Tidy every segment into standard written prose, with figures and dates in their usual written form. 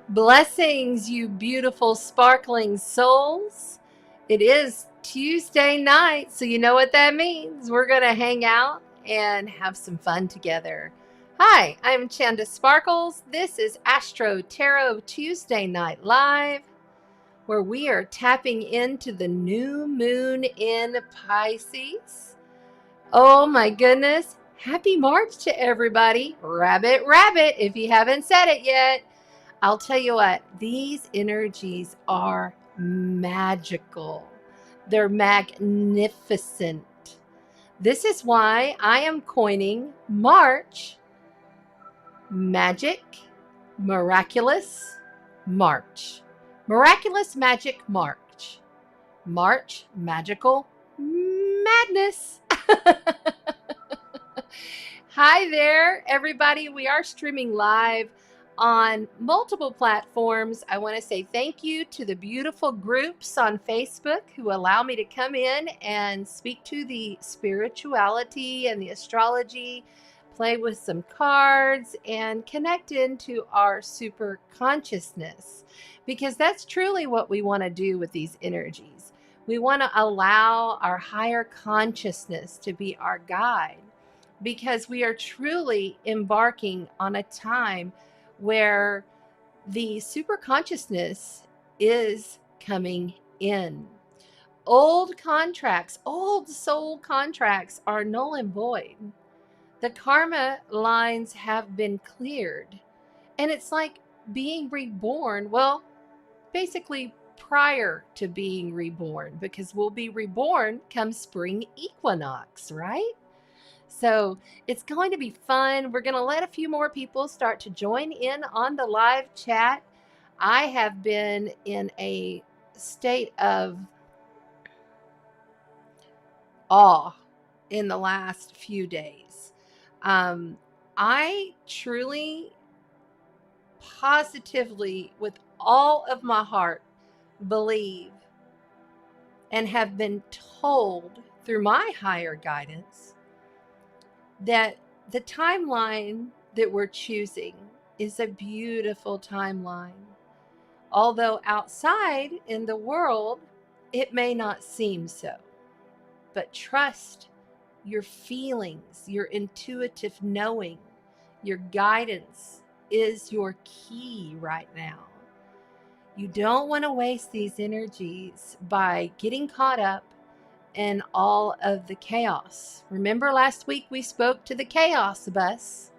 Blessings, you beautiful, sparkling souls. It is Tuesday night, so you know what that means. We're going to hang out and have some fun together. Hi, I'm Chanda Sparkles. This is AstroTarot Tuesday Night Live, where we are tapping into the new moon in Pisces. Oh my goodness. Happy March to everybody. Rabbit, rabbit, if you haven't said it yet. I'll tell you what, these energies are magical. They're magnificent. This is why I am coining March Magick Miraculous March. Miraculous Magic March. March Magical Madness. Hi there, everybody. We are streaming live on multiple platforms. I want to say thank you to the beautiful groups on Facebook who allow me to come in and speak to the spirituality and the astrology, play with some cards, and connect into our super consciousness, because that's truly what we want to do with these energies. We want to allow our higher consciousness to be our guide, because we are truly embarking on a time where the super consciousness is coming in. Old contracts, old soul contracts are null and void. The karma lines have been cleared. And it's like being reborn, well, basically prior to being reborn, because we'll be reborn come spring equinox, right? So it's going to be fun. We're going to let a few more people start to join in on the live chat. I have been in a state of awe in the last few days. I truly, positively, with all of my heart, believe and have been told through my higher guidance that the timeline that we're choosing is a beautiful timeline. Although outside in the world, it may not seem so. But trust your feelings, your intuitive knowing, your guidance is your key right now. You don't want to waste these energies by getting caught up and all of the chaos. Remember last week we spoke to the chaos bus.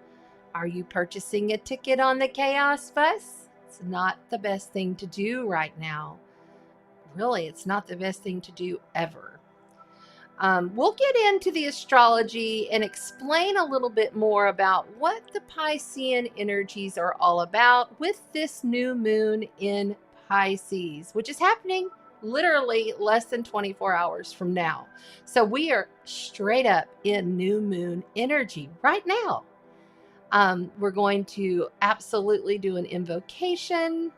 Are you purchasing a ticket on the chaos bus? It's not the best thing to do right now. Really, it's not the best thing to do ever. We'll get into the astrology and explain a little bit more about what the Piscean energies are all about with this new moon in Pisces, which is happening literally less than 24 hours from now. So we are straight up in new moon energy right now. We're going to absolutely do an invocation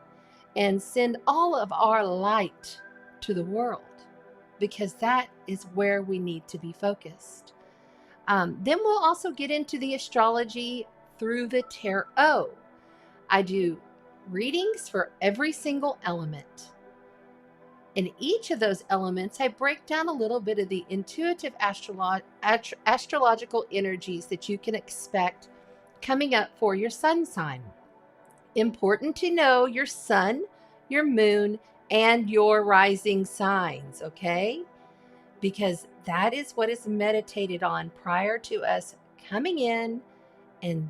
and send all of our light to the world, because that is where we need to be focused. Then we'll also get into the astrology through the tarot. I do readings for every single element. In each of those elements, I break down a little bit of the intuitive astrological energies that you can expect coming up for your sun sign. Important to know your sun, your moon, and your rising signs, okay? Because that is what is meditated on prior to us coming in and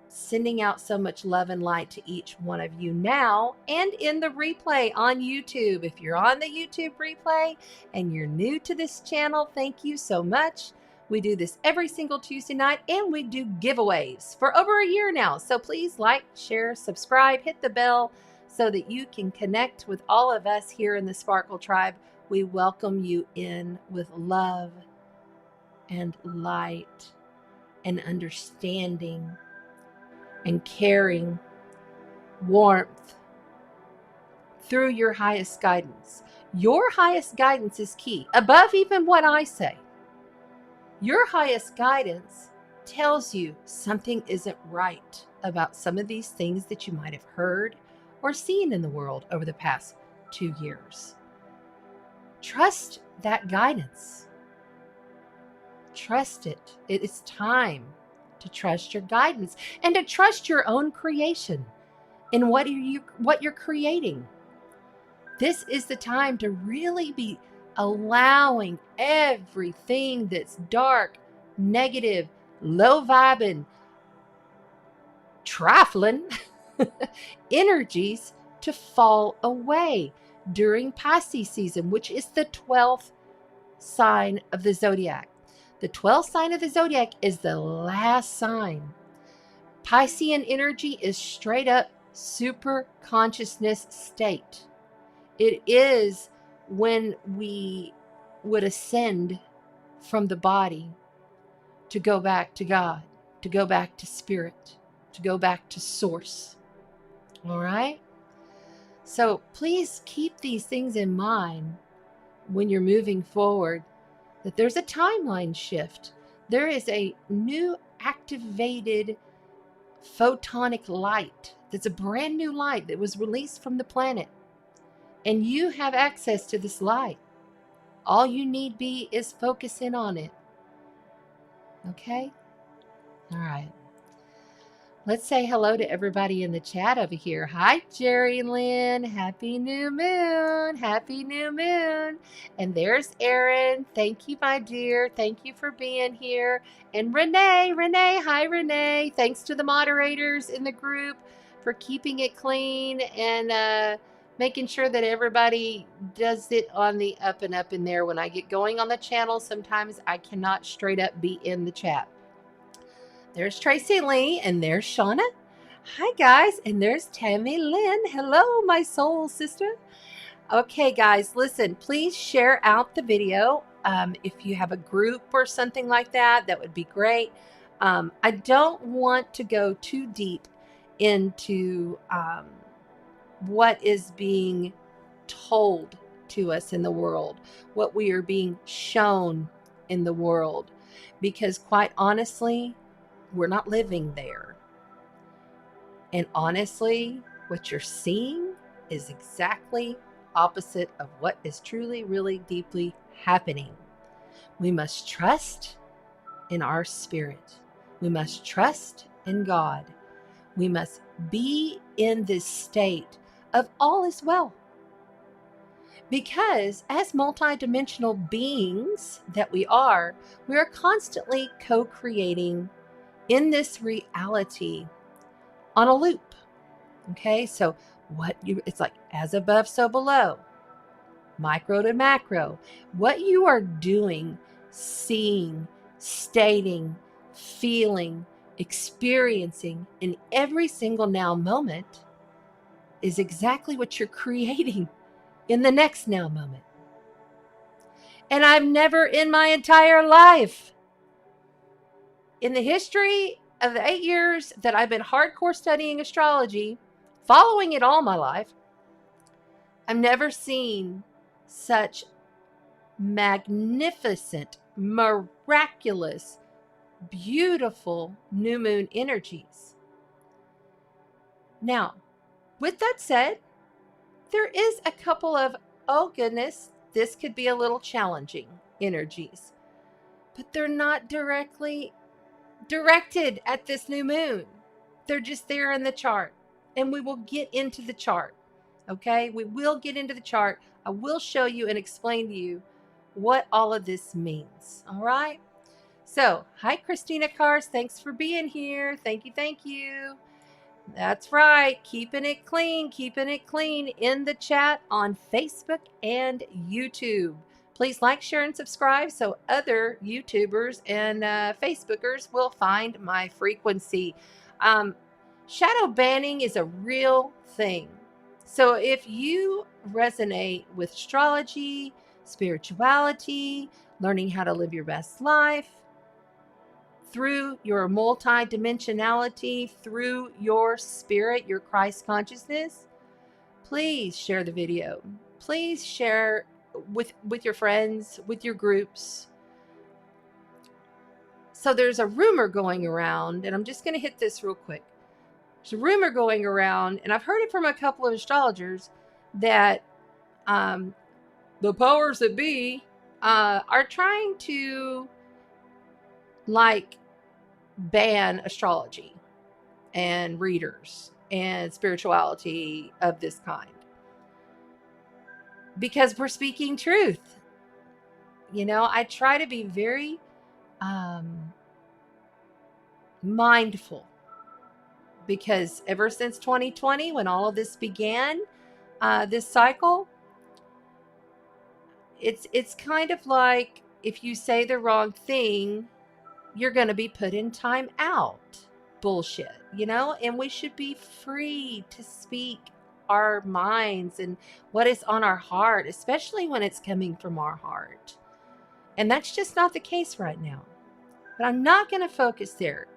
sending out so much love and light to each one of you now and in the replay on YouTube. If you're on the YouTube replay and you're new to this channel, thank you so much. We do this every single Tuesday night, and we do giveaways for over a year now. So please like, share, subscribe, hit the bell so that you can connect with all of us here in the Sparkle Tribe. We welcome you in with love and light and understanding and caring, warmth, through your highest guidance. Your highest guidance is key, above even what I say. Your highest guidance tells you something isn't right about some of these things that you might have heard or seen in the world over the past 2 years. Trust that guidance. Trust it. It is time to trust your guidance and to trust your own creation in what you're creating. This is the time to really be allowing everything that's dark, negative, low vibing, trifling energies to fall away during Pisces season, which is the 12th sign of the zodiac. The 12th sign of the zodiac is the last sign. Piscean energy is straight up super consciousness state. It is when we would ascend from the body to go back to God, to go back to spirit, to go back to source. All right? So please keep these things in mind when you're moving forward, that there's a timeline shift. There is a new activated photonic light that's a brand new light that was released from the planet. And you have access to this light. All you need be is focus in on it. Okay? All right. Let's say hello to everybody in the chat over here. Hi, Jerry Lynn. Happy new moon. Happy new moon. And there's Erin. Thank you, my dear. Thank you for being here. And Renee. Hi, Renee. Thanks to the moderators in the group for keeping it clean and making sure that everybody does it on the up and up in there. When I get going on the channel, sometimes I cannot straight up be in the chat. There's Tracy Lee, and there's Shauna. Hi, guys. And there's Tammy Lynn. Hello, my soul sister. Okay, guys, listen, please share out the video. If you have a group or something like that, that would be great. I don't want to go too deep into what is being told to us in the world, what we are being shown in the world, because quite honestly, we're not living there. And honestly, what you're seeing is exactly opposite of what is truly, really deeply happening. We must trust in our spirit. We must trust in God. We must be in this state of all is well. Because as multidimensional beings that we are constantly co-creating in this reality on a loop. Okay, so it's like as above, so below, micro to macro. What you are doing, seeing, stating, feeling, experiencing in every single now moment is exactly what you're creating in the next now moment. And I've never in my entire life, in the history of the 8 years that I've been hardcore studying astrology, following it all my life, I've never seen such magnificent, miraculous, beautiful new moon energies. Now, with that said, there is a couple of, oh goodness, this could be a little challenging energies, but they're not directly directed at this new moon. They're just there in the chart, and we will get into the chart. Okay, we will get into the chart. I will show you and explain to you what all of this means. All right. So, hi, Christina Cars. Thanks for being here. Thank you. That's right. Keeping it clean in the chat on Facebook and YouTube. Please like, share, and subscribe so other YouTubers and Facebookers will find my frequency. Shadow banning is a real thing. So if you resonate with astrology, spirituality, learning how to live your best life through your multidimensionality, through your spirit, your Christ consciousness, please share the video. Please share with your friends, with your groups. So there's a rumor going around, and I'm just going to hit this real quick. There's a rumor going around, and I've heard it from a couple of astrologers, that the powers that be are trying to like ban astrology and readers and spirituality of this kind, because we're speaking truth. You know, I try to be very mindful, because ever since 2020, when all of this began, this cycle, it's kind of like, if you say the wrong thing, you're going to be put in time out bullshit, you know. And we should be free to speak our minds and what is on our heart, especially when it's coming from our heart. And that's just not the case right now. But I'm not going to focus there.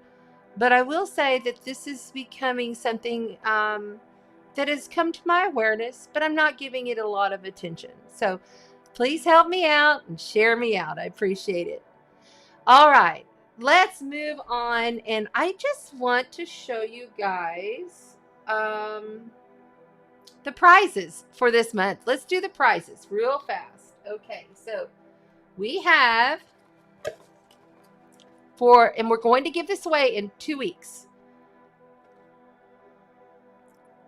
But I will say that this is becoming something that has come to my awareness, but I'm not giving it a lot of attention. So please help me out and share me out. I appreciate it. All right, let's move on. And I just want to show you guys the prizes for this month. Let's do the prizes real fast. Okay, so we have and we're going to give this away in 2 weeks.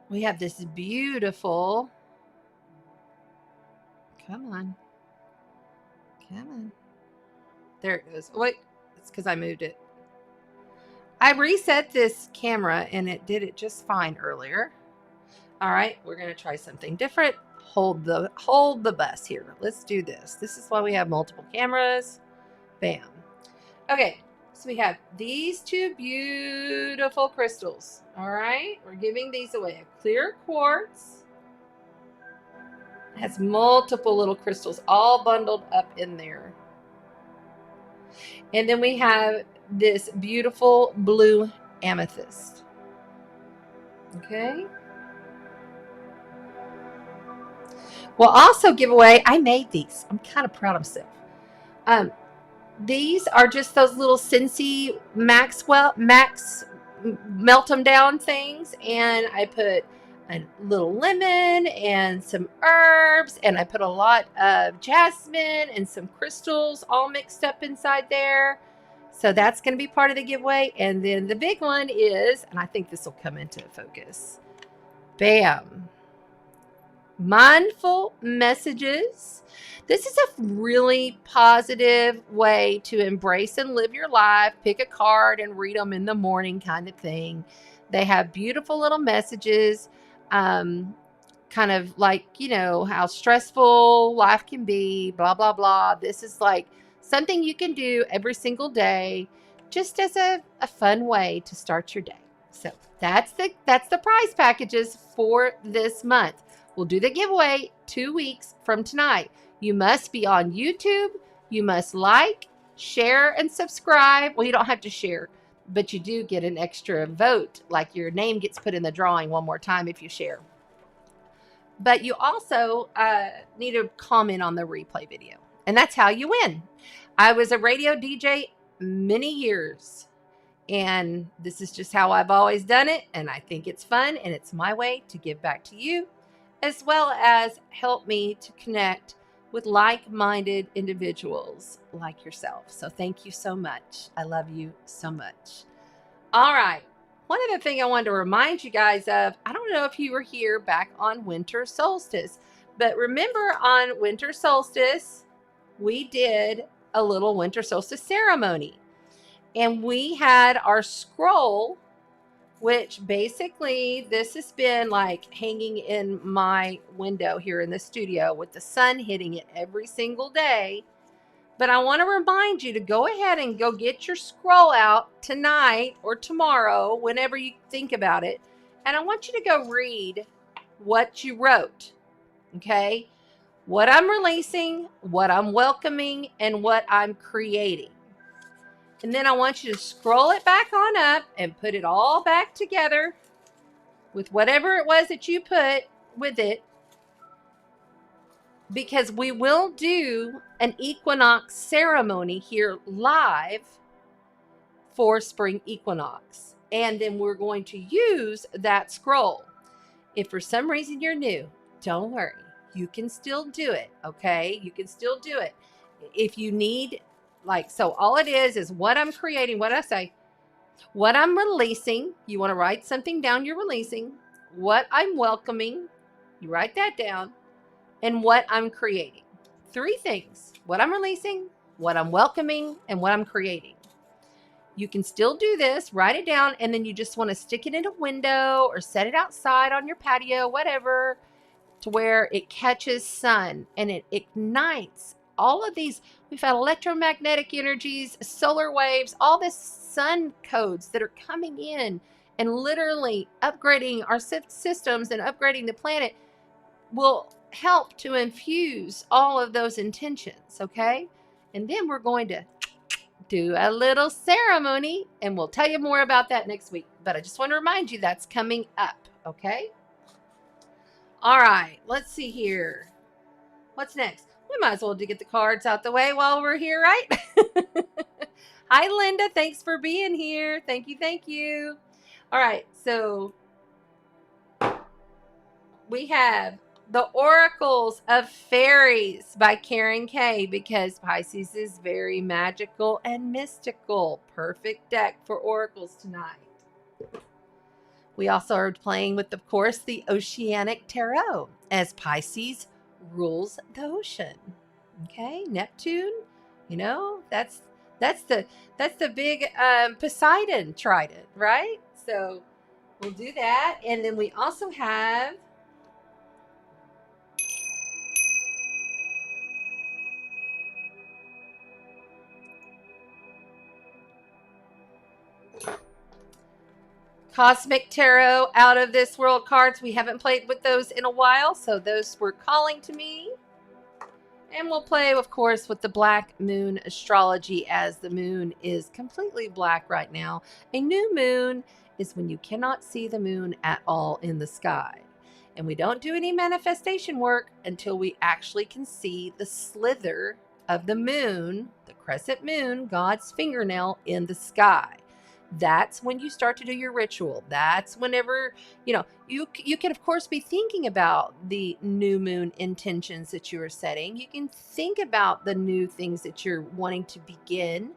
We have this beautiful, come on. There it goes. Wait, it's because I moved it. I reset this camera and it did it just fine earlier. All right, we're going to try something different. Hold the bus here. Let's do this. This is why we have multiple cameras. Bam. Okay, so we have these two beautiful crystals. All right, we're giving these away. A clear quartz. It has multiple little crystals all bundled up in there. And then we have this beautiful blue amethyst. Okay. We'll also give away, I made these. I'm kind of proud of myself. These are just those little Scentsy Max melt them down things. And I put a little lemon and some herbs, and I put a lot of jasmine and some crystals all mixed up inside there. So that's going to be part of the giveaway. And then the big one is, and I think this will come into focus. Bam. Mindful messages. This is a really positive way to embrace and live your life. Pick a card and read them in the morning, kind of thing. They have beautiful little messages, kind of like, you know, how stressful life can be, blah, blah, blah. This is like something you can do every single day, just as a fun way to start your day. So that's the prize packages for this month. We'll do the giveaway 2 weeks from tonight. You must be on YouTube. You must like, share, and subscribe. Well, you don't have to share, but you do get an extra vote. Like your name gets put in the drawing one more time if you share. But you also need to comment on the replay video. And that's how you win. I was a radio DJ many years. And this is just how I've always done it. And I think it's fun. And it's my way to give back to you, as well as help me to connect with like-minded individuals like yourself. So thank you so much. I love you so much. All right. One other thing I wanted to remind you guys of, I don't know if you were here back on winter solstice, but remember on winter solstice, we did a little winter solstice ceremony. And we had our scroll, which basically this has been like hanging in my window here in the studio with the sun hitting it every single day. But I want to remind you to go ahead and go get your scroll out tonight or tomorrow, whenever you think about it. And I want you to go read what you wrote. Okay? What I'm releasing, what I'm welcoming, and what I'm creating. And then I want you to scroll it back on up and put it all back together with whatever it was that you put with it. Because we will do an equinox ceremony here live for spring equinox. And then we're going to use that scroll. If for some reason you're new, don't worry. You can still do it, okay? You can still do it. If you need, so all it is what I'm creating, what I say, what I'm releasing. You want to write something down you're releasing. What I'm welcoming, you write that down. And what I'm creating. 3 things. What I'm releasing, what I'm welcoming, and what I'm creating. You can still do this, write it down, and then you just want to stick it in a window or set it outside on your patio, whatever, to where it catches sun and it ignites all of these. We've had electromagnetic energies, solar waves, all this sun codes that are coming in and literally upgrading our systems and upgrading the planet will help to infuse all of those intentions, okay? And then we're going to do a little ceremony, and we'll tell you more about that next week. But I just want to remind you that's coming up, okay? All right, let's see here. What's next? We might as well get the cards out the way while we're here, right? Hi, Linda. Thanks for being here. Thank you. Thank you. All right, so we have The Oracles of Fairies by Karen Kay, because Pisces is very magical and mystical. Perfect deck for oracles tonight. We also are playing with, of course, the Oceanic Tarot, as Pisces rules the ocean. Okay, Neptune, that's the big Poseidon trident, right? So we'll do that, and then we also have Cosmic Tarot, Out of This World cards. We haven't played with those in a while, so those were calling to me. And we'll play, of course, with the Black Moon Astrology, as the moon is completely black right now. A new moon is when you cannot see the moon at all in the sky. And we don't do any manifestation work until we actually can see the slither of the moon, the crescent moon, God's fingernail in the sky. That's when you start to do your ritual. That's whenever, you can, of course, be thinking about the new moon intentions that you are setting. You can think about the new things that you're wanting to begin.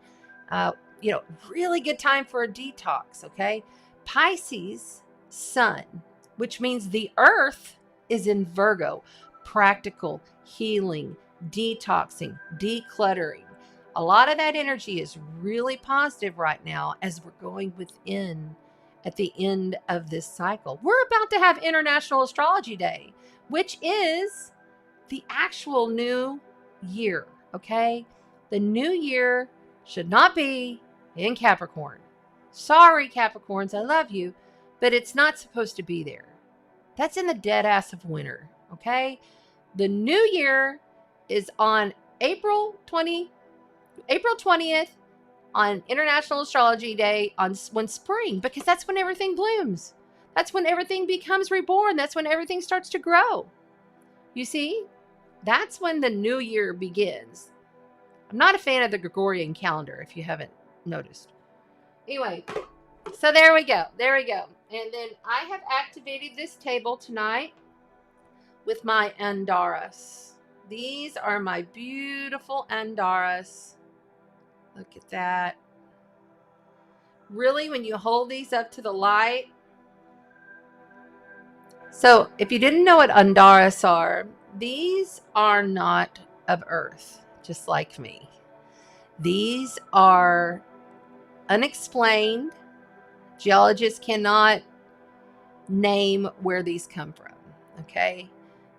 Really good time for a detox, okay? Pisces sun, which means the earth is in Virgo. Practical, healing, detoxing, decluttering. A lot of that energy is really positive right now as we're going within at the end of this cycle. We're about to have International Astrology Day, which is the actual new year, okay? The new year should not be in Capricorn. Sorry, Capricorns, I love you, but it's not supposed to be there. That's in the dead ass of winter, okay? The new year is on April 20th on International Astrology Day, when spring, because that's when everything blooms. That's when everything becomes reborn. That's when everything starts to grow. You see? That's when the new year begins. I'm not a fan of the Gregorian calendar, if you haven't noticed. Anyway, so there we go. There we go. And then I have activated this table tonight with my Andaras. These are my beautiful Andaras. Look at that. Really, when you hold these up to the light. So, if you didn't know what Andaras are, these are not of Earth, just like me. These are unexplained. Geologists cannot name where these come from. Okay?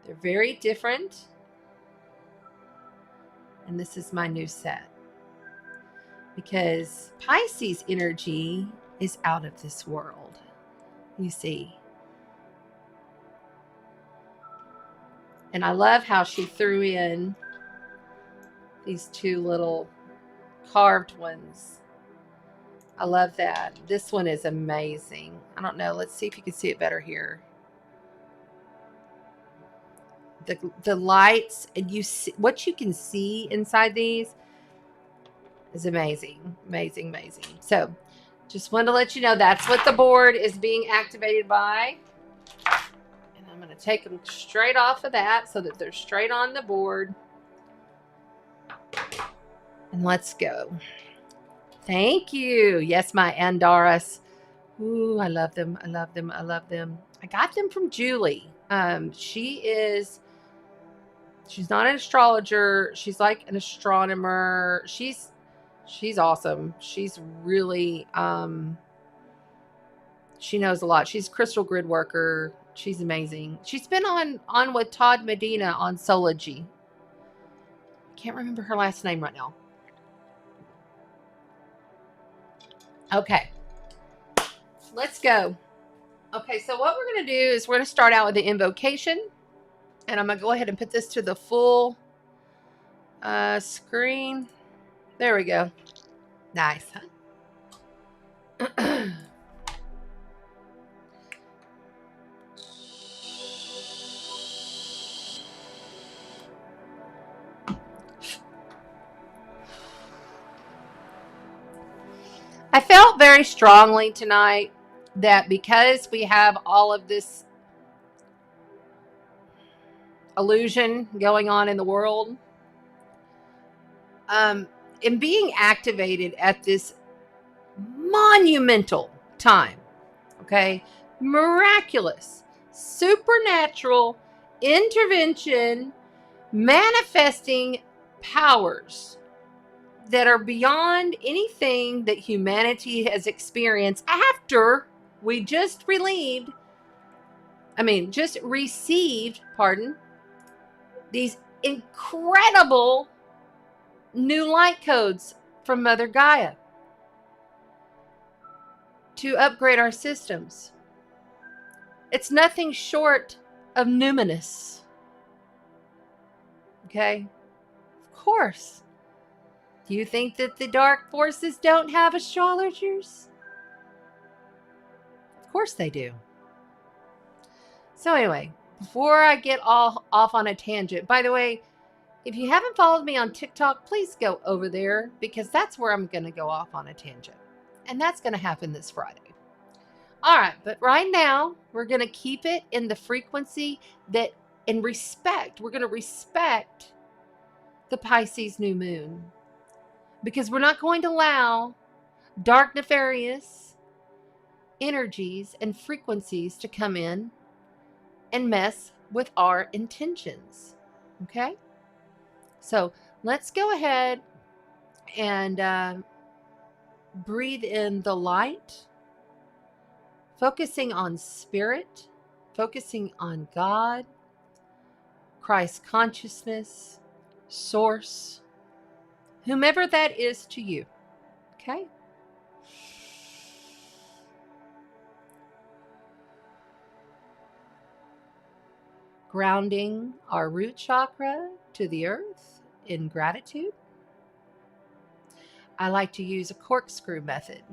They're very different. And this is my new set. Because Pisces energy is out of this world. You see. And I love how she threw in these 2 little carved ones. I love that. This one is amazing. I don't know. Let's see if you can see it better here. The lights, and you see what you can see inside these is amazing. Amazing, amazing. So Just wanted to let you know that's what the board is being activated by. And I'm going to take them straight off of that so that they're straight on the board. And let's go. Thank you. Yes, my Andaras. Ooh, I love them. I love them. I love them. I got them from Julie. She's not an astrologer. She's like an astronomer. She's awesome. She's really, she knows a lot. She's a crystal grid worker. She's amazing. She's been on with Todd Medina on Sology. Can't remember her last name right now. Okay. Let's go. Okay, so what we're going to do is we're going to start out with the invocation. And I'm going to go ahead and put this to the full screen. There we go. Nice, huh? I felt very strongly tonight that because we have all of this illusion going on in the world, in being activated at this monumental time, okay, miraculous, supernatural intervention, manifesting powers that are beyond anything that humanity has experienced after we just received, these incredible new light codes from Mother Gaia to upgrade our systems. It's nothing short of numinous. Okay? Of course. Do you think that the dark forces don't have astrologers? Of course they do. So anyway, before I get all off on a tangent, by the way, if you haven't followed me on TikTok, please go over there because that's where I'm going to go off on a tangent. And that's going to happen this Friday. All right, but right now, we're going to keep it in the frequency that in respect. We're going to respect the Pisces new moon. Because we're not going to allow dark, nefarious energies and frequencies to come in and mess with our intentions. Okay? So let's go ahead and breathe in the light, focusing on spirit, focusing on God, Christ consciousness, source, whomever that is to you. Okay? Grounding our root chakra to the earth in gratitude. I like to use a corkscrew method.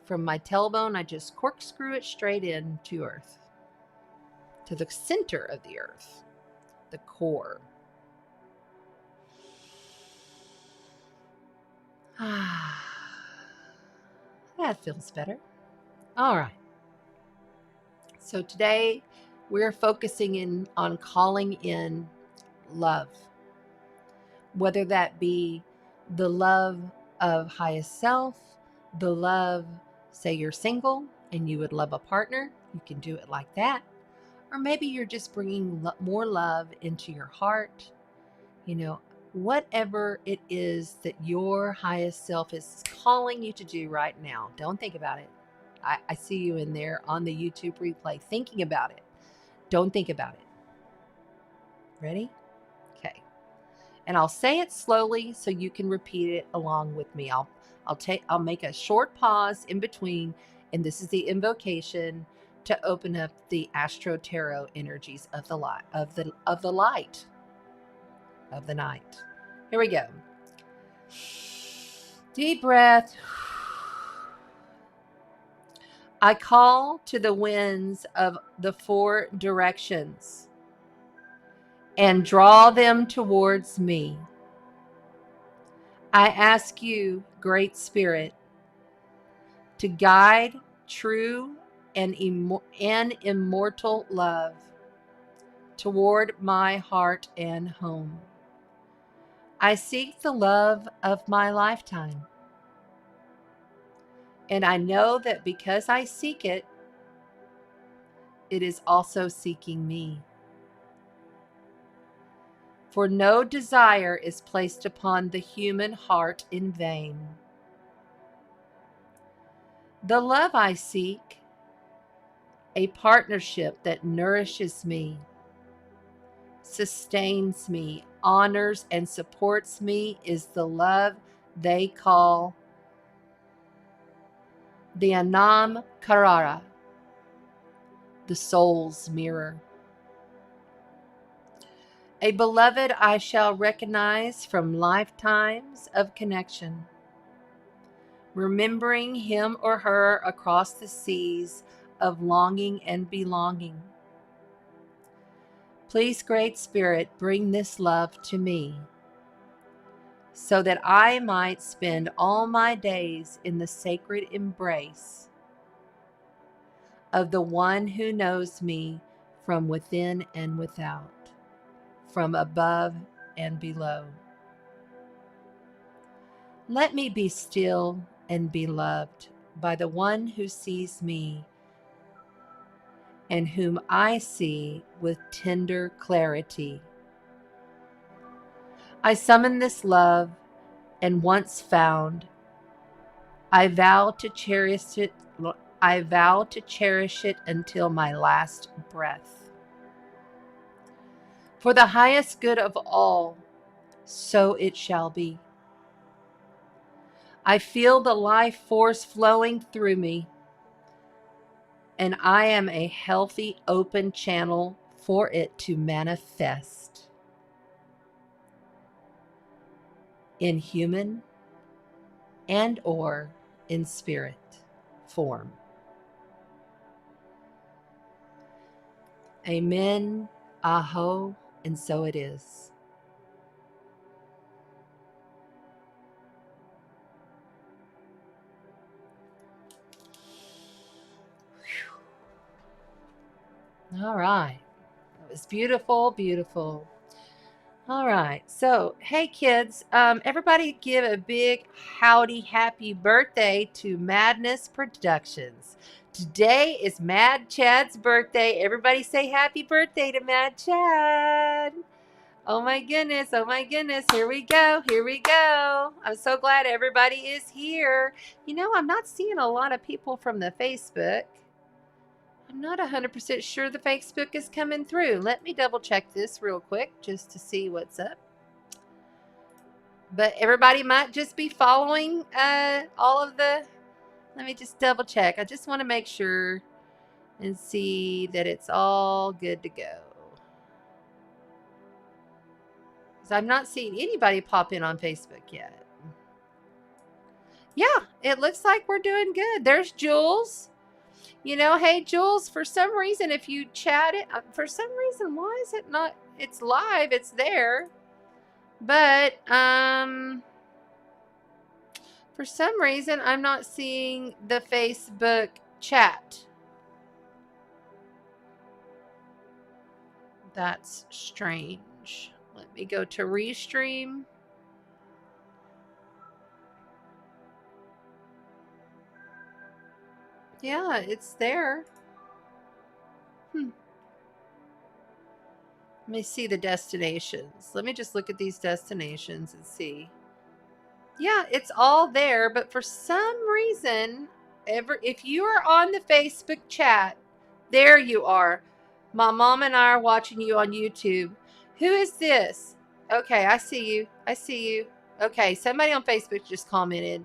From my tailbone, I just corkscrew it straight in to earth, to the center of the earth, the core. That feels better. All right. So today we're focusing in on calling in love, whether that be the love of highest self, the love, say you're single and you would love a partner, you can do it like that. Or maybe you're just bringing more love into your heart, whatever it is that your highest self is calling you to do right now. Don't think about it. I see you in there on the YouTube replay thinking about it. Don't think about it. Ready? Okay. And I'll say it slowly so you can repeat it along with me. I'll make a short pause in between, and this is the invocation to open up the AstroTarot energies of the light, of the light of the night. Here we go. Deep breath. I call to the winds of the four directions and draw them towards me. I ask you, Great Spirit, to guide true and immortal love toward my heart and home. I seek the love of my lifetime, and I know that because I seek it, it is also seeking me. For no desire is placed upon the human heart in vain. The love I seek, a partnership that nourishes me, sustains me, honors and supports me, is the love they call the Anam Karara, the soul's mirror. A beloved I shall recognize from lifetimes of connection, remembering him or her across the seas of longing and belonging. Please, Great Spirit, bring this love to me, so that I might spend all my days in the sacred embrace of the one who knows me from within and without, from above and below. Let me be still and be loved by the one who sees me and whom I see with tender clarity. I summon this love, and once found, I vow to cherish it. I vow to cherish it until my last breath. For the highest good of all, so it shall be. I feel the life force flowing through me, and I am a healthy, open channel for it to manifest in human and or in spirit form. Amen, aho, and so it is. All right. It was beautiful, beautiful. All right. So, hey kids, everybody give a big howdy happy birthday to Madness Productions. Today is Mad Chad's birthday. Everybody say happy birthday to Mad Chad. Oh my goodness. Oh my goodness. Here we go. Here we go. I'm so glad everybody is here. You know, I'm not seeing a lot of people from the Facebook. I'm not 100% sure the Facebook is coming through. Let me double check this real quick just to see what's up. But everybody might just be following all of the... Let me just double check. I just want to make sure and see that it's all good to go. Because I'm not seeing anybody pop in on Facebook yet. Yeah, it looks like we're doing good. There's Jules. You know, hey, Jules, for some reason, if you chat it, for some reason, why is it not, it's live, it's there, but, for some reason, I'm not seeing the Facebook chat. That's strange. Let me go to Restream. Yeah, it's there. Let me see the destinations. Let me just look at these destinations and see. Yeah, it's all there, but for some reason, if you are on the Facebook chat, there you are. My mom and I are watching you on YouTube. Who is this? Okay, I see you. I see you. Okay, somebody on Facebook just commented.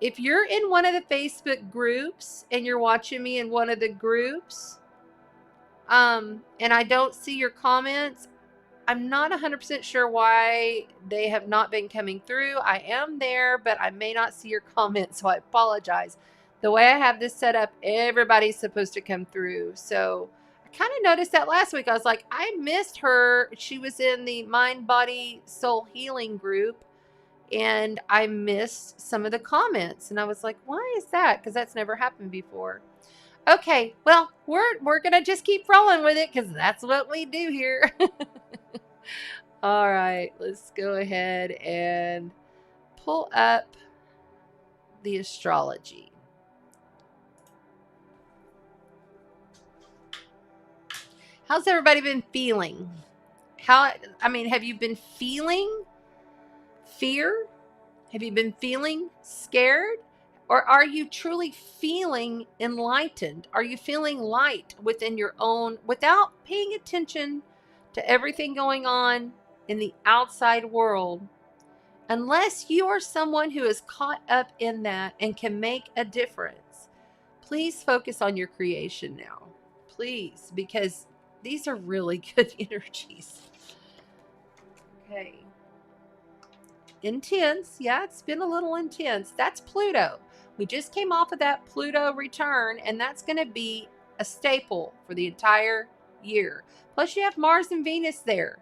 If you're in one of the Facebook groups and you're watching me in one of the groups, and I don't see your comments, I'm not 100% sure why they have not been coming through. I am there, but I may not see your comments, so I apologize. The way I have this set up, everybody's supposed to come through. So I kind of noticed that last week. I was like, I missed her. She was in the Mind, Body, Soul Healing group. and I missed some of the comments, and I was like, why is that? Because that's never happened before. Okay, well, we're gonna just keep rolling with it because that's what we do here. All right, let's go ahead and pull up the astrology. How's everybody been feeling? Have you been feeling fear? Have you been feeling scared? Or are you truly feeling enlightened? Are you feeling light within your own, without paying attention to everything going on in the outside world? Unless you are someone who is caught up in that and can make a difference, please focus on your creation now. Please, because these are really good energies. Okay. Intense. Yeah, it's been a little intense. That's Pluto. We just came off of that Pluto return, and that's going to be a staple for the entire year. Plus, you have Mars and Venus there,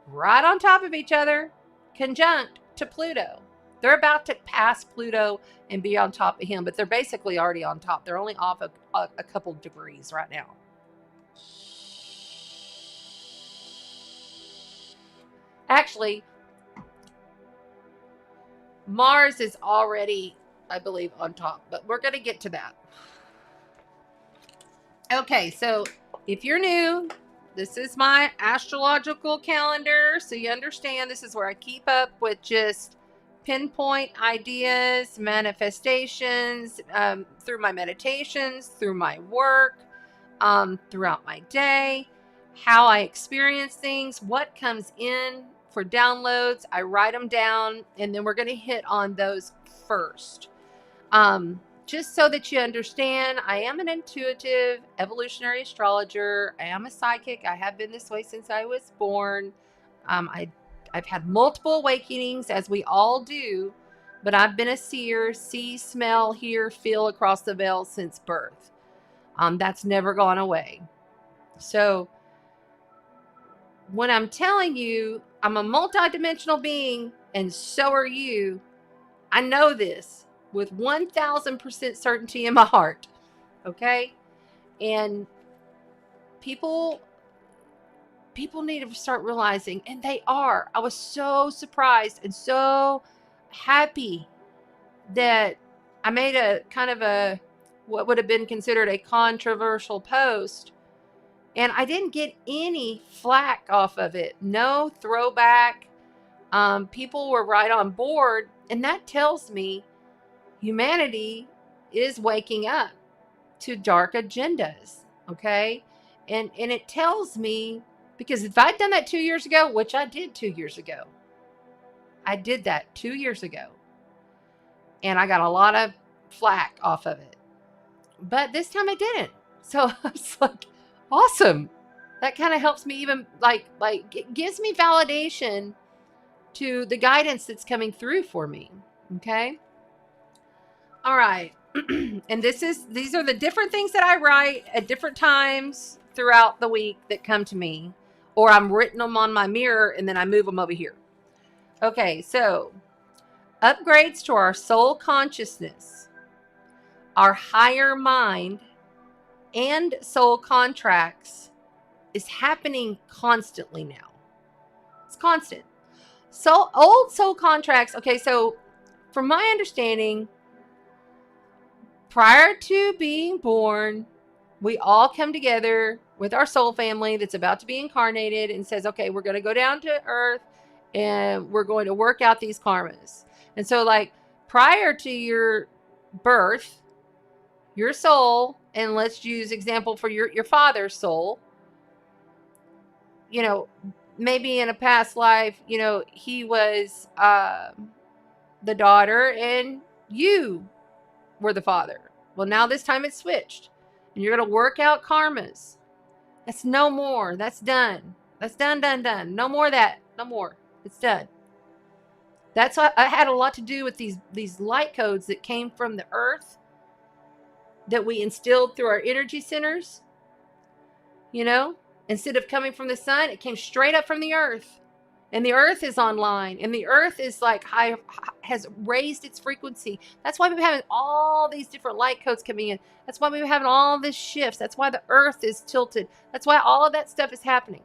right on top of each other, conjunct to Pluto. They're about to pass Pluto and be on top of him, but they're basically already on top. They're only off a couple degrees right now. Actually, Mars is already, I believe, on top, but we're going to get to that. Okay, so if you're new, this is my astrological calendar, so you understand this is where I keep up with just pinpoint ideas, manifestations, through my meditations, through my work, throughout my day, how I experience things, what comes in for downloads. I write them down, and then we're going to hit on those first. Just so that you understand, I am an intuitive evolutionary astrologer. I am a psychic. I have been this way since I was born. I've had multiple awakenings, as we all do, but I've been a seer, see, smell, hear, feel across the veil since birth. That's never gone away. So when I'm telling you I'm a multidimensional being, and so are you, I know this with 1,000% certainty in my heart. Okay? And people need to start realizing, and they are. I was so surprised and so happy that I made a kind of a, what would have been considered a controversial post, and I didn't get any flack off of it. No throwback. People were right on board, and that tells me humanity is waking up to dark agendas. Okay? And it tells me, because if I'd done that 2 years ago, which I did 2 years ago, I did that 2 years ago, and I got a lot of flack off of it. But this time I didn't. So I was like, awesome. That kind of helps me, even like it gives me validation to the guidance that's coming through for me. Okay. All right. And these are the different things that I write at different times throughout the week that come to me, or I'm written them on my mirror and then I move them over here. Okay. So upgrades to our soul consciousness, our higher mind, and soul contracts is happening constantly now. It's constant. So old soul contracts. Okay, so from my understanding, prior to being born, we all come together with our soul family that's about to be incarnated and says, okay, we're going to go down to earth and we're going to work out these karmas. And so, like, prior to your birth, your soul, and let's use example for your father's soul, maybe in a past life, he was the daughter and you were the father. Well, now this time it's switched, and you're going to work out karmas. That's no more. That's done. That's done. No more of that. No more. It's done. That's what I had a lot to do with these light codes that came from the earth, that we instilled through our energy centers. Instead of coming from the sun, it came straight up from the earth. And the earth is online, and the earth is like has raised its frequency. That's why we're having all these different light codes coming in. That's why we're having all these shifts. That's why the earth is tilted. That's why all of that stuff is happening.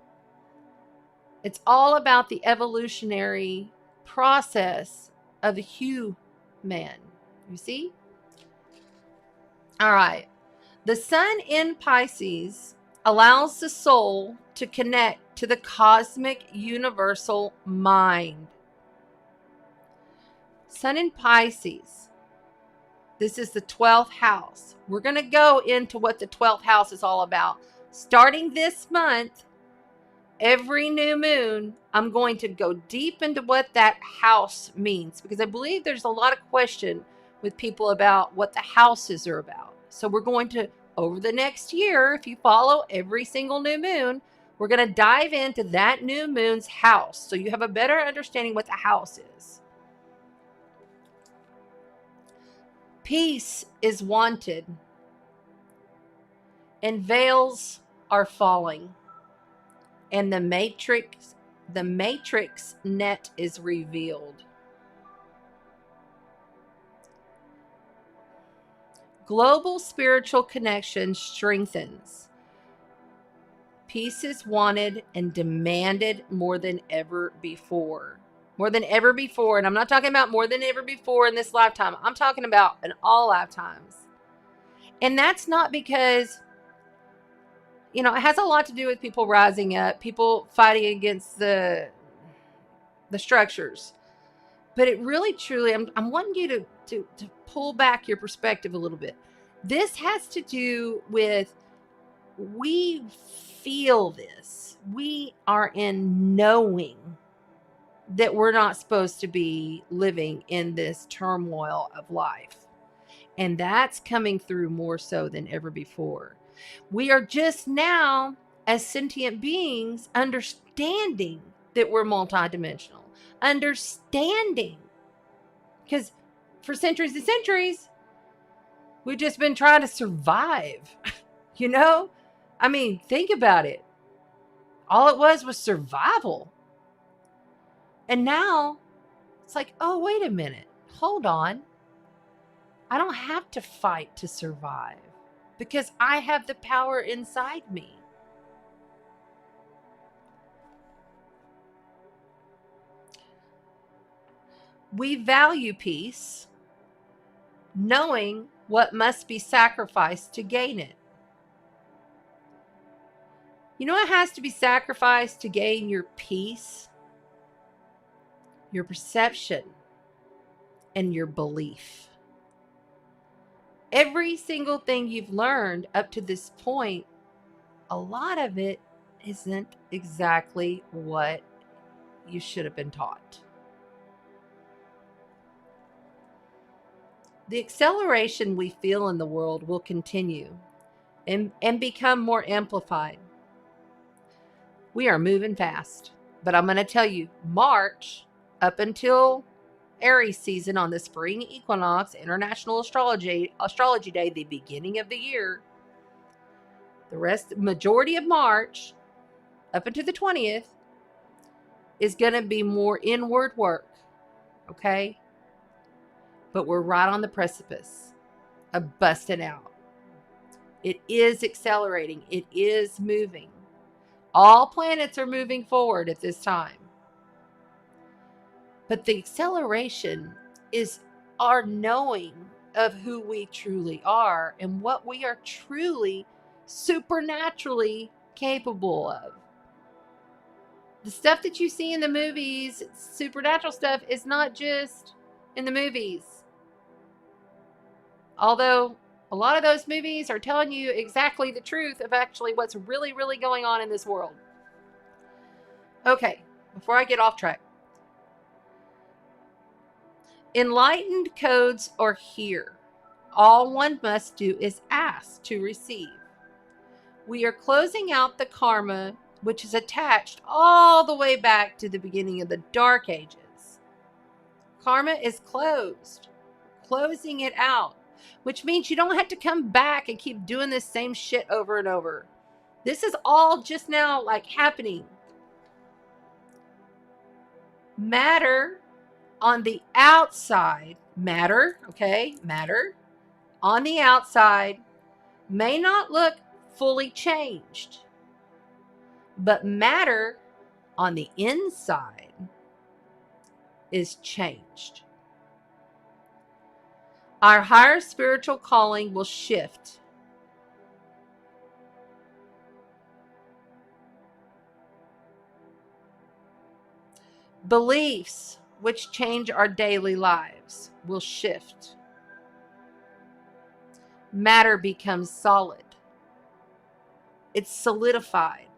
It's all about the evolutionary process of the human. You see? All right. The sun in Pisces allows the soul to connect to the cosmic universal mind. Sun in Pisces. This is the 12th house. We're going to go into what the 12th house is all about. Starting this month, every new moon, I'm going to go deep into what that house means, because I believe there's a lot of question with people about what the houses are about. So we're going to, over the next year, if you follow every single new moon, we're going to dive into that new moon's house, so you have a better understanding what the house is. Peace is wanted, and veils are falling, and the matrix net is revealed. Global spiritual connection strengthens. Peace is wanted and demanded more than ever before. More than ever before. And I'm not talking about more than ever before in this lifetime. I'm talking about in all lifetimes. And that's not because, you know, it has a lot to do with people rising up, people fighting against the structures. But it really, truly, I'm wanting you to pull back your perspective a little bit. This has to do with, we feel this. We are in knowing that we're not supposed to be living in this turmoil of life. And that's coming through more so than ever before. We are just now, as sentient beings, understanding that we're multidimensional. Understanding. Because for centuries and centuries, we've just been trying to survive. You know? I mean, think about it. All it was survival. And now, it's like, oh, wait a minute. Hold on. I don't have to fight to survive, because I have the power inside me. We value peace, knowing what must be sacrificed to gain it. You know what has to be sacrificed to gain your peace? Your perception and your belief. Every single thing you've learned up to this point, a lot of it isn't exactly what you should have been taught. The acceleration we feel in the world will continue and become more amplified. We are moving fast. But I'm going to tell you, March, up until Aries season on the spring equinox, International Astrology Day, the beginning of the year, majority of March, up until the 20th, is going to be more inward work. Okay? But we're right on the precipice of busting out. It is accelerating. It is moving. All planets are moving forward at this time. But the acceleration is our knowing of who we truly are and what we are truly supernaturally capable of. The stuff that you see in the movies, supernatural stuff, is not just in the movies. Although a lot of those movies are telling you exactly the truth of actually what's really, really going on in this world. Okay, before I get off track. Enlightened codes are here. All one must do is ask to receive. We are closing out the karma which is attached all the way back to the beginning of the Dark Ages. Karma is closed. Closing it out. Which means you don't have to come back and keep doing this same shit over and over. This is all just now like happening. Matter on the outside, matter on the outside may not look fully changed, but matter on the inside is changed. Our higher spiritual calling will shift. Beliefs which change our daily lives will shift. Matter becomes solid. It's solidified.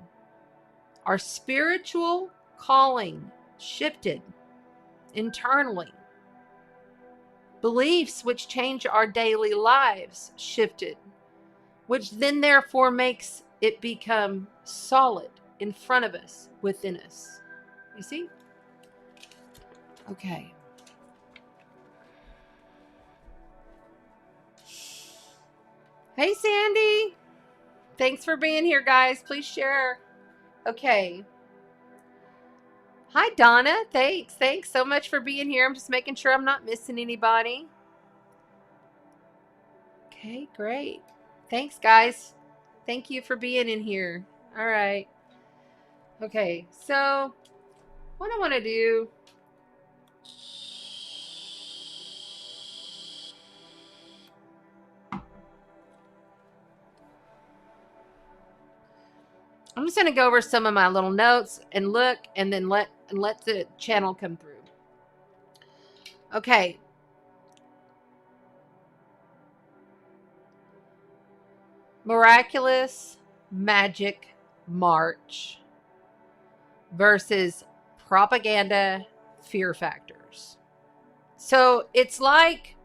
Our spiritual calling shifted internally. Beliefs which change our daily lives shifted, which then therefore makes it become solid in front of us, within us. You see? Okay. Hey, Sandy. Thanks for being here, guys. Please share. Okay. Hi, Donna. Thanks so much for being here. I'm just making sure I'm not missing anybody. Okay, great. Thanks, guys. Thank you for being in here. All right. Okay, so what I want to do... I'm just going to go over some of my little notes and look, and then let the channel come through. Okay. Miraculous Magick March versus propaganda fear factors. So it's like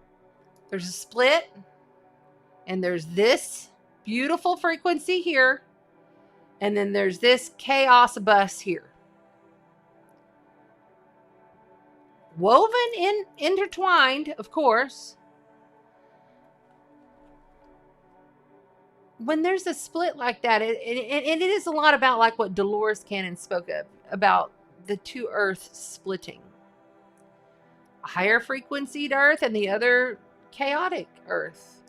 there's a split, and there's this beautiful frequency here, and then there's this chaos bus here. Woven in, intertwined, of course. When there's a split like that, it is a lot about like what Dolores Cannon spoke of, about the two earths splitting. A higher frequencied earth and the other chaotic earth.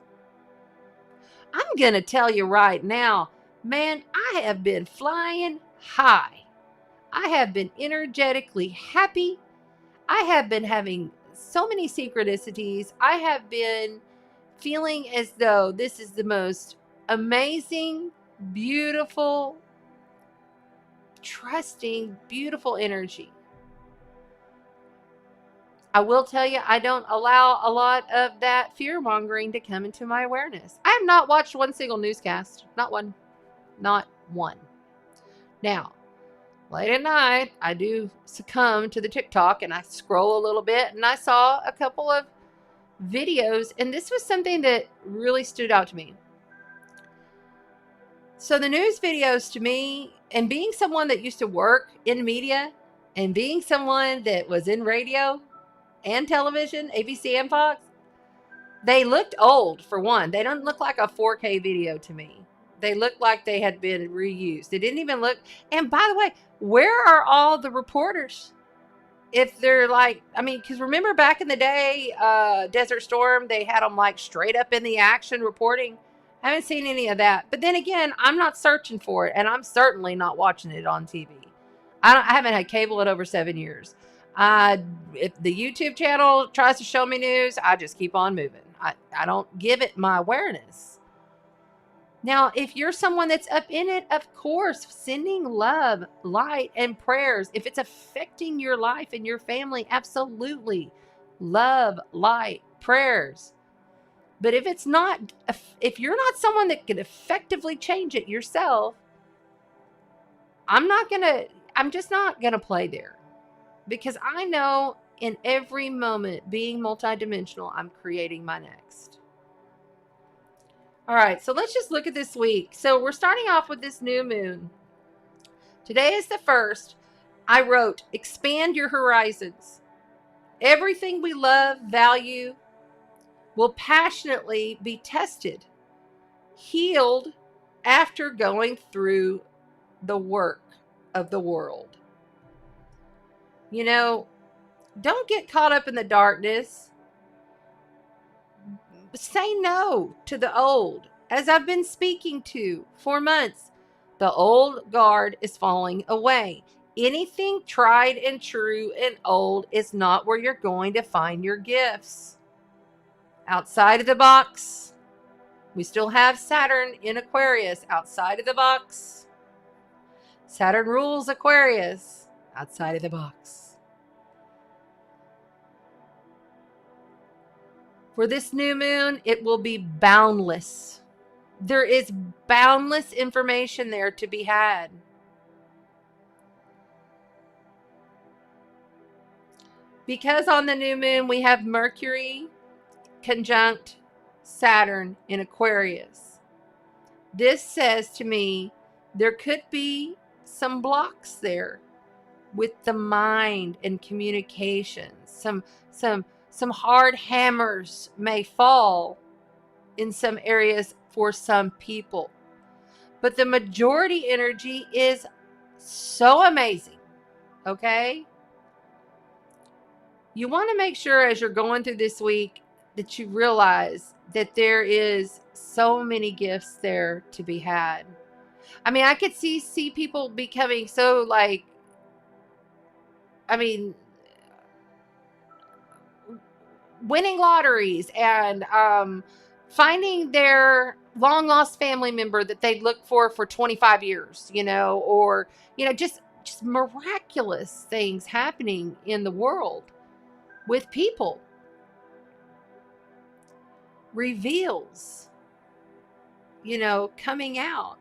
I'm going to tell you right now, man, I have been flying high. I have been energetically happy. I have been having so many synchronicities. I have been feeling as though this is the most amazing, beautiful, trusting, beautiful energy. I will tell you, I don't allow a lot of that fear-mongering to come into my awareness. I have not watched one single newscast. Not one. Not one. Now, late at night, I do succumb to the TikTok, and I scroll a little bit, and I saw a couple of videos, and this was something that really stood out to me. So the news videos to me, and being someone that used to work in media, and being someone that was in radio and television, ABC and Fox, they looked old, for one. They don't look like a 4K video to me. They looked like they had been reused. They didn't even look... And by the way, where are all the reporters? If they're like... I mean, because remember back in the day, Desert Storm, they had them like straight up in the action reporting. I haven't seen any of that. But then again, I'm not searching for it, and I'm certainly not watching it on TV. I haven't had cable in over 7 years. If the YouTube channel tries to show me news, I just keep on moving. I don't give it my awareness. Now, if you're someone that's up in it, of course, sending love, light, and prayers. If it's affecting your life and your family, absolutely. Love, light, prayers. But if it's not, if you're not someone that can effectively change it yourself, I'm just not going to play there. Because I know in every moment, being multidimensional, I'm creating my next. All right, so let's just look at this week. So we're starting off with this new moon. Today is the 1st. I wrote, expand your horizons. Everything we love, value, will passionately be tested, healed after going through the work of the world. You know, Don't get caught up in the darkness. Say no to the old. As I've been speaking to for months, the old guard is falling away. Anything tried and true and old is not where you're going to find your gifts. Outside of the box, we still have Saturn in Aquarius. Outside of the box, Saturn rules Aquarius. Outside of the box. For this new moon, it will be boundless. There is boundless information there to be had. Because on the new moon, we have Mercury conjunct Saturn in Aquarius. This says to me, there could be some blocks there with the mind and communication. Some hard hammers may fall in some areas for some people. But the majority energy is so amazing, okay? You want to make sure as you're going through this week that you realize that there is so many gifts there to be had. I mean, I could see people becoming so like, I mean, winning lotteries and finding their long lost family member that they'd looked for 25 years, you know, or, you know, just miraculous things happening in the world with people. Reveals, you know, coming out.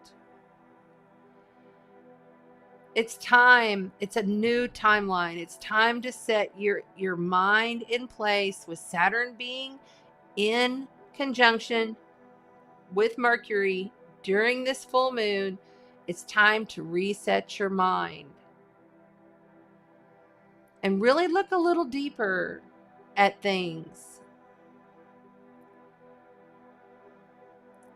It's time. It's a new timeline. It's time to set your mind in place with Saturn being in conjunction with Mercury during this full moon. It's time to reset your mind and really look a little deeper at things.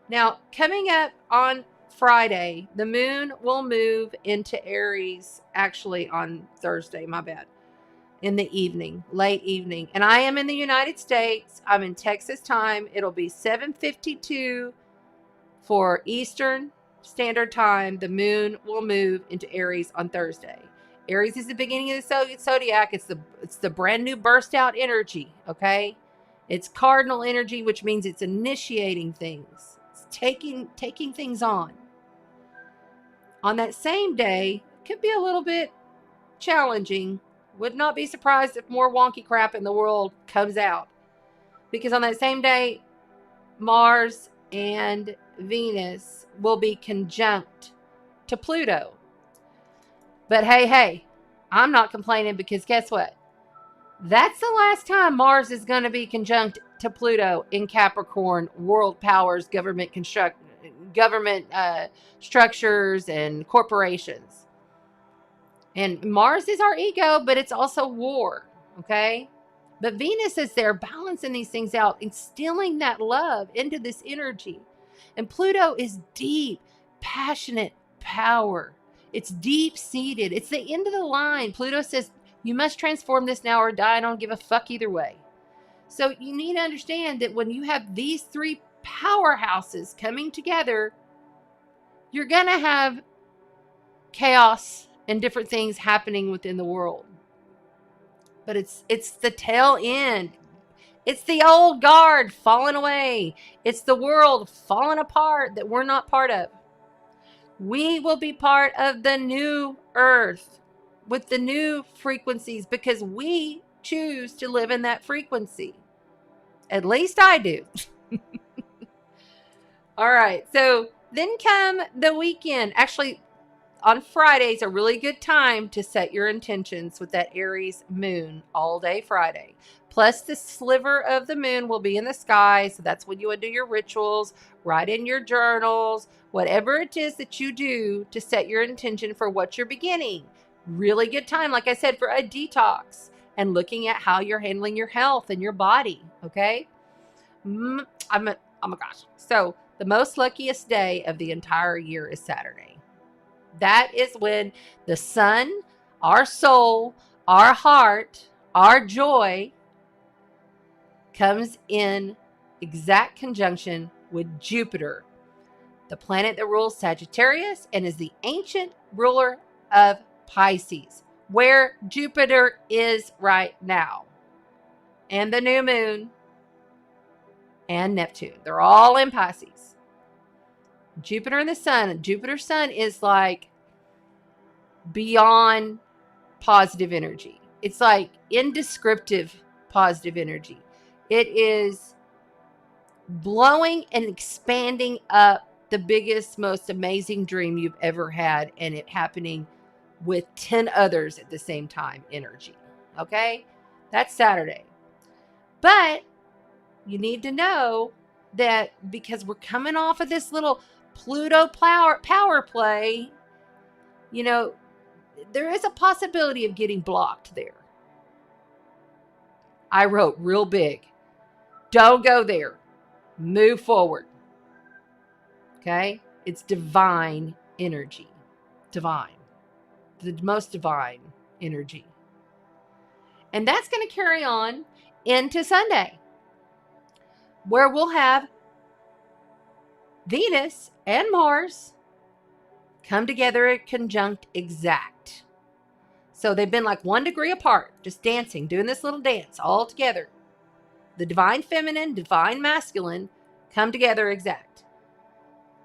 Now, coming up on Friday, the moon will move into Aries, actually on Thursday, my bad, in the evening, late evening. And I am in the United States. I'm in Texas time. It'll be 7:52 for Eastern Standard Time. The moon will move into Aries on Thursday. Aries is the beginning of the Zodiac. It's the brand new burst out energy, okay? It's cardinal energy, which means it's initiating things. It's taking things on. On that same day, could be a little bit challenging. Would not be surprised if more wonky crap in the world comes out. Because on that same day, Mars and Venus will be conjunct to Pluto. But hey, I'm not complaining because guess what? That's the last time Mars is going to be conjunct to Pluto in Capricorn, world powers, government structures, and corporations. And Mars is our ego, but it's also war, okay? But Venus is there balancing these things out, instilling that love into this energy. And Pluto is deep, passionate power. It's deep-seated. It's the end of the line. Pluto says, you must transform this now or die. I don't give a fuck either way. So you need to understand that when you have these three powerhouses coming together, you're going to have chaos and different things happening within the world. But it's the tail end. It's the old guard falling away. It's the world falling apart that we're not part of. We will be part of the new earth with the new frequencies because we choose to live in that frequency. At least I do. All right. So then come the weekend. Actually, on Friday is a really good time to set your intentions with that Aries moon all day Friday. Plus, the sliver of the moon will be in the sky. So that's when you would do your rituals, write in your journals, whatever it is that you do to set your intention for what you're beginning. Really good time, like I said, for a detox and looking at how you're handling your health and your body. Okay. Oh my gosh. So the most luckiest day of the entire year is Saturday. That is when the sun, our soul, our heart, our joy comes in exact conjunction with Jupiter, the planet that rules Sagittarius and is the ancient ruler of Pisces, where Jupiter is right now, and the new moon and Neptune. They're all in Pisces. Jupiter and the sun. Jupiter's sun is like beyond positive energy. It's like indescriptive positive energy. It is blowing and expanding up the biggest, most amazing dream you've ever had, and it happening with 10 others at the same time energy. Okay? That's Saturday. But you need to know that because we're coming off of this little Pluto power play, you know, there is a possibility of getting blocked there. I wrote real big, don't go there. Move forward. Okay? It's divine energy. Divine. The most divine energy. And that's going to carry on into Sunday, where we'll have Venus and Mars come together at conjunct exact. So they've been like 1 degree apart, just dancing, doing this little dance all together. The divine feminine, divine masculine come together exact.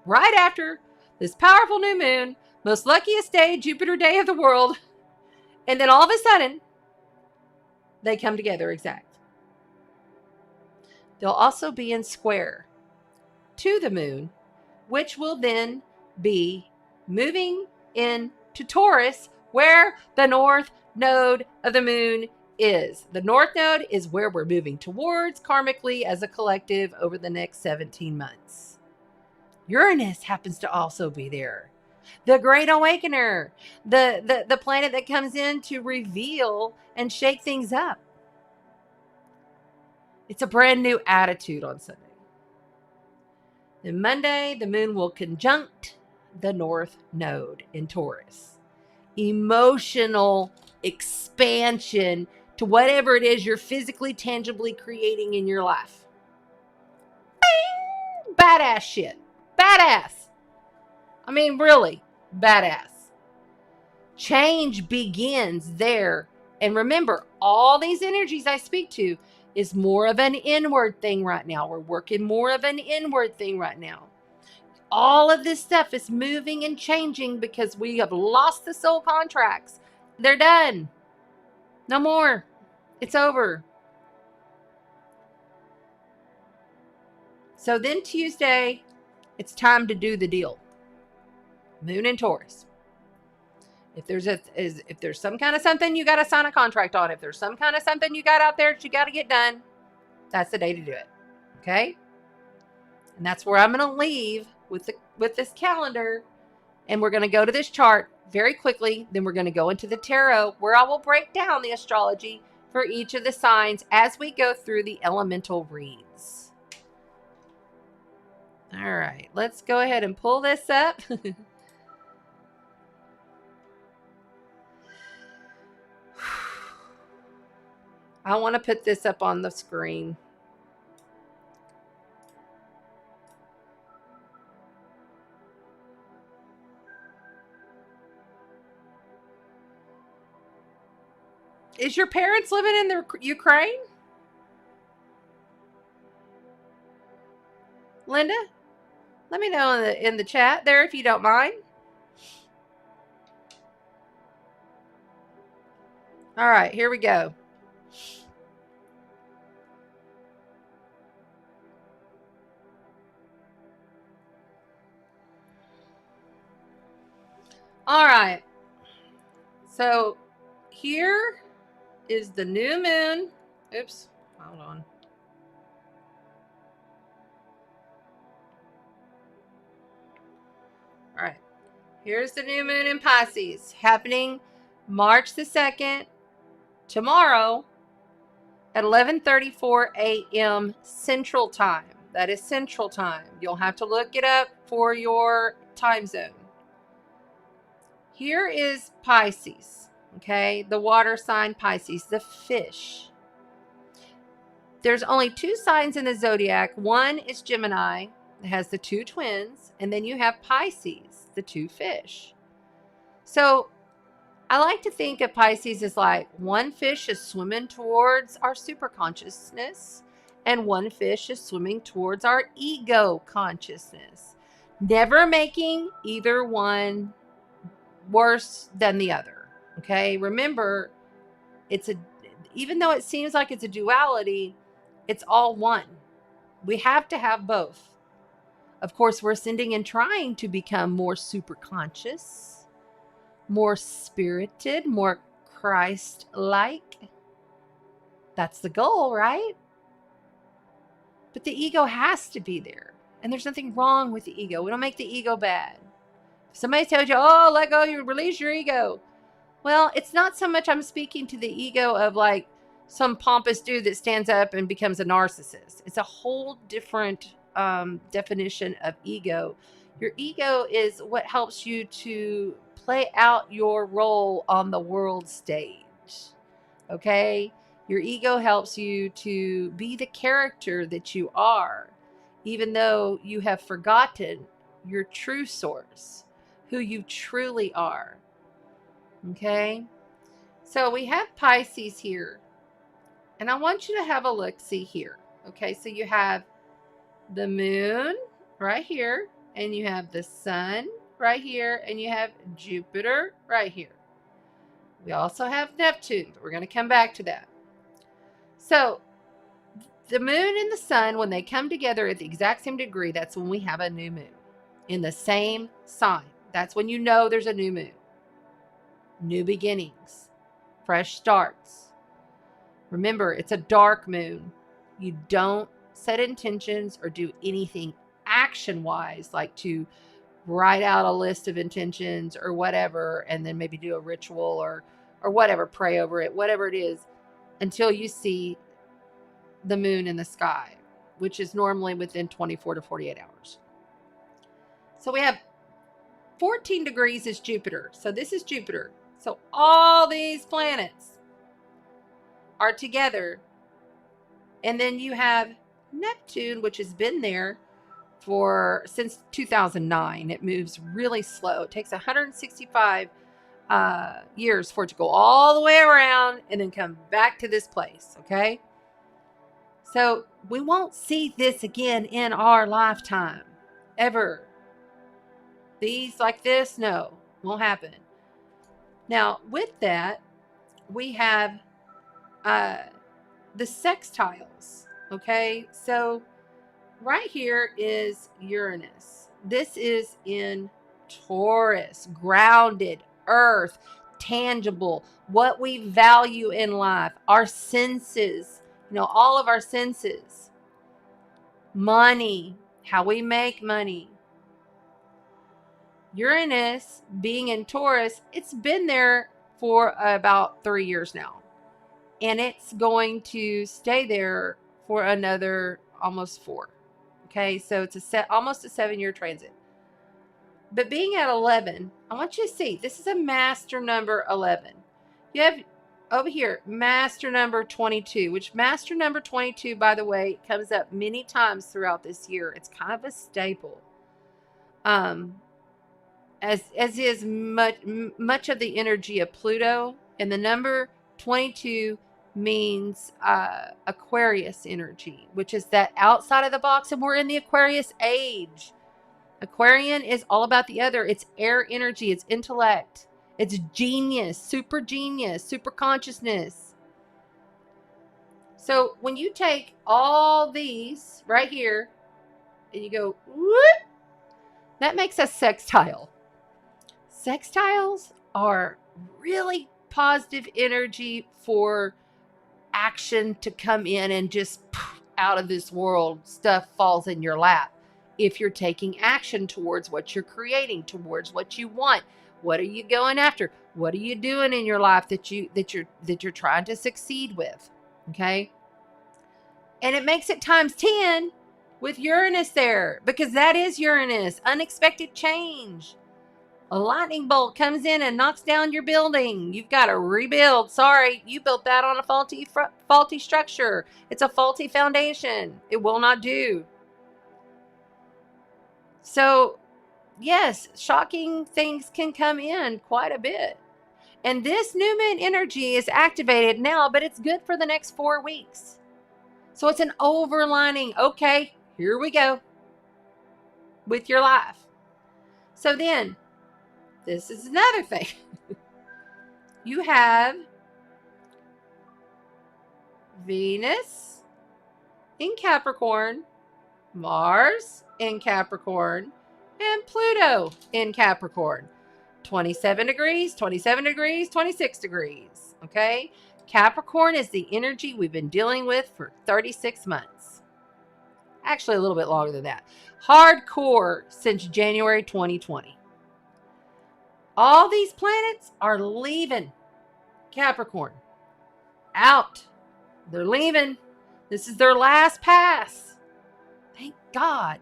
Right after this powerful new moon, most luckiest day, Jupiter day of the world, and then all of a sudden, they come together exact. They'll also be in square to the moon, which will then be moving into Taurus, where the north node of the moon is. The north node is where we're moving towards karmically as a collective over the next 17 months. Uranus happens to also be there. The Great Awakener, the planet that comes in to reveal and shake things up. It's a brand new attitude on Sunday. Then Monday, the moon will conjunct the north node in Taurus. Emotional expansion to whatever it is you're physically, tangibly creating in your life. Badass shit. Badass. I mean, really, badass. Change begins there. And remember, all these energies I speak to is more of an inward thing right now. We're working more of an inward thing right now. All of this stuff is moving and changing because we have lost the soul contracts. They're done. No more. It's over. So then Tuesday, it's time to do the deal. Moon in Taurus. If there's some kind of something you got to sign a contract on, if there's some kind of something you got out there that you got to get done, that's the day to do it. Okay? And that's where I'm going to leave with this calendar, and we're going to go to this chart very quickly. Then we're going to go into the tarot, where I will break down the astrology for each of the signs as we go through the elemental reads. All right, let's go ahead and pull this up. I want to put this up on the screen. Is your parents living in the Ukraine? Linda, let me know in the chat there if you don't mind. All right, here we go. All right. So here is the new moon. Oops, hold on. All right. Here's the new moon in Pisces happening March the 2nd, tomorrow at 11:34 a.m. Central Time. That is Central Time. You'll have to look it up for your time zone. Here is Pisces, Okay, the water sign Pisces, the fish. There's only 2 signs in the zodiac. One is Gemini, it has the 2 twins, and then you have Pisces, the 2 fish. So I like to think of Pisces as like one fish is swimming towards our super consciousness, and one fish is swimming towards our ego consciousness, never making either one worse than the other. Okay, remember, even though it seems like it's a duality, it's all one. We have to have both. Of course, we're ascending and trying to become more super conscious, more spirited, more Christ-like. That's the goal, right? But the ego has to be there. And there's nothing wrong with the ego. We don't make the ego bad. If somebody tells you, oh, let go, you release your ego. Well, it's not so much I'm speaking to the ego of like some pompous dude that stands up and becomes a narcissist. It's a whole different definition of ego. Your ego is what helps you to play out your role on the world stage. Okay? Your ego helps you to be the character that you are, even though you have forgotten your true source, who you truly are. Okay? So we have Pisces here. And I want you to have a look-see here. Okay, so you have the moon right here, and you have the sun right here, and you have Jupiter right here. We also have Neptune, but we're going to come back to that. So the moon and the sun, when they come together at the exact same degree, that's when we have a new moon in the same sign. That's when you know there's a new moon. New beginnings, fresh starts. Remember, it's a dark moon. You don't set intentions or do anything action-wise, like to write out a list of intentions or whatever, and then maybe do a ritual or whatever, pray over it, whatever it is, until you see the moon in the sky, which is normally within 24 to 48 hours. So we have 14 degrees is Jupiter. So this is Jupiter. So all these planets are together. And then you have Neptune, which has been there since 2009. It moves really slow. It takes 165 years for it to go all the way around and then come back to this place. Okay. So we won't see this again in our lifetime, ever. These like this, no, won't happen. Now, with that, we have the sextiles. Okay, so right here is Uranus. This is in Taurus, grounded, earth, tangible, what we value in life, our senses, all of our senses, money, how we make money. Uranus being in Taurus, it's been there for about 3 years now. And it's going to stay there for another almost 4. Okay, so it's almost a 7-year transit. But being at 11, I want you to see, this is a master number 11. You have over here, master number 22, which master number 22, by the way, comes up many times throughout this year. It's kind of a staple. As is much of the energy of Pluto, and the number 22 means Aquarius energy, which is that outside of the box, and we're in the Aquarius age. Aquarian is all about the other. It's air energy, it's intellect, it's genius, super consciousness. So when you take all these right here and you go, whoop, that makes a sextile. Sextiles are really positive energy for action to come in and just out of this world, stuff falls in your lap. If you're taking action towards what you're creating, towards what you want, what are you going after? What are you doing in your life that you're trying to succeed with? Okay? And it makes it times 10 with Uranus there, because that is Uranus, unexpected change. A lightning bolt comes in and knocks down your building. You've got to rebuild. Sorry, you built that on a faulty structure. It's a faulty foundation. It will not do. So, yes, shocking things can come in quite a bit. And this new moon energy is activated now, but it's good for the next 4 weeks. So it's an overlining. Okay, here we go with your life. So then, this is another thing. You have Venus in Capricorn, Mars in Capricorn, and Pluto in Capricorn. 27 degrees, 27 degrees, 26 degrees. Okay? Capricorn is the energy we've been dealing with for 36 months. Actually, a little bit longer than that. Hardcore since January 2020. All these planets are leaving Capricorn. Out. They're leaving. This is their last pass. Thank God.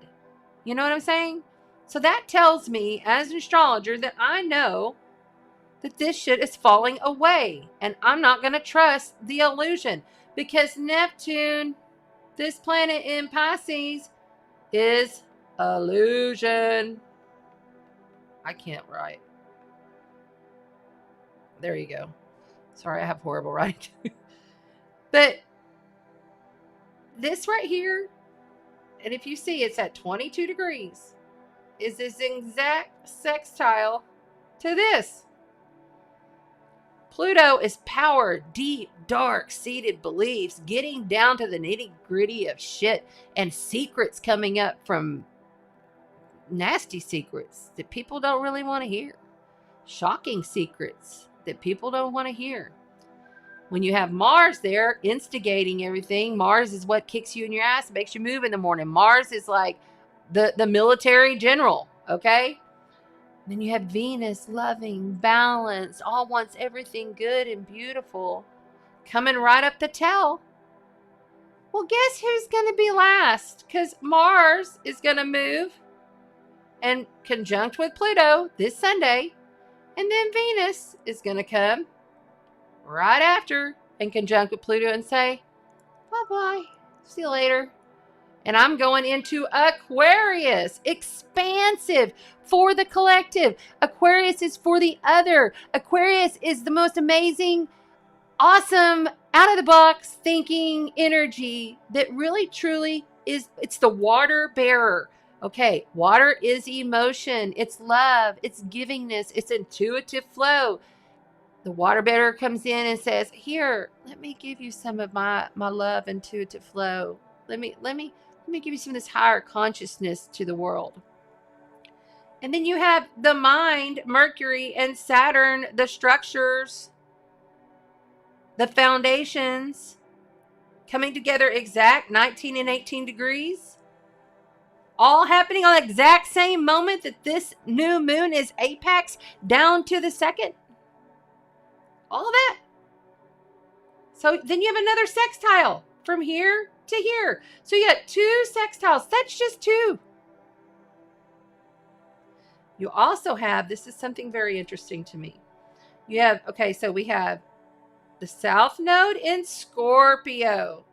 You know what I'm saying? So that tells me, as an astrologer, that I know that this shit is falling away. And I'm not going to trust the illusion. Because Neptune, this planet in Pisces, is illusion. I can't write. There you go. Sorry, I have horrible writing. But this right here, and if you see it's at 22 degrees, is this exact sextile to this. Pluto is power, deep, dark, seated beliefs, getting down to the nitty-gritty of shit, and secrets coming up from nasty secrets that people don't really want to hear. Shocking secrets that people don't want to hear. When you have Mars there instigating everything, Mars is what kicks you in your ass, makes you move in the morning. Mars is like the military general, okay? Then you have Venus, loving, balanced, all wants everything good and beautiful, coming right up the tail. Well, guess who's going to be last? Because Mars is going to move and conjunct with Pluto this Sunday. And then Venus is going to come right after and conjunct with Pluto and say, bye-bye, see you later. And I'm going into Aquarius, expansive for the collective. Aquarius is for the other. Aquarius is the most amazing, awesome, out-of-the-box thinking energy that really, truly is, it's the water bearer. Okay, water is emotion, it's love, it's givingness, it's intuitive flow. The water bearer comes in and says, here, let me give you some of my love, intuitive flow. Let me give you some of this higher consciousness to the world. And then you have the mind, Mercury and Saturn, the structures, the foundations, coming together exact 19 and 18 degrees. All happening on the exact same moment that this new moon is apex down to the second. All of that. So then you have another sextile from here to here. So you got 2 sextiles. That's just 2. You also have, this is something very interesting to me. You have, okay, so we have the South Node in Scorpio.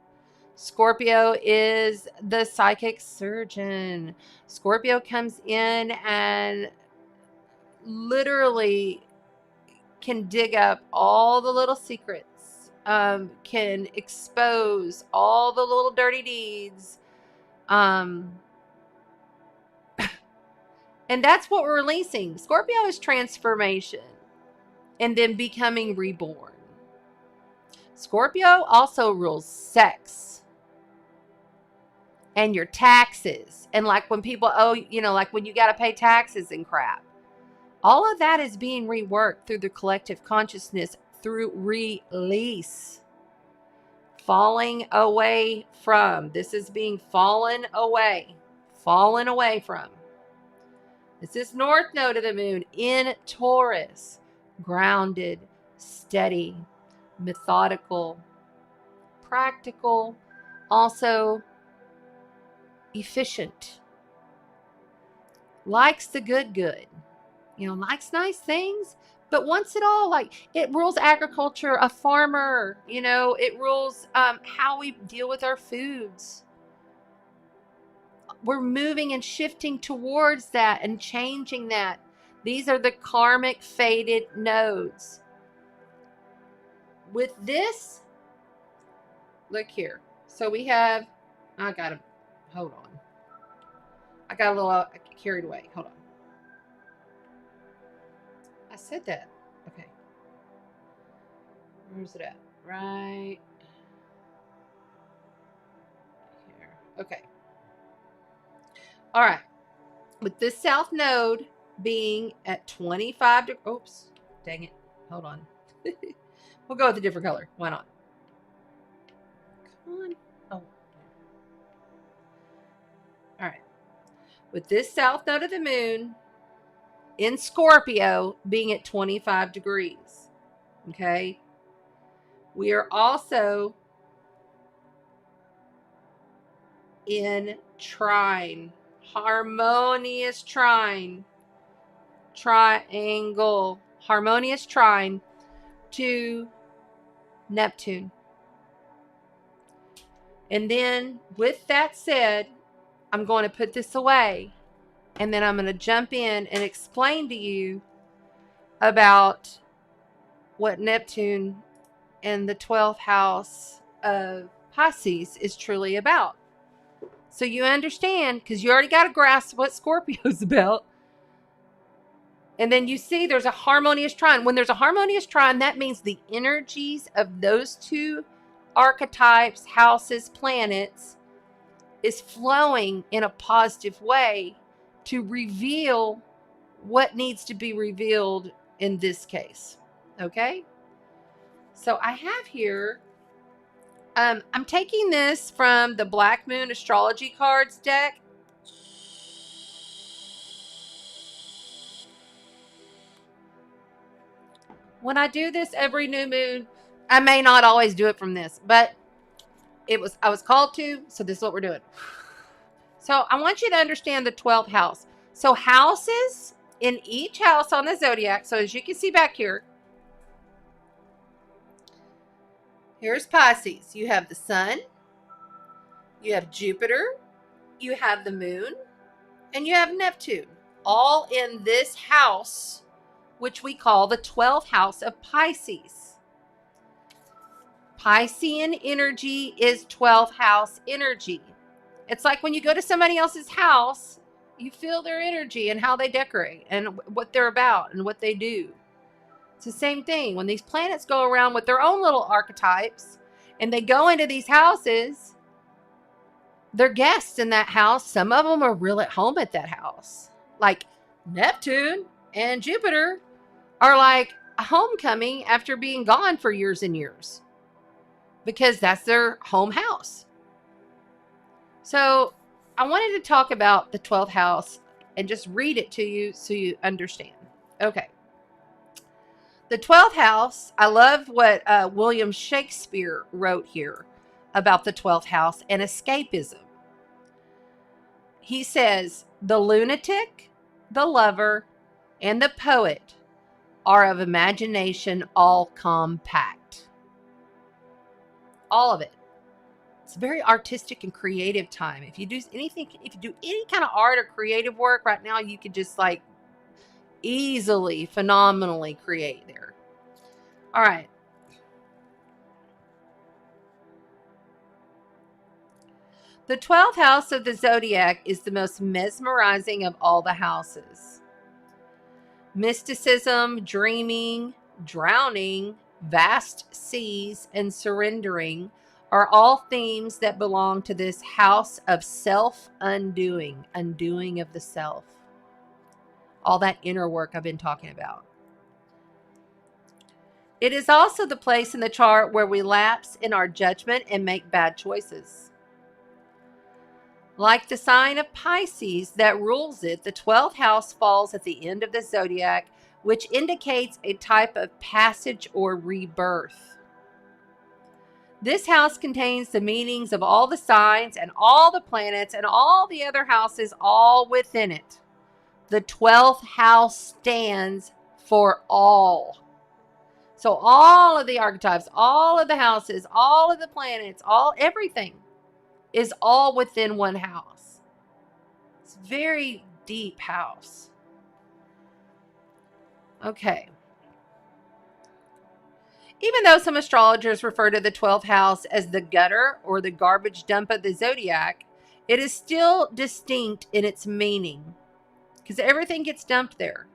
Scorpio is the psychic surgeon. Scorpio comes in and literally can dig up all the little secrets, can expose all the little dirty deeds. And that's what we're releasing. Scorpio is transformation and then becoming reborn. Scorpio also rules sex. And your taxes. And like when people owe, like when you got to pay taxes and crap. All of that is being reworked through the collective consciousness through release. Falling away from. This is being fallen away from. This is North Node of the moon in Taurus. Grounded, steady, methodical, practical, also efficient, likes the good, likes nice things, but wants it all. Like, it rules agriculture, a farmer, it rules how we deal with our foods. We're moving and shifting towards that and changing that. These are the karmic fated nodes. With this, look here. So we have, hold on. I got a little carried away. Hold on. I said that. Okay. Where's it at? Right here. Okay. All right. With this south node being at 25 degrees. Oops. Dang it. Hold on. We'll go with a different color. Why not? Come on. Oh. All right. With this south node of the moon in Scorpio being at 25 degrees. Okay. We are also in trine, harmonious trine, triangle, harmonious trine to Neptune. And then with that said, I'm going to put this away, and then I'm going to jump in and explain to you about what Neptune and the 12th house of Pisces is truly about. So you understand, because you already got a grasp what Scorpio's about. And then you see there's a harmonious trine. When there's a harmonious trine, that means the energies of those two archetypes, houses, planets, is flowing in a positive way to reveal what needs to be revealed in this case. Okay? So I have here, I'm taking this from the Black Moon Astrology Cards deck. When I do this every new moon, I may not always do it from this, but I was called to, so this is what we're doing. So I want you to understand the 12th house. So houses in each house on the zodiac. So as you can see back here, here's Pisces. You have the sun, you have Jupiter, you have the moon, and you have Neptune, all in this house, which we call the 12th house of Pisces. Piscean energy is 12th house energy. It's like when you go to somebody else's house, you feel their energy and how they decorate and what they're about and what they do. It's the same thing. When these planets go around with their own little archetypes and they go into these houses, they're guests in that house. Some of them are real at home at that house. Like Neptune and Jupiter are like a homecoming after being gone for years and years, because that's their home house. So I wanted to talk about the 12th house and just read it to you so you understand. Okay. The 12th house, I love what William Shakespeare wrote here about the 12th house and escapism. He says, the lunatic, the lover, and the poet are of imagination all compact. All of it. It's a very artistic and creative time. If you do any kind of art or creative work right now, you could just like easily, phenomenally create there. All right. The 12th house of the zodiac is the most mesmerizing of all the houses. Mysticism, dreaming, drowning, vast seas, and surrendering are all themes that belong to this house of self-undoing, undoing of the self. All that inner work I've been talking about. It is also the place in the chart where we lapse in our judgment and make bad choices. Like the sign of Pisces that rules it, the 12th house falls at the end of the zodiac, which indicates a type of passage or rebirth. This house contains the meanings of all the signs and all the planets and all the other houses all within it. The 12th house stands for all. So all of the archetypes, all of the houses, all of the planets, everything is all within one house. It's a very deep house. Okay. Even though some astrologers refer to the 12th house as the gutter or the garbage dump of the zodiac, it is still distinct in its meaning because everything gets dumped there.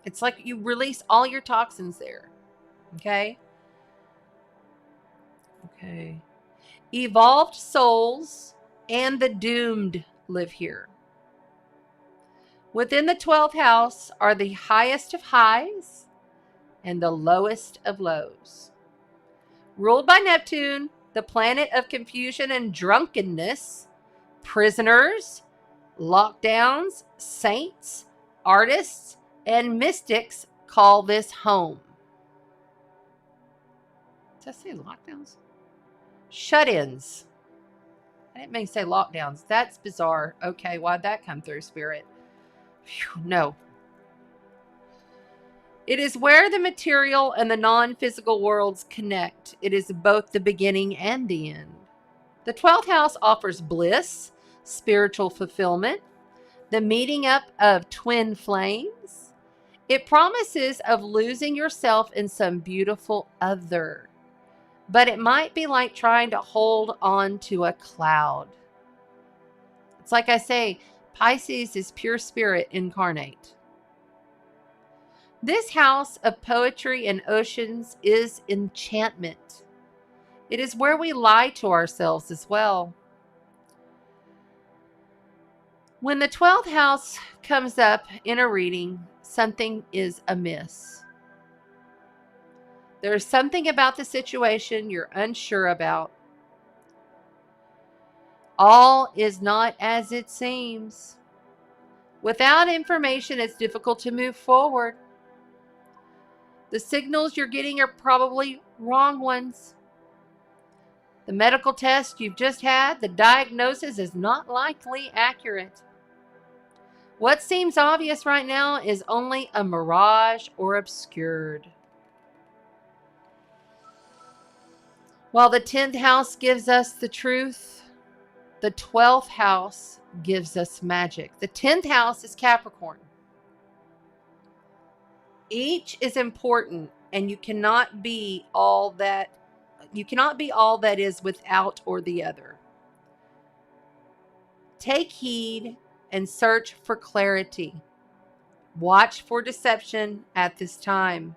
It's like you release all your toxins there. Okay? Okay. Evolved souls and the doomed live here. Within the 12th house are the highest of highs and the lowest of lows. Ruled by Neptune, the planet of confusion and drunkenness, prisoners, lockdowns, saints, artists, and mystics call this home. Did I say lockdowns? Shut-ins. I didn't mean to say lockdowns. That's bizarre. Okay, why'd that come through, Spirit? Whew, no. It is where the material and the non-physical worlds connect. It is both the beginning and the end. The 12th house offers bliss, spiritual fulfillment, the meeting up of twin flames. It promises of losing yourself in some beautiful other. But it might be like trying to hold on to a cloud. It's like I say, Pisces is pure spirit incarnate. This house of poetry and oceans is enchantment. It is where we lie to ourselves as well. When the 12th house comes up in a reading, something is amiss. There's something about the situation you're unsure about. All is not as it seems. Without information, it's difficult to move forward. The signals you're getting are probably wrong ones. The medical test you've just had, the diagnosis is not likely accurate. What seems obvious right now is only a mirage or obscured. While the 10th house gives us the truth, the 12th house gives us magic. The 10th house is Capricorn. Each is important, and you cannot be all that is without or the other. Take heed and search for clarity. Watch for deception at this time.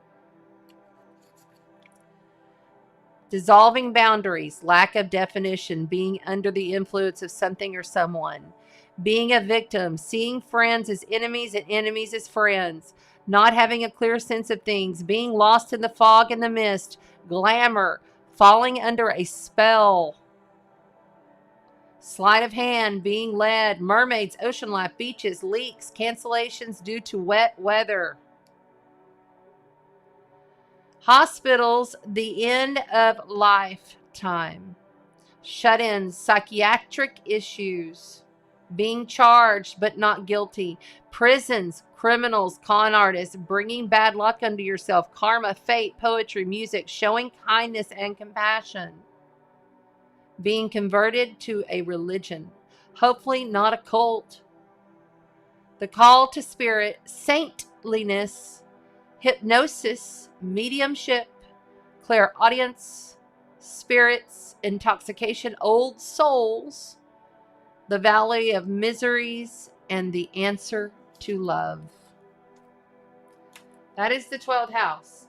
Dissolving boundaries, lack of definition, being under the influence of something or someone, being a victim, seeing friends as enemies and enemies as friends, not having a clear sense of things, being lost in the fog and the mist, glamour, falling under a spell, sleight of hand, being led, mermaids, ocean life, beaches, leaks, cancellations due to wet weather. Hospitals, the end of lifetime. Shut-ins, psychiatric issues. Being charged but not guilty. Prisons, criminals, con artists, bringing bad luck unto yourself. Karma, fate, poetry, music, showing kindness and compassion. Being converted to a religion. Hopefully not a cult. The call to spirit, saintliness, hypnosis, mediumship, clairaudience, spirits, intoxication, old souls, the valley of miseries, and the answer to love. That is the 12th house.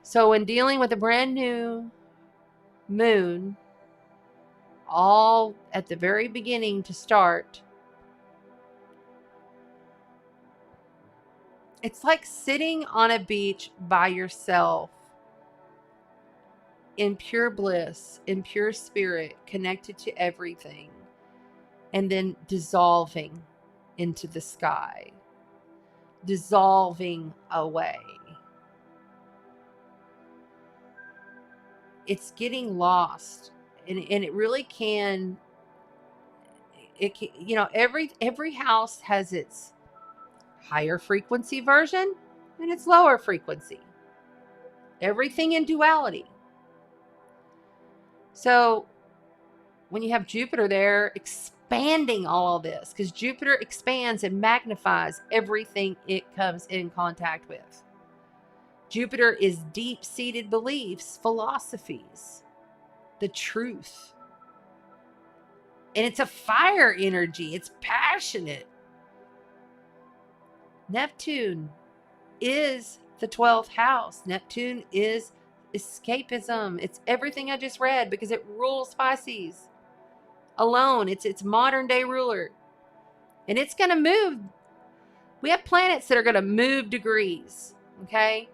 So when dealing with a brand new moon, all at the very beginning to start, it's like sitting on a beach by yourself in pure bliss, in pure spirit, connected to everything, and then dissolving into the sky, dissolving away. It's getting lost, and it really can. It can, every house has its higher frequency version and its lower frequency. Everything in duality. So when you have Jupiter there expanding all of this, because Jupiter expands and magnifies everything it comes in contact with. Jupiter is deep-seated beliefs, philosophies, the truth. And it's a fire energy. It's passionate. Neptune is the 12th house. Neptune is escapism. It's everything I just read because it rules Pisces alone. It's its modern day ruler. And it's going to move. We have planets that are going to move degrees. Okay?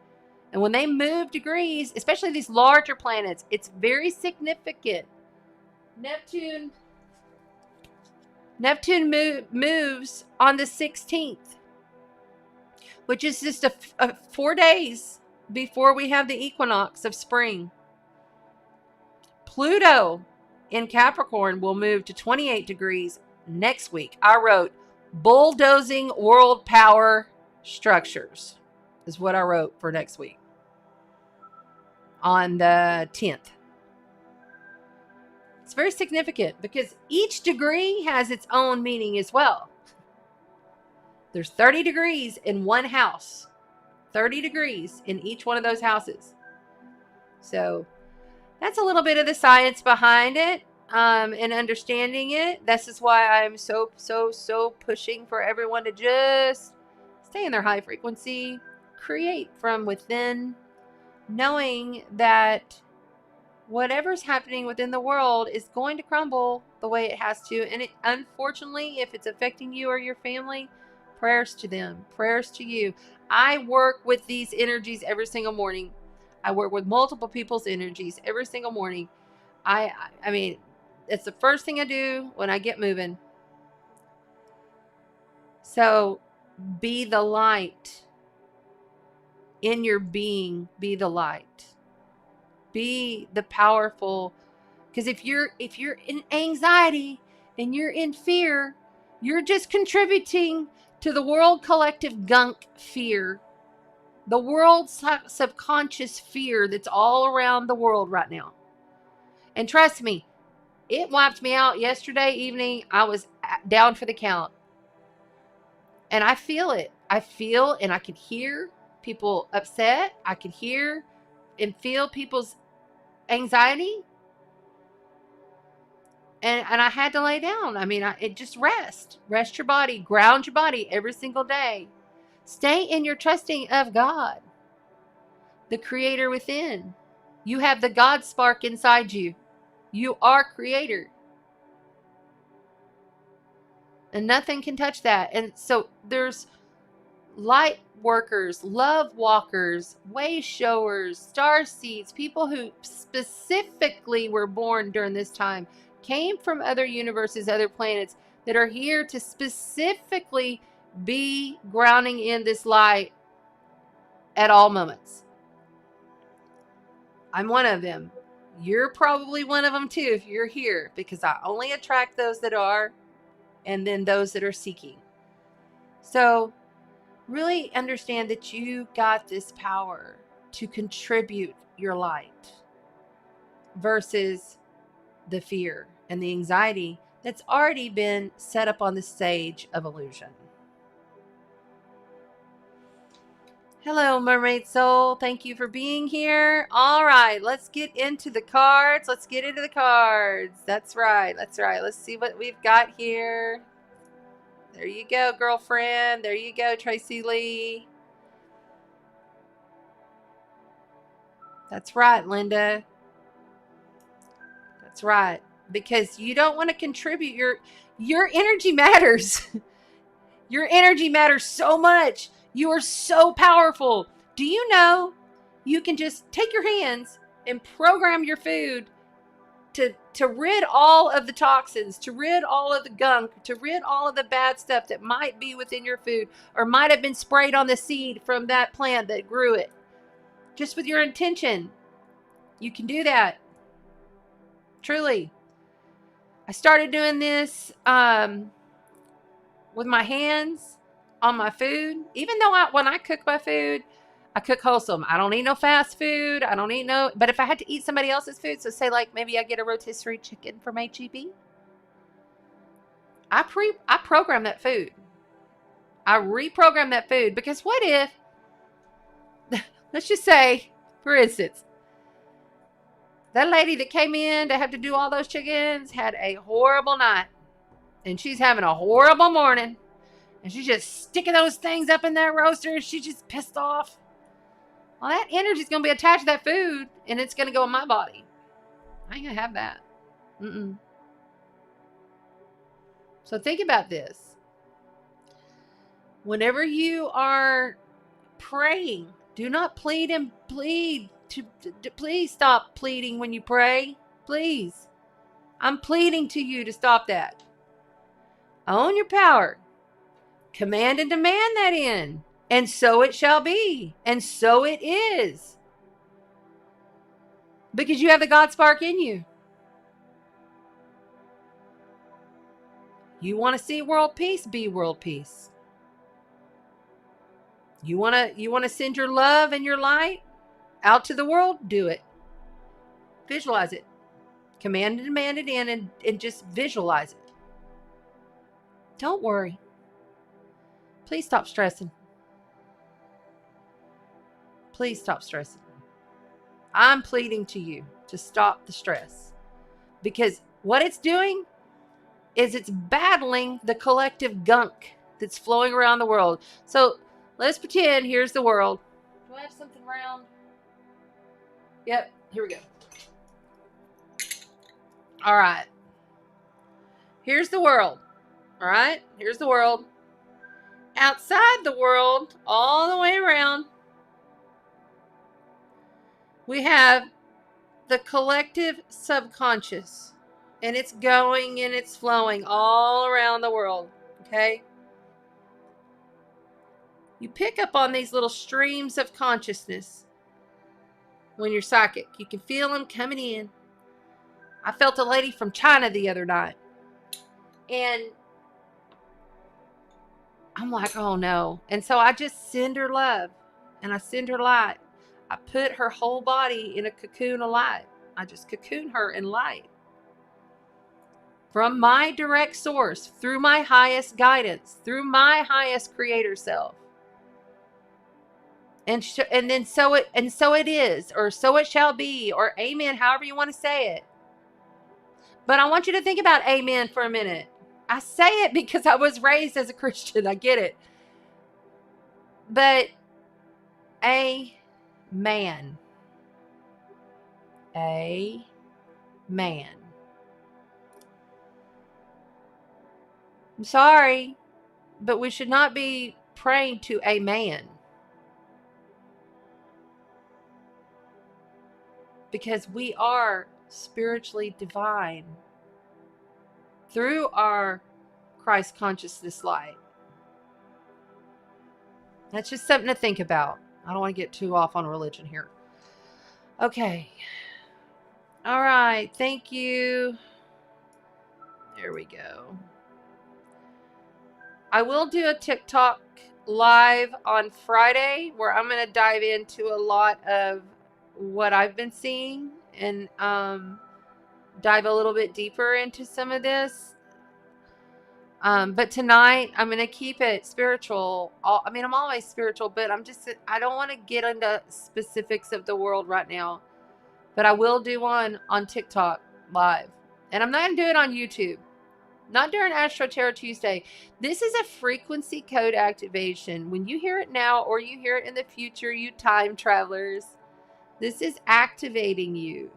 And when they move degrees, especially these larger planets, it's very significant. Neptune moves on the 16th, which is just 4 days before we have the equinox of spring. Pluto in Capricorn will move to 28 degrees next week. I wrote bulldozing world power structures is what I wrote for next week on the 10th. It's very significant because each degree has its own meaning as well. There's 30 degrees in one house. 30 degrees in each one of those houses. So that's a little bit of the science behind it and understanding it. This is why I'm so pushing for everyone to just stay in their high frequency, create from within, knowing that whatever's happening within the world is going to crumble the way it has to. And it, unfortunately, if it's affecting you or your family, prayers to them, prayers to you. I work with these energies every single morning. I work with multiple people's energies every single morning. I mean, it's the first thing I do when I get moving. So be the light in your being. Be the light. Be the powerful. Because if you're in anxiety and you're in fear, you're just contributing to the world collective gunk fear. The world's subconscious fear that's all around the world right now. And trust me, it wiped me out yesterday evening. I was down for the count. And I feel it. I feel and I can hear people upset. I can hear and feel people's anxiety. And I had to lay down. I mean, it just rest your body, ground your body every single day. Stay in your trusting of God, the creator within. You have the God spark inside you. You are creator. And nothing can touch that. And so there's light workers, love walkers, way showers, starseeds, people who specifically were born during this time, came from other universes, other planets that are here to specifically be grounding in this light at all moments. I'm one of them. You're probably one of them too if you're here, because I only attract those that are, and then those that are seeking. So really understand that you got this power to contribute your light versus the fear and the anxiety that's already been set up on the stage of illusion. Hello, Mermaid Soul. Thank you for being here. All right, let's get into the cards. That's right. Let's see what we've got here. There you go, girlfriend. There you go, Tracy Lee. That's right, Linda. That's right. Because you don't want to contribute. Your energy matters. Your energy matters so much. You are so powerful. Do you know you can just take your hands and program your food to rid all of the toxins, to rid all of the gunk, to rid all of the bad stuff that might be within your food or might have been sprayed on the seed from that plant that grew it. Just with your intention, you can do that. Truly. I started doing this with my hands on my food. Even though when I cook my food, I cook wholesome. I don't eat no fast food. I don't eat no, but if I had to eat somebody else's food, so say like maybe I get a rotisserie chicken from HEB, I program that food. I reprogram that food, because what if, let's just say, for instance, that lady that came in to have to do all those chickens had a horrible night, and she's having a horrible morning, and she's just sticking those things up in that roaster, and she's just pissed off. Well, that energy's going to be attached to that food, and it's going to go in my body. I ain't going to have that. So think about this. Whenever you are praying, do not plead and plead. Please stop pleading when you pray. Please. I'm pleading to you to stop that. Own your power. Command and demand that in. And so it shall be. And so it is. Because you have the God spark in you. You want to see world peace? Be world peace. You want to send your love and your light out to the world? Do it. Visualize it. Command and demand it in, and just visualize it. Don't worry. Please stop stressing. Please stop stressing. I'm pleading to you to stop the stress, because what it's doing is it's battling the collective gunk that's flowing around the world. So let's pretend here's the world. Do I have something round? Yep, here we go. All right. Here's the world. All right, here's the world. Outside the world, all the way around, we have the collective subconscious, and it's going and it's flowing all around the world, okay? You pick up on these little streams of consciousness when you're psychic. You can feel them coming in. I felt a lady from China the other night, and I'm like, oh no. And so I just send her love, and I send her light. I put her whole body in a cocoon of light. I just cocoon her in light. From my direct source, through my highest guidance, through my highest creator self. And then so it is, or so it shall be, or amen, however you want to say it. But I want you to think about amen for a minute. I say it because I was raised as a Christian. I get it. But amen. Amen. I'm sorry, but we should not be praying to a man. Because we are spiritually divine through our Christ consciousness light. That's just something to think about. I don't want to get too off on religion here. Okay. All right. Thank you. There we go. I will do a TikTok live on Friday where I'm going to dive into a lot of what I've been seeing and dive a little bit deeper into some of this. But tonight I'm going to keep it spiritual. I mean, I'm always spiritual, but I don't want to get into specifics of the world right now. But I will do one on TikTok live. And I'm not going to do it on YouTube. Not during AstroTarot Tuesday. This is a frequency code activation. When you hear it now or you hear it in the future, you time travelers, this is activating you.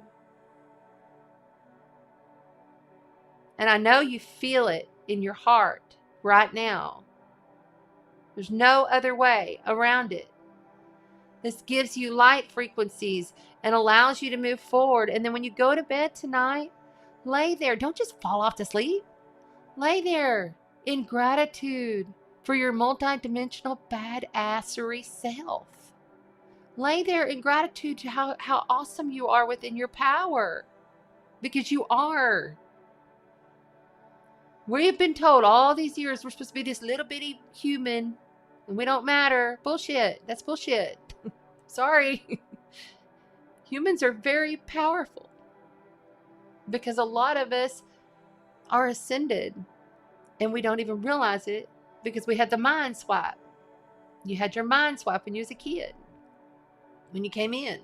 And I know you feel it in your heart right now. There's no other way around it. This gives you light frequencies and allows you to move forward. And then when you go to bed tonight, lay there. Don't just fall off to sleep. Lay there in gratitude for your multidimensional badassery self. Lay there in gratitude to how awesome you are within your power. Because you are. We've been told all these years we're supposed to be this little bitty human and we don't matter. Bullshit. That's bullshit. Sorry. Humans are very powerful because a lot of us are ascended and we don't even realize it because we had the mind swipe. You had your mind swipe when you was a kid, when you came in.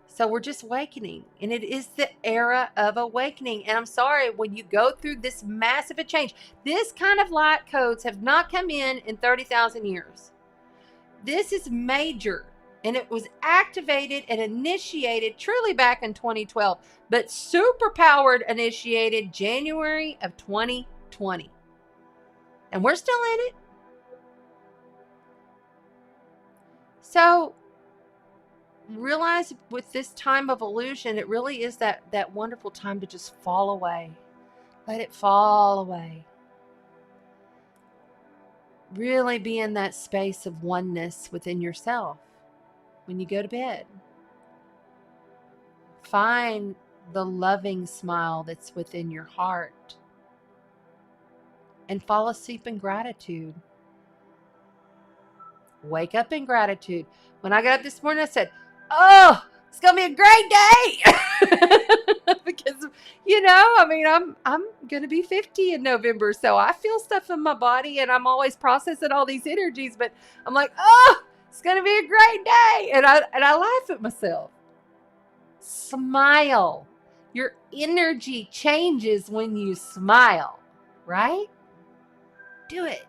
So we're just awakening, and it is the era of awakening. And I'm sorry, when you go through this massive a change, this kind of light codes have not come in 30,000 years. This is major, and it was activated and initiated truly back in 2012, but superpowered initiated January of 2020. And we're still in it. So realize with this time of illusion, it really is that wonderful time to just fall away. Let it fall away. Really be in that space of oneness within yourself when you go to bed. Find the loving smile that's within your heart and fall asleep in gratitude. Wake up in gratitude. When I got up this morning, I said, oh, it's going to be a great day. Because, I'm going to be 50 in November. So I feel stuff in my body and I'm always processing all these energies. But I'm like, oh, it's going to be a great day. And I laugh at myself. Smile. Your energy changes when you smile, right? Do it.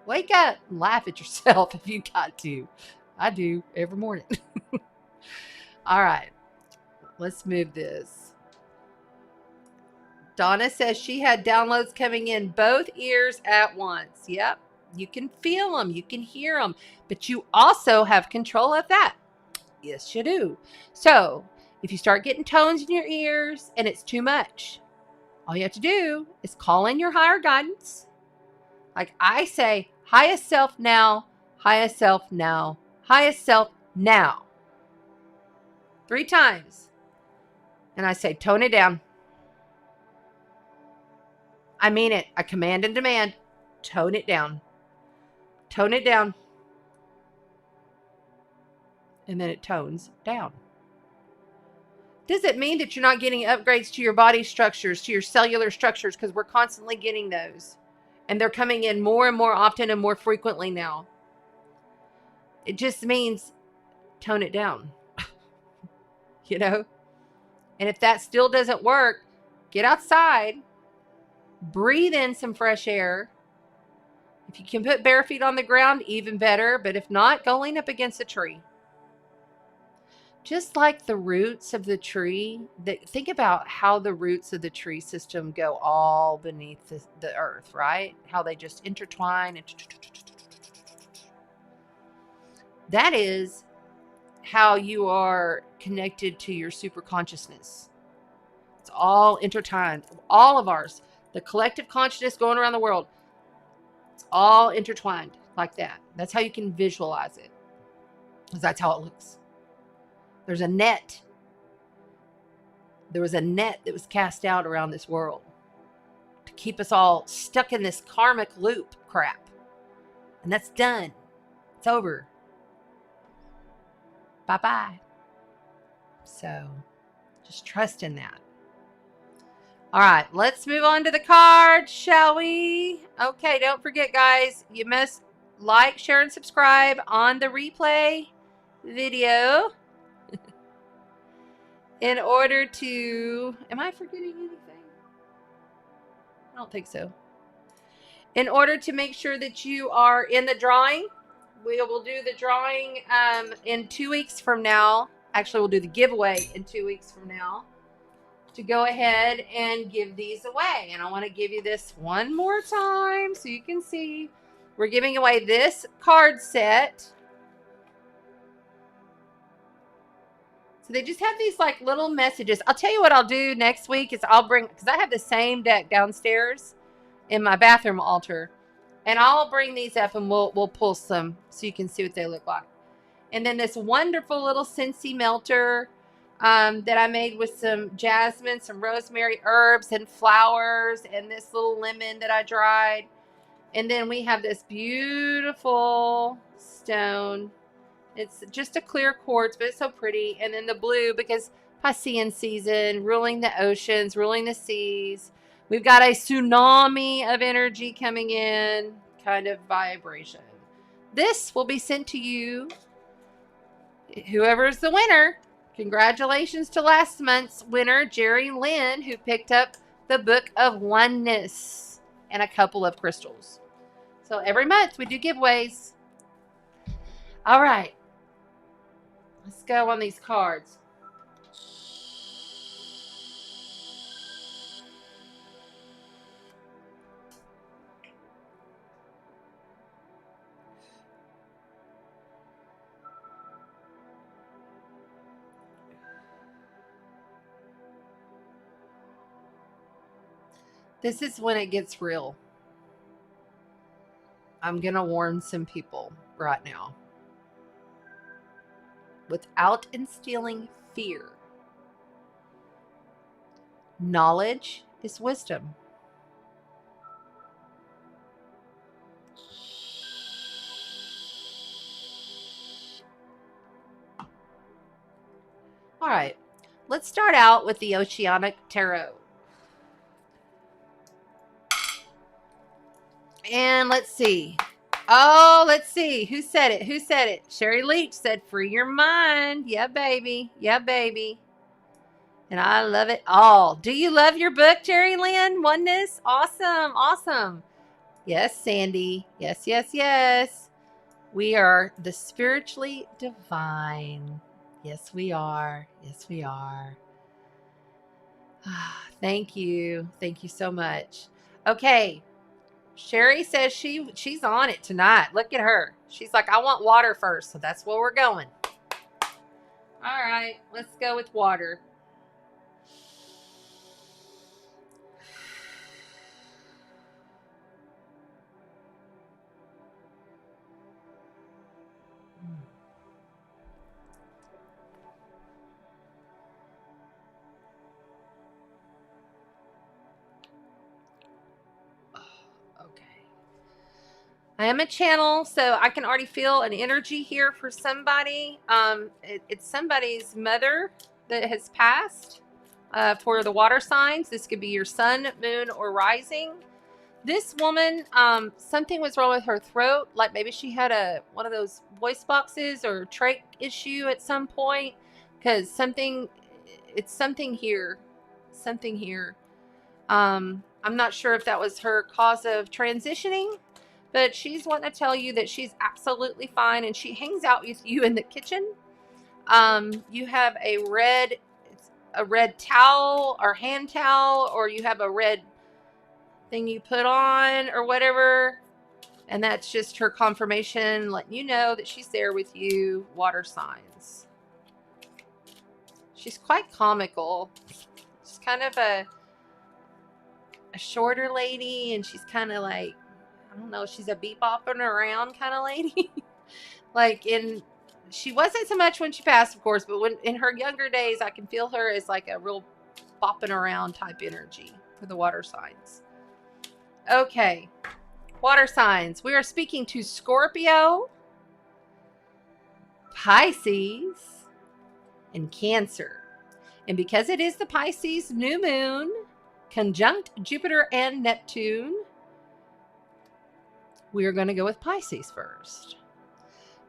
Wake up and laugh at yourself if you got to. I do every morning. All right. Let's move this. Donna says she had downloads coming in both ears at once. Yep. You can feel them. You can hear them. But you also have control of that. Yes, you do. So if you start getting tones in your ears and it's too much, all you have to do is call in your higher guidance. Like I say, highest self now, highest self now, highest self now. 3 times. And I say, tone it down. I mean it. I command and demand. Tone it down. Tone it down. And then it tones down. Does it mean that you're not getting upgrades to your body structures, to your cellular structures? Because we're constantly getting those. And they're coming in more and more often and more frequently now. It just means tone it down. And if that still doesn't work, get outside. Breathe in some fresh air. If you can put bare feet on the ground, even better. But if not, go lean up against a tree. Just like the roots of the tree, think about how the roots of the tree system go all beneath the earth, right? How they just intertwine. That is how you are connected to your super consciousness. It's all intertwined. All of ours. The collective consciousness going around the world. It's all intertwined like that. That's how you can visualize it. Because that's how it looks. There's a net. There was a net that was cast out around this world to keep us all stuck in this karmic loop crap. And that's done. It's over. Bye-bye. So just trust in that. All right, let's move on to the cards, shall we? Okay, don't forget, guys, you must like, share, and subscribe on the replay video. In order to, am I forgetting anything? I don't think so. In order to make sure that you are in the drawing, we will do the drawing in 2 weeks from now. Actually, we'll do the giveaway in 2 weeks from now to go ahead and give these away. And I want to give you this one more time so you can see. We're giving away this card set. So they just have these like little messages. I'll tell you what I'll do next week is I'll bring, because I have the same deck downstairs in my bathroom altar. And I'll bring these up and we'll pull some so you can see what they look like. And then this wonderful little Scentsy melter that I made with some jasmine, some rosemary herbs and flowers, and this little lemon that I dried. And then we have this beautiful stone. It's just a clear quartz, but it's so pretty. And then the blue, because Piscean season, ruling the oceans, ruling the seas. We've got a tsunami of energy coming in, kind of vibration. This will be sent to you, whoever's the winner. Congratulations to last month's winner, Jerry Lynn, who picked up the Book of Oneness and a couple of crystals. So every month we do giveaways. All right. Let's go on these cards. This is when it gets real. I'm going to warn some people right now. Without instilling fear. Knowledge is wisdom. All right, let's start out with the Oceanic Tarot. And let's see. Oh, let's see. Who said it? Who said it? Sherry Leach said, free your mind. Yeah, baby. Yeah, baby. And I love it all. Do you love your book, Jerry Lynn? Oneness? Awesome. Awesome. Yes, Sandy. Yes, yes, yes. We are the spiritually divine. Yes, we are. Yes, we are. Thank you. Thank you so much. Okay. Sherry says she's on it tonight. Look at her. She's like, I want water first. So that's where we're going. All right. Let's go with water. I am a channel, so I can already feel an energy here for somebody. It's somebody's mother that has passed for the water signs. This could be your sun, moon, or rising. This woman, something was wrong with her throat. Like maybe she had one of those voice boxes or trach issue at some point. Because it's something here. Something here. I'm not sure if that was her cause of transitioning. But she's wanting to tell you that she's absolutely fine, and she hangs out with you in the kitchen. You have a red towel or hand towel, or you have a red thing you put on or whatever. And that's just her confirmation, letting you know that she's there with you, water signs. She's quite comical. She's kind of a shorter lady, and she's kind of like, I don't know, she's a bebopping around kind of lady. She wasn't so much when she passed, of course, but in her younger days, I can feel her as like a real bopping around type energy for the water signs. Okay, water signs. We are speaking to Scorpio, Pisces, and Cancer. And because it is the Pisces new moon, conjunct Jupiter and Neptune, we are going to go with Pisces first.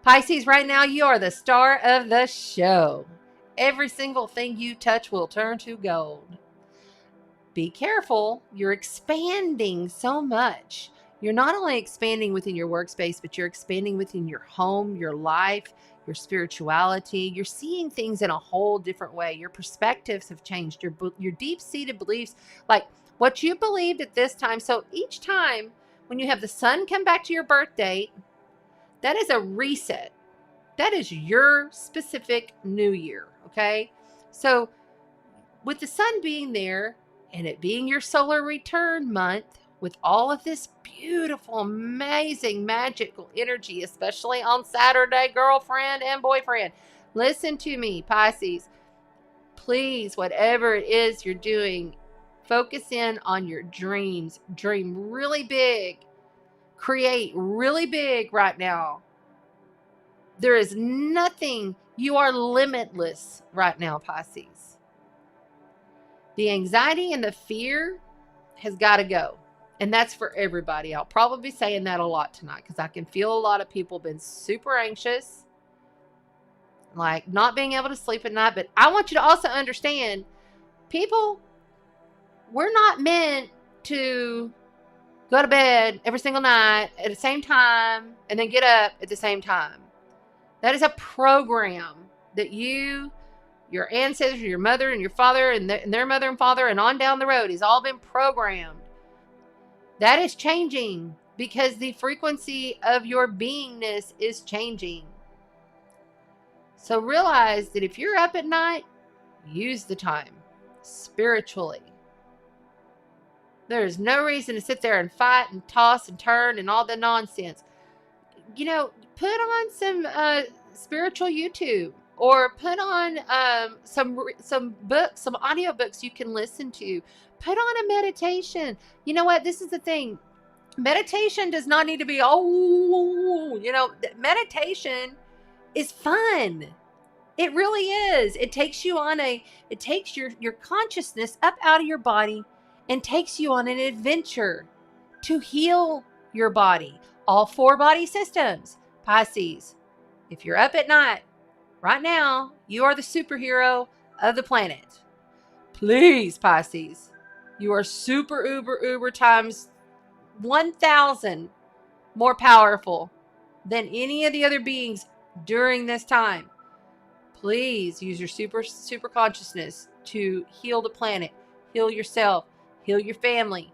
Pisces, right now, you are the star of the show. Every single thing you touch will turn to gold. Be careful. You're expanding so much. You're not only expanding within your workspace, but you're expanding within your home, your life, your spirituality. You're seeing things in a whole different way. Your perspectives have changed. Your deep-seated beliefs, like what you believed at this time. So each time, when you have the sun come back to your birth date, that is a reset. That is your specific new year, okay? So with the sun being there and it being your solar return month, with all of this beautiful, amazing, magical energy, especially on Saturday, girlfriend and boyfriend, listen to me, Pisces. Please, whatever it is you're doing, focus in on your dreams. Dream really big. create really big right now. There is nothing. You are limitless right now, Pisces. The anxiety and the fear has got to go. And that's for everybody. I'll probably be saying that a lot tonight because I can feel a lot of people been super anxious, like not being able to sleep at night. But I want you to also understand, people, we're not meant to go to bed every single night at the same time and then get up at the same time. That is a program that you, your ancestors, your mother and your father and their mother and father and on down the road has all been programmed. That is changing because the frequency of your beingness is changing. So realize that if you're up at night, use the time spiritually. There is no reason to sit there and fight and toss and turn and all the nonsense. You know, put on some spiritual YouTube, or put on some books, some audio books you can listen to. Put on a meditation. You know what? This is the thing. Meditation does not need to be, meditation is fun. It really is. It takes you on it takes your consciousness up out of your body and takes you on an adventure to heal your body. All 4 body systems. Pisces, if you're up at night, right now, you are the superhero of the planet. Please, Pisces, you are super uber times 1,000 more powerful than any of the other beings during this time. Please use your super consciousness to heal the planet, heal yourself, heal your family.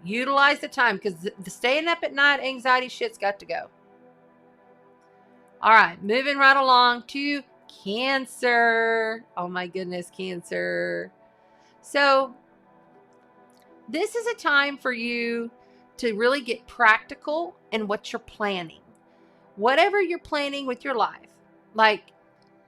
Utilize the time, because the staying up at night anxiety shit's got to go. All right, moving right along to Cancer. Oh my goodness, Cancer. So this is a time for you to really get practical in what you're planning. Whatever you're planning with your life, like,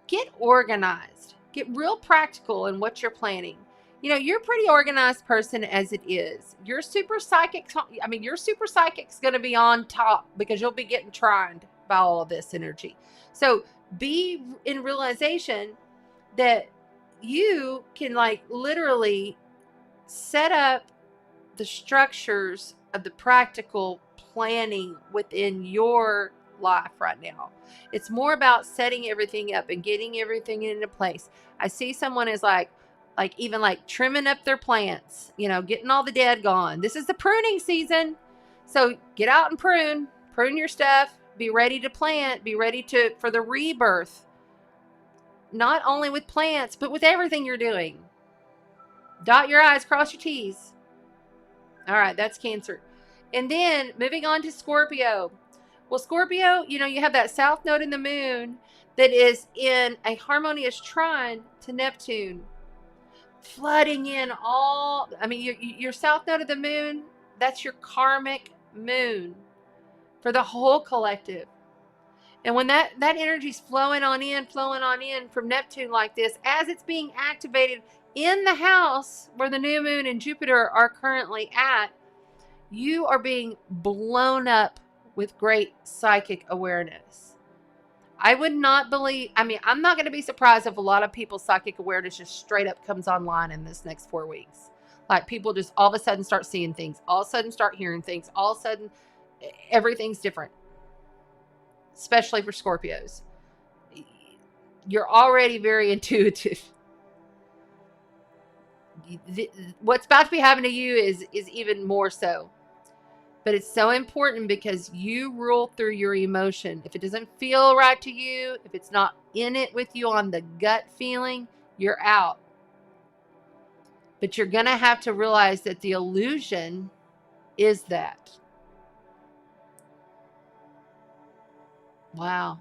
get organized. Get real practical in what you're planning. You know, you're a pretty organized person as it is. Your super psychic's going to be on top because you'll be getting trined by all of this energy. So be in realization that you can, like, literally set up the structures of the practical planning within your life right now. It's more about setting everything up and getting everything into place. I see someone is like even like trimming up their plants, getting all the dead gone. This is the pruning season. So get out and prune your stuff, be ready to plant, be ready for the rebirth. Not only with plants, but with everything you're doing. Dot your I's, cross your T's. All right, that's Cancer. And then moving on to Scorpio. Well, Scorpio, you have that south node in the moon that is in a harmonious trine to Neptune, flooding in your south node of the moon, that's your karmic moon for the whole collective. And when that energy's flowing on in from Neptune like this, as it's being activated in the house where the new moon and Jupiter are currently at, you are being blown up with great psychic awareness. I would not believe, I'm not going to be surprised if a lot of people's psychic awareness just straight up comes online in this next 4 weeks. Like, people just all of a sudden start seeing things, all of a sudden start hearing things, all of a sudden everything's different. Especially for Scorpios. You're already very intuitive. What's about to be happening to you is even more so. But it's so important because you rule through your emotion. If it doesn't feel right to you, if it's not in it with you on the gut feeling, you're out. But you're going to have to realize that the illusion is that. Wow.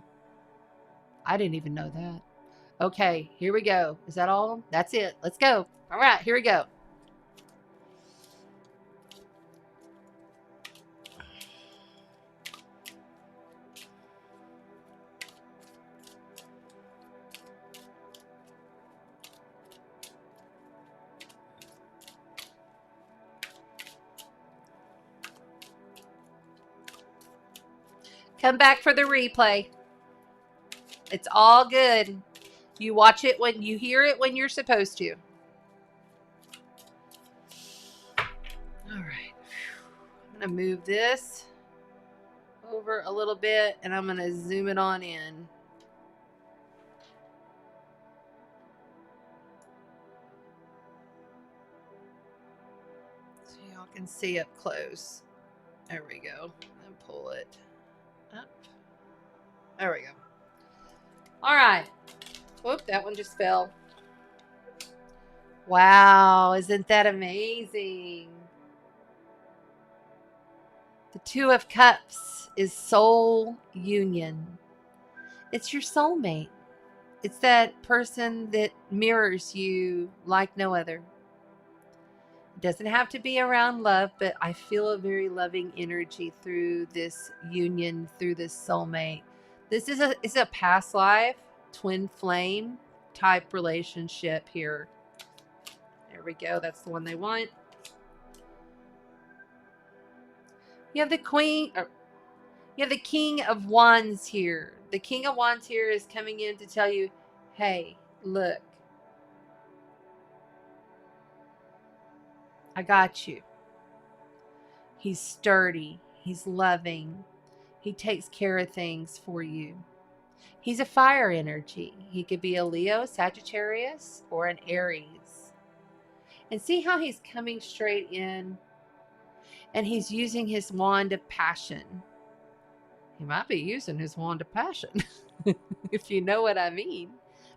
I didn't even know that. Okay, here we go. Is that all? That's it. Let's go. All right, here we go. Come back for the replay. It's all good. You watch it when you hear it when you're supposed to. All right. I'm going to move this over a little bit and I'm going to zoom it on in. So y'all can see up close. There we go. And pull it up. There we go. All right. Whoop, that one just fell. Wow, isn't that amazing? The Two of Cups is soul union. It's your soulmate. It's that person that mirrors you like no other. It doesn't have to be around love, but I feel a very loving energy through this union, through this soulmate. This is a past life, twin flame type relationship here. There we go. That's the one they want. You have the Queen, you have the King of Wands here. The King of Wands here is coming in to tell you, hey, look, I got you. He's sturdy. He's loving. He takes care of things for you. He's a fire energy. He could be a Leo, Sagittarius, or an Aries. And see how he's coming straight in and he's using his wand of passion. He might be using his wand of passion, if you know what I mean.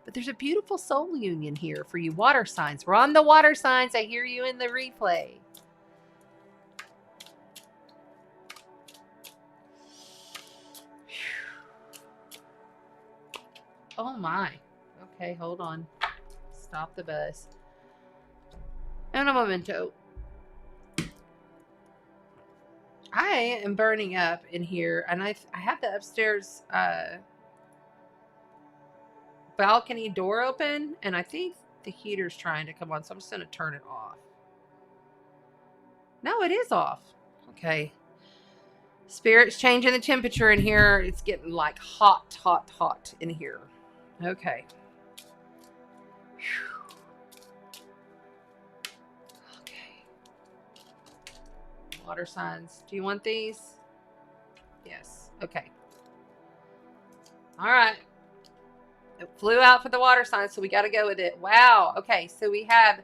But there's a beautiful soul union here for you water signs. We're on the water signs. I hear you in the replay. Oh my. Okay, hold on. Stop the bus. And a momento. I am burning up in here, and I have the upstairs balcony door open, and I think the heater's trying to come on, so I'm just going to turn it off. No, it is off. Okay. Spirit's changing the temperature in here. It's getting like hot, hot, hot in here. Okay. Whew. Okay. Water signs. Do you want these? Yes. Okay. All right. It flew out for the water signs, so we got to go with it. Wow. Okay. So we have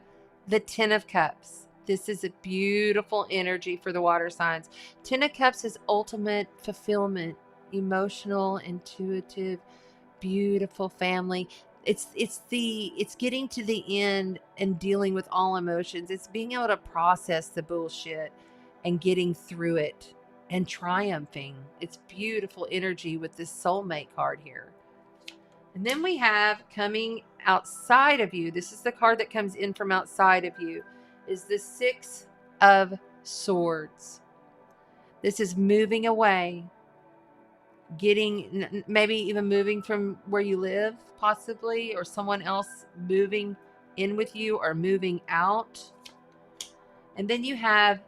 the Ten of Cups. This is a beautiful energy for the water signs. Ten of Cups is ultimate fulfillment, emotional, intuitive, beautiful family. It's getting to the end and dealing with all emotions. It's being able to process the bullshit and getting through it and triumphing. It's beautiful energy with this soulmate card here. And then we have coming outside of you. This is the card that comes in from outside of you. Is the Six of Swords. This is moving away, getting, maybe even moving from where you live, possibly, or someone else moving in with you or moving out. And then you have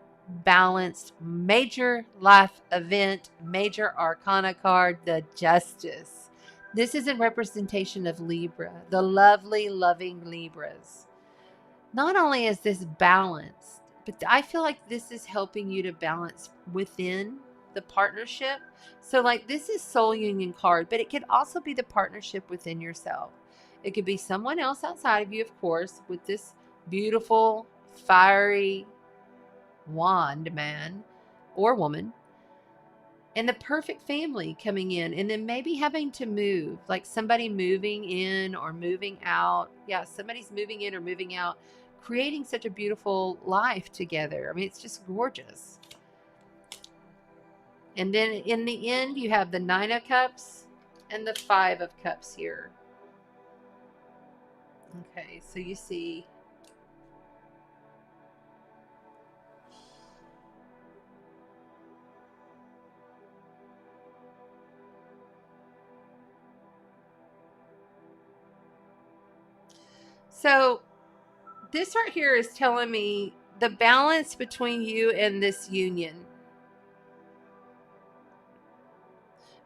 balanced, major life event, major arcana card, the Justice. This is a representation of Libra, the lovely, loving Libras. Not only is this balanced, but I feel like this is helping you to balance within the partnership. So like this is soul union card, but it could also be the partnership within yourself. It could be someone else outside of you, of course, with this beautiful, fiery wand man or woman. And the perfect family coming in, and then maybe having to move, like somebody moving in or moving out. Yeah, somebody's moving in or moving out, creating such a beautiful life together. I mean, it's just gorgeous. And then in the end, you have the Nine of Cups and the Five of Cups here. Okay, so you see. So this right here is telling me the balance between you and this union.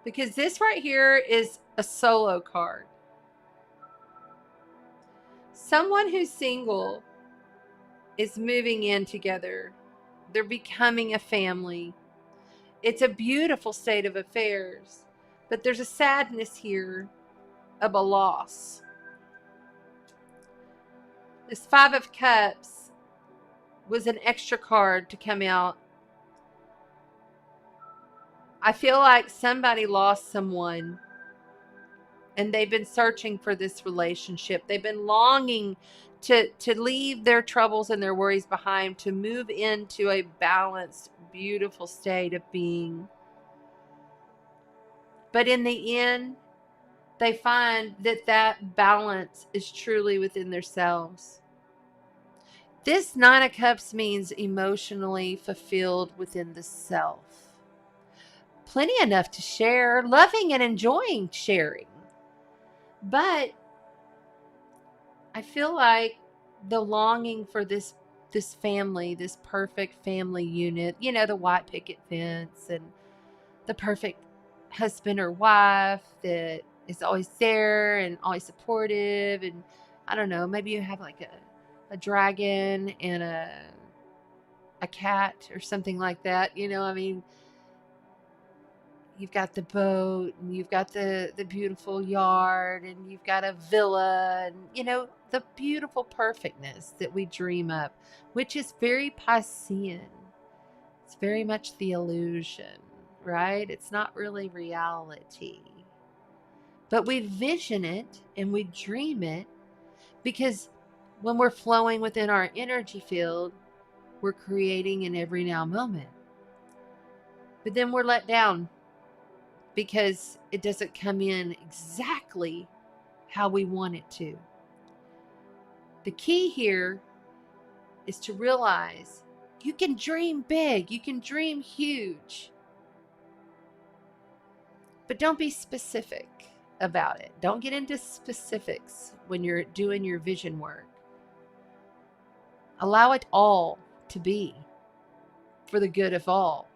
Because this right here is a solo card. Someone who's single is moving in together. They're becoming a family. It's a beautiful state of affairs. But there's a sadness here of a loss. This Five of Cups was an extra card to come out. I feel like somebody lost someone and they've been searching for this relationship. They've been longing to leave their troubles and their worries behind, to move into a balanced, beautiful state of being. But in the end, they find that that balance is truly within themselves. This Nine of Cups means emotionally fulfilled within the self. Plenty enough to share, loving and enjoying sharing. But I feel like the longing for this family, this perfect family unit, you know, the white picket fence and the perfect husband or wife that is always there and always supportive. And I don't know, maybe you have like a dragon and a cat or something like that. You know, I mean, you've got the boat and you've got the beautiful yard and you've got a villa and, you know, the beautiful perfectness that we dream up, which is very Piscean. It's very much the illusion, right? It's not really reality. But we vision it and we dream it because when we're flowing within our energy field, we're creating in every now moment. But then we're let down because it doesn't come in exactly how we want it to. The key here is to realize you can dream big, you can dream huge, but don't be specific about it. Don't get into specifics when you're doing your vision work. Allow it all to be for the good of all.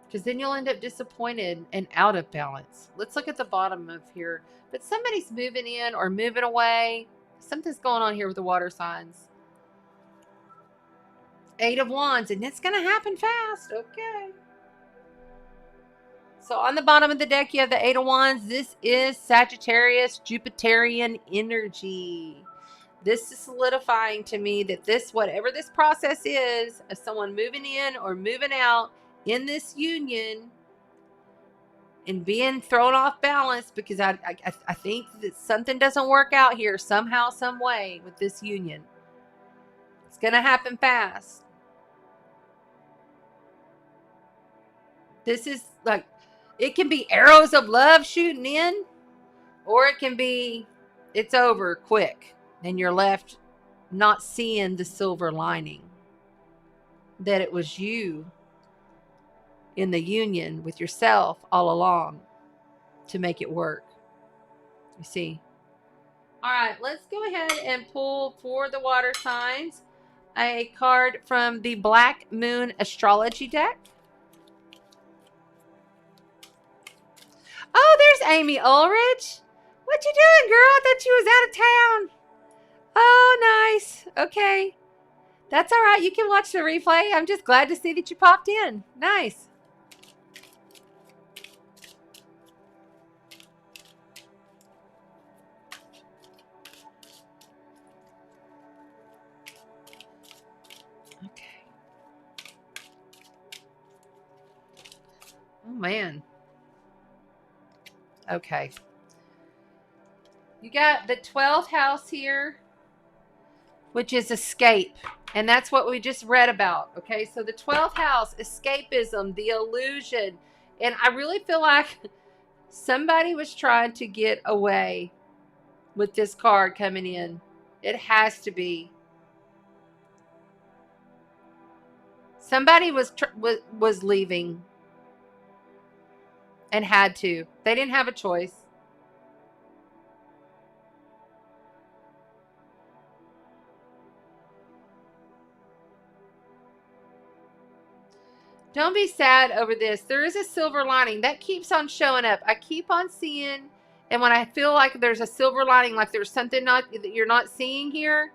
Because then you'll end up disappointed and out of balance. Let's look at the bottom of here. But somebody's moving in or moving away. Something's going on here with the water signs. Eight of Wands, and it's going to happen fast. Okay. So on the bottom of the deck, you have the Eight of Wands. This is Sagittarius, Jupiterian energy. This is solidifying to me that this, whatever this process is, of someone moving in or moving out in this union and being thrown off balance, because I think that something doesn't work out here somehow, some way with this union. It's going to happen fast. This is like, it can be arrows of love shooting in, or it can be, it's over quick and you're left not seeing the silver lining. That it was you in the union with yourself all along to make it work. You see? All right, let's go ahead and pull for the water signs a card from the Black Moon Astrology deck. Oh, there's Amy Ulrich. What you doing, girl? I thought you was out of town. Oh, nice. Okay. That's all right. You can watch the replay. I'm just glad to see that you popped in. Nice. Okay. Oh, man. Okay. You got the 12th house here, which is escape. And that's what we just read about. Okay. So the 12th house, escapism, the illusion. And I really feel like somebody was trying to get away with this card coming in. It has to be. Somebody was leaving and had to. They didn't have a choice. Don't be sad over this. There is a silver lining that keeps on showing up. I keep on seeing, and when I feel like there's a silver lining, like there's something that you're not seeing here,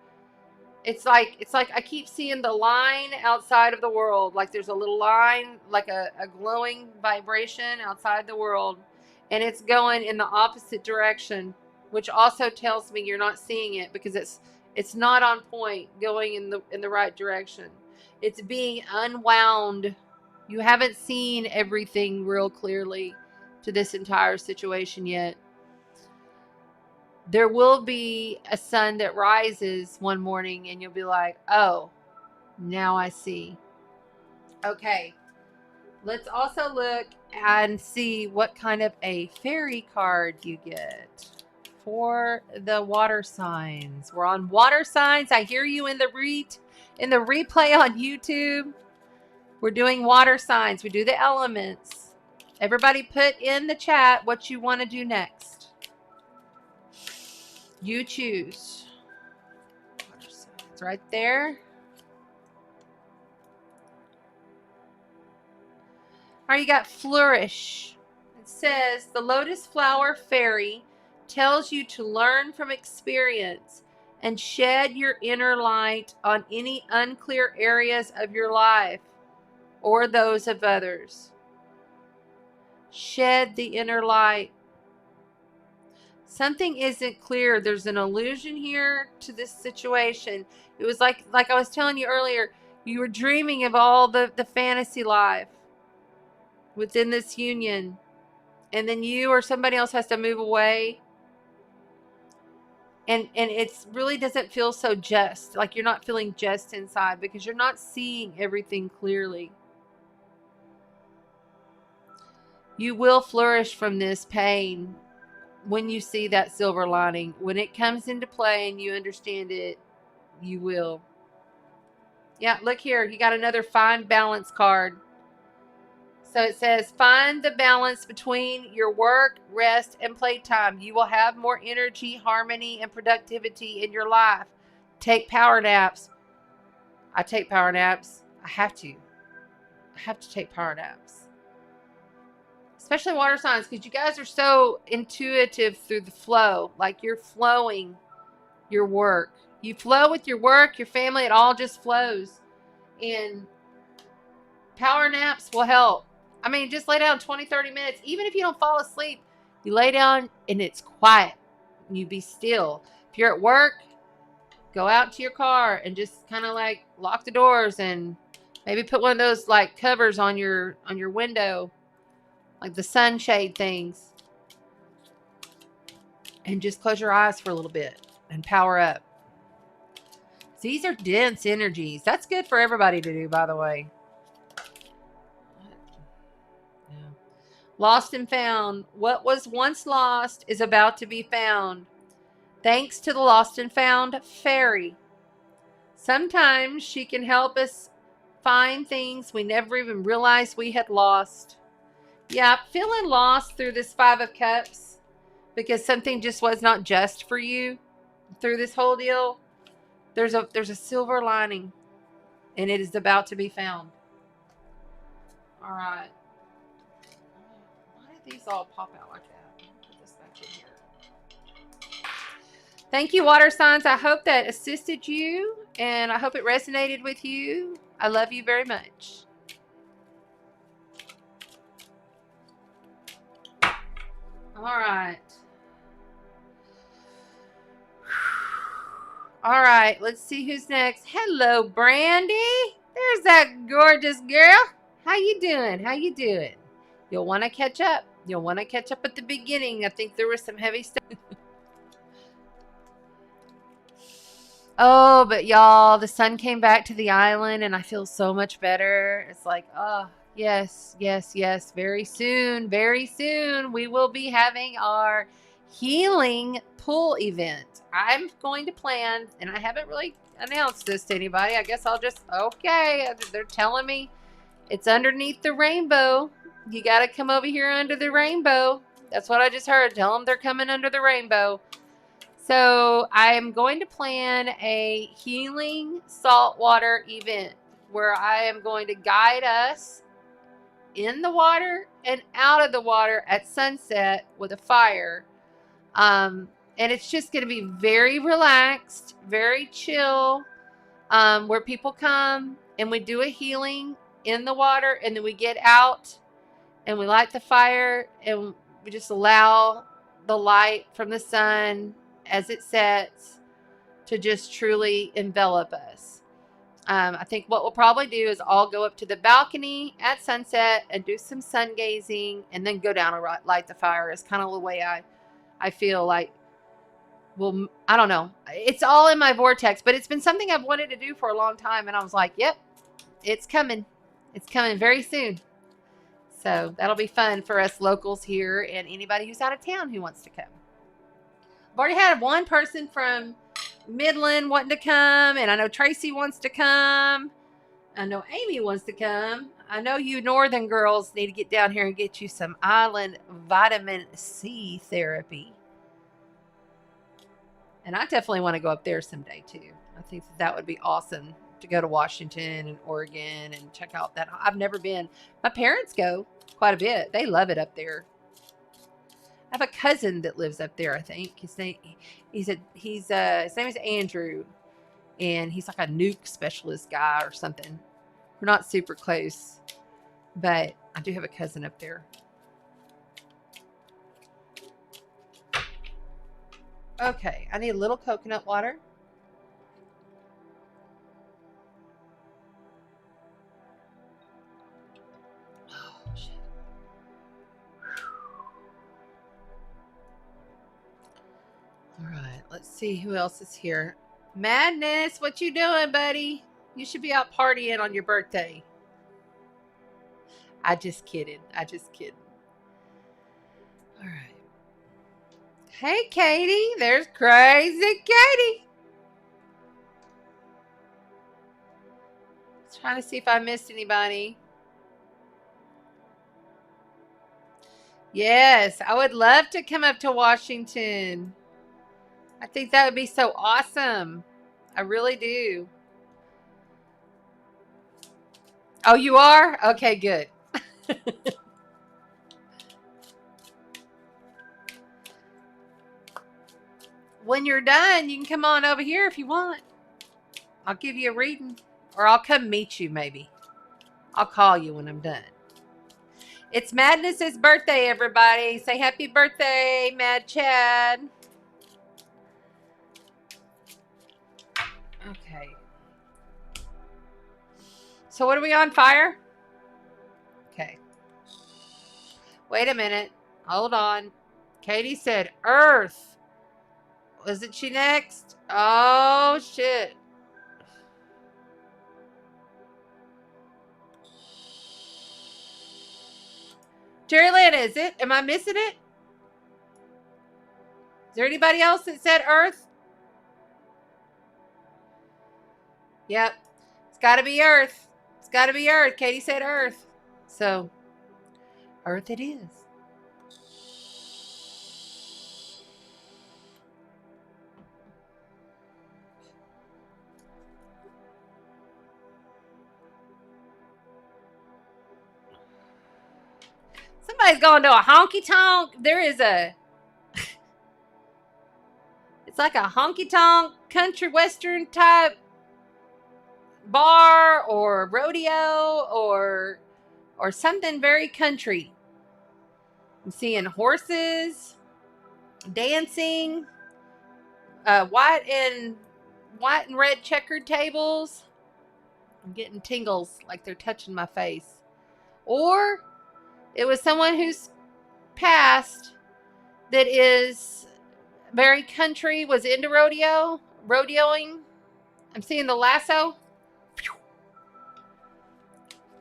it's like I keep seeing the line outside of the world. Like there's a little line, like a glowing vibration outside the world, and it's going in the opposite direction, which also tells me you're not seeing it because it's not on point, going in the right direction. It's being unwound. You haven't seen everything real clearly to this entire situation yet. There will be a sun that rises one morning and you'll be like, oh, now I see. Okay. Let's also look and see what kind of a fairy card you get for the water signs. We're on water signs. I hear you in the replay on YouTube. We're doing water signs. We do the elements. Everybody put in the chat what you want to do next. You choose. Water signs right there. All right, you got flourish. It says the lotus flower fairy tells you to learn from experience and shed your inner light on any unclear areas of your life or those of others. Shed the inner light. Something isn't clear. There's an illusion here to this situation. It was like I was telling you earlier, you were dreaming of all the fantasy life within this union. And then you or somebody else has to move away. And it really doesn't feel so just. Like you're not feeling just inside because you're not seeing everything clearly. You will flourish from this pain when you see that silver lining. When it comes into play and you understand it, you will. Yeah, look here. You got another find balance card. So it says, find the balance between your work, rest, and playtime. You will have more energy, harmony, and productivity in your life. Take power naps. I take power naps. I have to take power naps. Especially water signs, because you guys are so intuitive through the flow. Like you're flowing your work. You flow with your work, your family, it all just flows. And power naps will help. I mean, just lay down 20, 30 minutes. Even if you don't fall asleep, you lay down and it's quiet. You be still. If you're at work, go out to your car and just kind of like lock the doors and maybe put one of those like covers on your window. Like the sunshade things. And just close your eyes for a little bit and power up. These are dense energies. That's good for everybody to do, by the way. Yeah. Lost and found. What was once lost is about to be found. Thanks to the lost and found fairy. Sometimes she can help us find things we never even realized we had lost. Yeah, feeling lost through this Five of Cups because something just was not just for you through this whole deal. There's a silver lining, and it is about to be found. All right. Why did these all pop out like that? Put this back in here. Thank you, water signs. I hope that assisted you, and I hope it resonated with you. I love you very much. All right. All right, let's see who's next. Hello, Brandy. There's that gorgeous girl. How you doing? How you doing? You'll want to catch up. You'll want to catch up at the beginning. I think there was some heavy stuff. Oh, but y'all, the sun came back to the island and I feel so much better. It's like, oh, yes, yes, yes. Very soon, we will be having our healing pool event. I'm going to plan, and I haven't really announced this to anybody. I guess I'll just, okay, they're telling me it's underneath the rainbow. You got to come over here under the rainbow. That's what I just heard. Tell them they're coming under the rainbow. So I'm going to plan a healing saltwater event where I am going to guide us in the water and out of the water at sunset with a fire. And it's just going to be very relaxed, very chill, where people come and we do a healing in the water, and then we get out and we light the fire, and we just allow the light from the sun as it sets to just truly envelop us. I think what we'll probably do is all go up to the balcony at sunset and do some sun gazing, and then go down and light the fire. Is kind of the way I feel like. Well, I don't know. It's all in my vortex, but it's been something I've wanted to do for a long time, and I was like, yep, it's coming. It's coming very soon. So that'll be fun for us locals here and anybody who's out of town who wants to come. I've already had one person from Midland wanting to come, and I know Tracy wants to come. I know Amy wants to come. I know you northern girls need to get down here and get you some island vitamin C therapy. And I definitely want to go up there someday too. I think that would be awesome to go to Washington and Oregon and check out that. I've never been. My parents go quite a bit. They love it up there. I have a cousin that lives up there, I think. His name is Andrew, and he's like a nuke specialist guy or something. We're not super close, but I do have a cousin up there. Okay, I need a little coconut water. Oh, shit. All right, let's see who else is here. Madness, what you doing, buddy? You should be out partying on your birthday. I just kidding. All right. Hey, Katie. There's crazy Katie. Trying to see if I missed anybody. Yes, I would love to come up to Washington. I think that would be so awesome. I really do. Oh, you are? Okay, good. When you're done, you can come on over here if you want. I'll give you a reading. Or I'll come meet you, maybe. I'll call you when I'm done. It's Madness's birthday, everybody. Say happy birthday, Mad Chad. Okay. So what are we on, fire? Okay. Wait a minute. Hold on. Katie said Earth. Wasn't she next? Oh, shit. Jerry Lynn, is it? Am I missing it? Is there anybody else that said Earth? Yep. It's got to be Earth. It's got to be Earth. Katie said Earth. So, Earth it is. Somebody's going to a honky tonk. There is a. It's like a honky tonk country western type bar or rodeo or something very country. I'm seeing horses, dancing, white and red checkered tables. I'm getting tingles like they're touching my face. Or it was someone who's passed that is very country, was into rodeoing. I'm seeing the lasso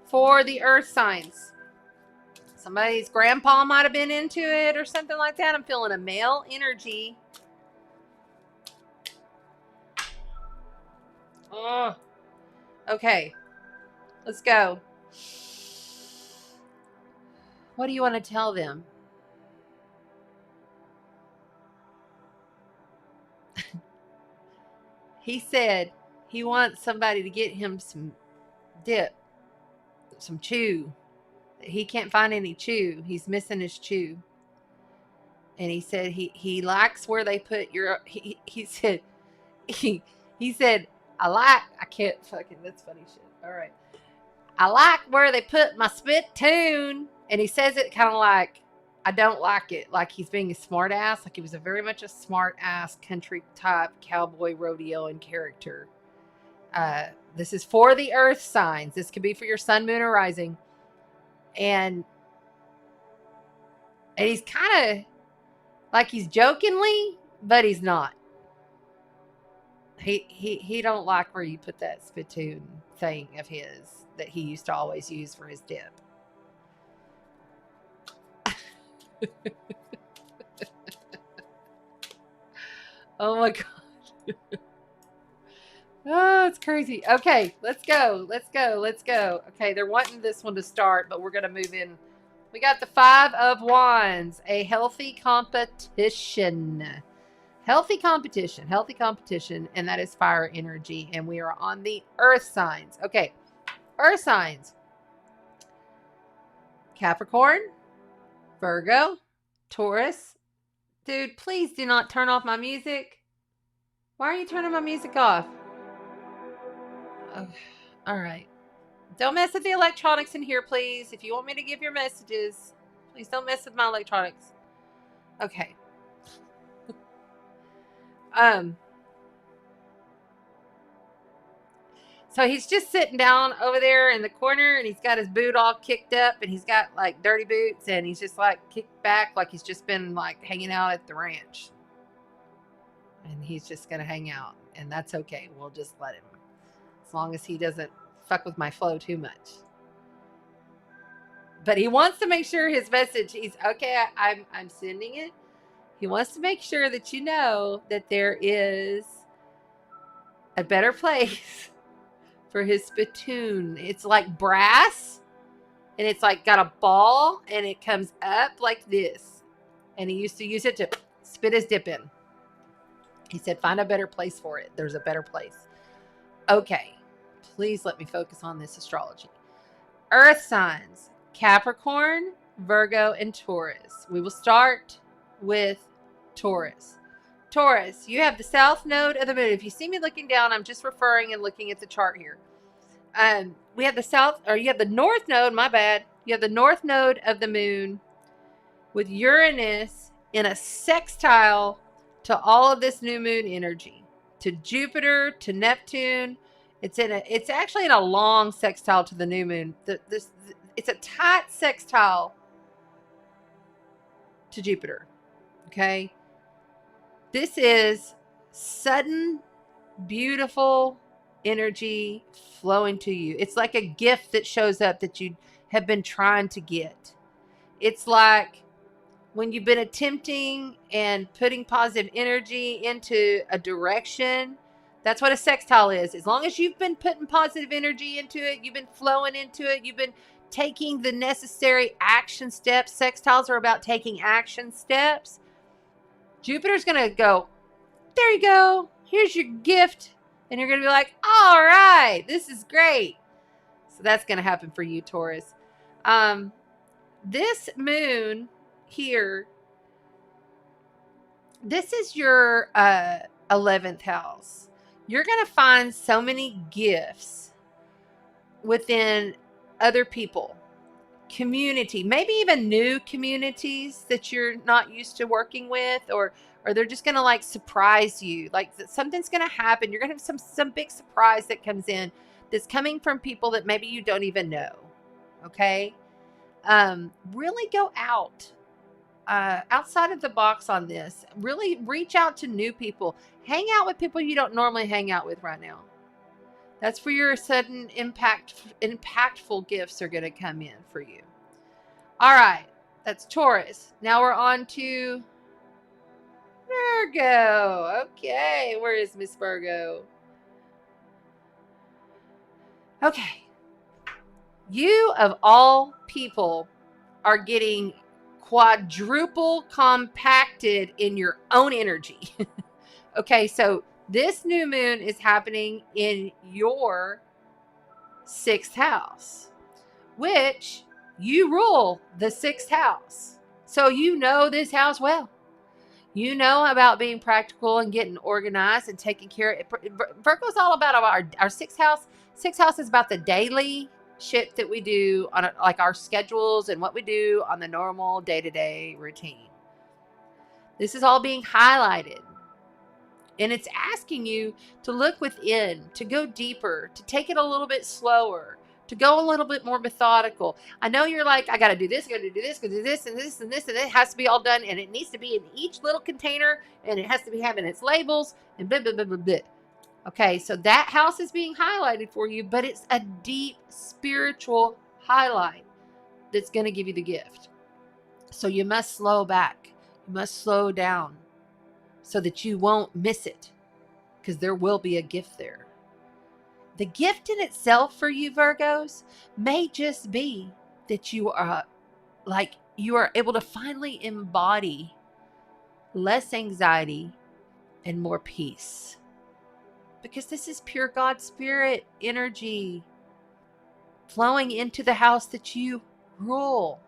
for the earth signs. Somebody's grandpa might have been into it or something like that. I'm feeling a male energy. Oh, okay. Let's go. What do you want to tell them? He said he wants somebody to get him some dip, some chew, He can't find any chew. He's missing his chew. And he said he likes where they put your, he said, he said, I can't fucking, that's funny shit. All right. I like where they put my spittoon. And he says it kind of like, I don't like it. Like he's being a smart ass. Like he was very much a smart ass country type cowboy rodeoing character. This is for the earth signs. This could be for your sun, moon, or rising. And he's kind of like he's jokingly, but he's not. He don't like where you put that spittoon thing of his that he used to always use for his dip. Oh my God. Oh, it's crazy. Okay, let's go. Okay, they're wanting this one to start, but we're going to move in. We got the 5 of Wands, a healthy competition. Healthy competition, and that is fire energy, and we are on the earth signs. Okay, earth signs. Capricorn, Virgo, Taurus. Dude, please do not turn off my music. Why are you turning my music off? Oh, all right. Don't mess with the electronics in here, please. If you want me to give your messages, please don't mess with my electronics. Okay. So he's just sitting down over there in the corner, and he's got his boot all kicked up, and he's got like dirty boots, and he's just like kicked back like he's just been like hanging out at the ranch. And he's just going to hang out, and that's okay. We'll just let him. As long as he doesn't fuck with my flow too much. But he wants to make sure his message, he's okay, I'm sending it. He wants to make sure that you know that there is a better place for his spittoon. It's like brass, and it's like got a ball, and it comes up like this. And he used to use it to spit his dip in. He said, find a better place for it. There's a better place. Okay. Please let me focus on this astrology. Earth signs, Capricorn, Virgo, and Taurus. We will start with Taurus. Taurus, you have the south node of the moon. If you see me looking down, I'm just referring and looking at the chart here. We have you have the north node, my bad. You have the north node of the moon with Uranus in a sextile to all of this new moon energy. To Jupiter, to Neptune. It's actually in a long sextile to the new moon. It's a tight sextile to Jupiter. Okay. This is sudden, beautiful energy flowing to you. It's like a gift that shows up that you have been trying to get. It's like when you've been attempting and putting positive energy into a direction. That's what a sextile is. As long as you've been putting positive energy into it, you've been flowing into it, you've been taking the necessary action steps. Sextiles are about taking action steps. Jupiter's going to go, there you go. Here's your gift. And you're going to be like, all right, this is great. So that's going to happen for you, Taurus. This moon here, this is your 11th house. You're going to find so many gifts within other people, community, maybe even new communities that you're not used to working with, or they're just going to like surprise you. Like something's going to happen. You're going to have some big surprise that comes in that's coming from people that maybe you don't even know. Okay. Really go out. Outside of the box on this. Really reach out to new people. Hang out with people you don't normally hang out with right now. That's where your sudden impactful gifts are going to come in for you. All right. That's Taurus. Now we're on to Virgo. Okay. Where is Miss Virgo? Okay. You, of all people, are getting quadruple compacted in your own energy. Okay, so this new moon is happening in your 6th house, which You rule the 6th house. So you know this house well. You know about being practical and getting organized and taking care of it. Virgo's all about our 6th house. 6th house is about the daily shit that we do on like our schedules and what we do on the normal day-to-day routine. This is all being highlighted. And it's asking you to look within, to go deeper, to take it a little bit slower, to go a little bit more methodical. I know you're like, I got to do this, I got to do this, got to do this, and this, and this, and it has to be all done, and it needs to be in each little container, and it has to be having its labels, and blah, blah, blah, blah, blah. Okay, so that house is being highlighted for you, but it's a deep spiritual highlight that's going to give you the gift. So you must slow back. You must slow down so that you won't miss it, because there will be a gift there. The gift in itself for you Virgos may just be that you are able to finally embody less anxiety and more peace. Because this is pure God spirit energy flowing into the house that you rule.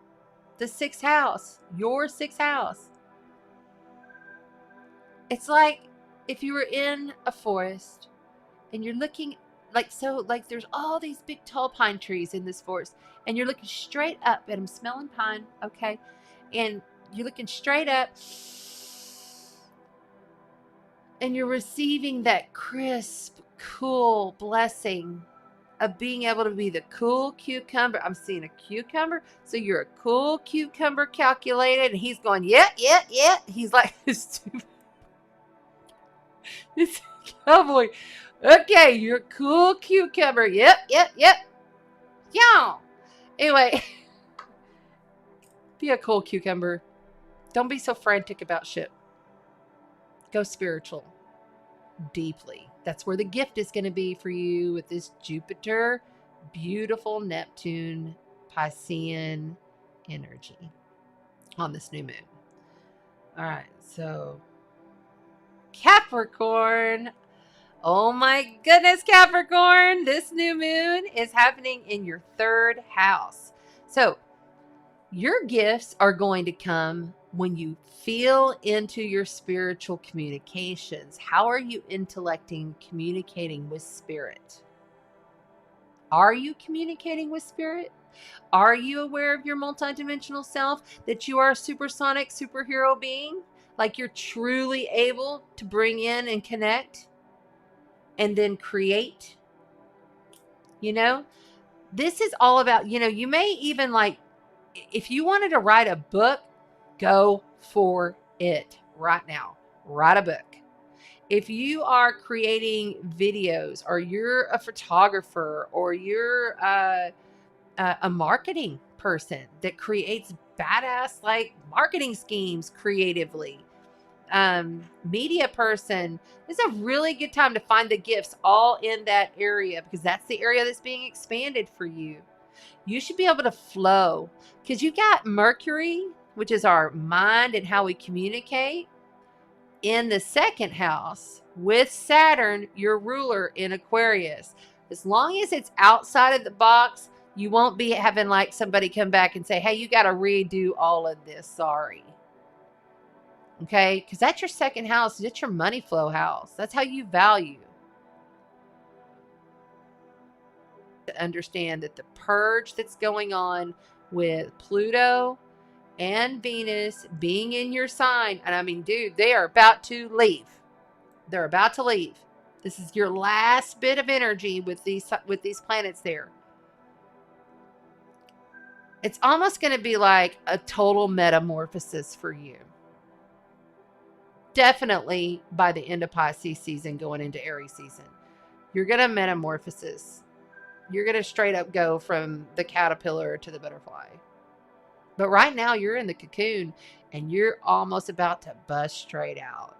The 6th house, your 6th house. It's like if you were in a forest and you're looking there's all these big tall pine trees in this forest, and you're looking straight up at them, smelling pine, okay? And you're looking straight up and you're receiving that crisp, cool blessing of being able to be the cool cucumber. I'm seeing a cucumber. So you're a cool cucumber calculated, and he's going, yeah. He's like, this cowboy. Okay, you're a cool cucumber. Yep. Yeah. Anyway, be a cool cucumber. Don't be so frantic about shit. Go spiritual. Deeply. That's where the gift is going to be for you with this Jupiter, beautiful Neptune, Piscean energy on this new moon. All right, so Capricorn. Oh my goodness, Capricorn. This new moon is happening in your 3rd house. So your gifts are going to come when you feel into your spiritual communications. How are you communicating with spirit? Are you communicating with spirit? Are you aware of your multidimensional self, that you are a supersonic superhero being? Like you're truly able to bring in and connect and then create? This is all about, you may even if you wanted to write a book, go for it right now. Write a book. If you are creating videos, or you're a photographer, or you're a marketing person that creates badass marketing schemes creatively, media person, this is a really good time to find the gifts all in that area, because that's the area that's being expanded for you. You should be able to flow, because you got Mercury, which is our mind and how we communicate, in the 2nd house with Saturn, your ruler, in Aquarius. As long as it's outside of the box, you won't be having somebody come back and say, hey, you got to redo all of this. Sorry. Okay? Because that's your 2nd house. That's your money flow house. That's how you value. To understand that the purge that's going on with Pluto and Venus being in your sign, and I mean, dude, they are about to leave. They're about to leave. This is your last bit of energy with these planets there. It's almost going to be like a total metamorphosis for you. Definitely by the end of Pisces season, going into Aries season, you're going to metamorphosis. You're going to straight up go from the caterpillar to the butterfly. But right now you're in the cocoon and you're almost about to bust straight out.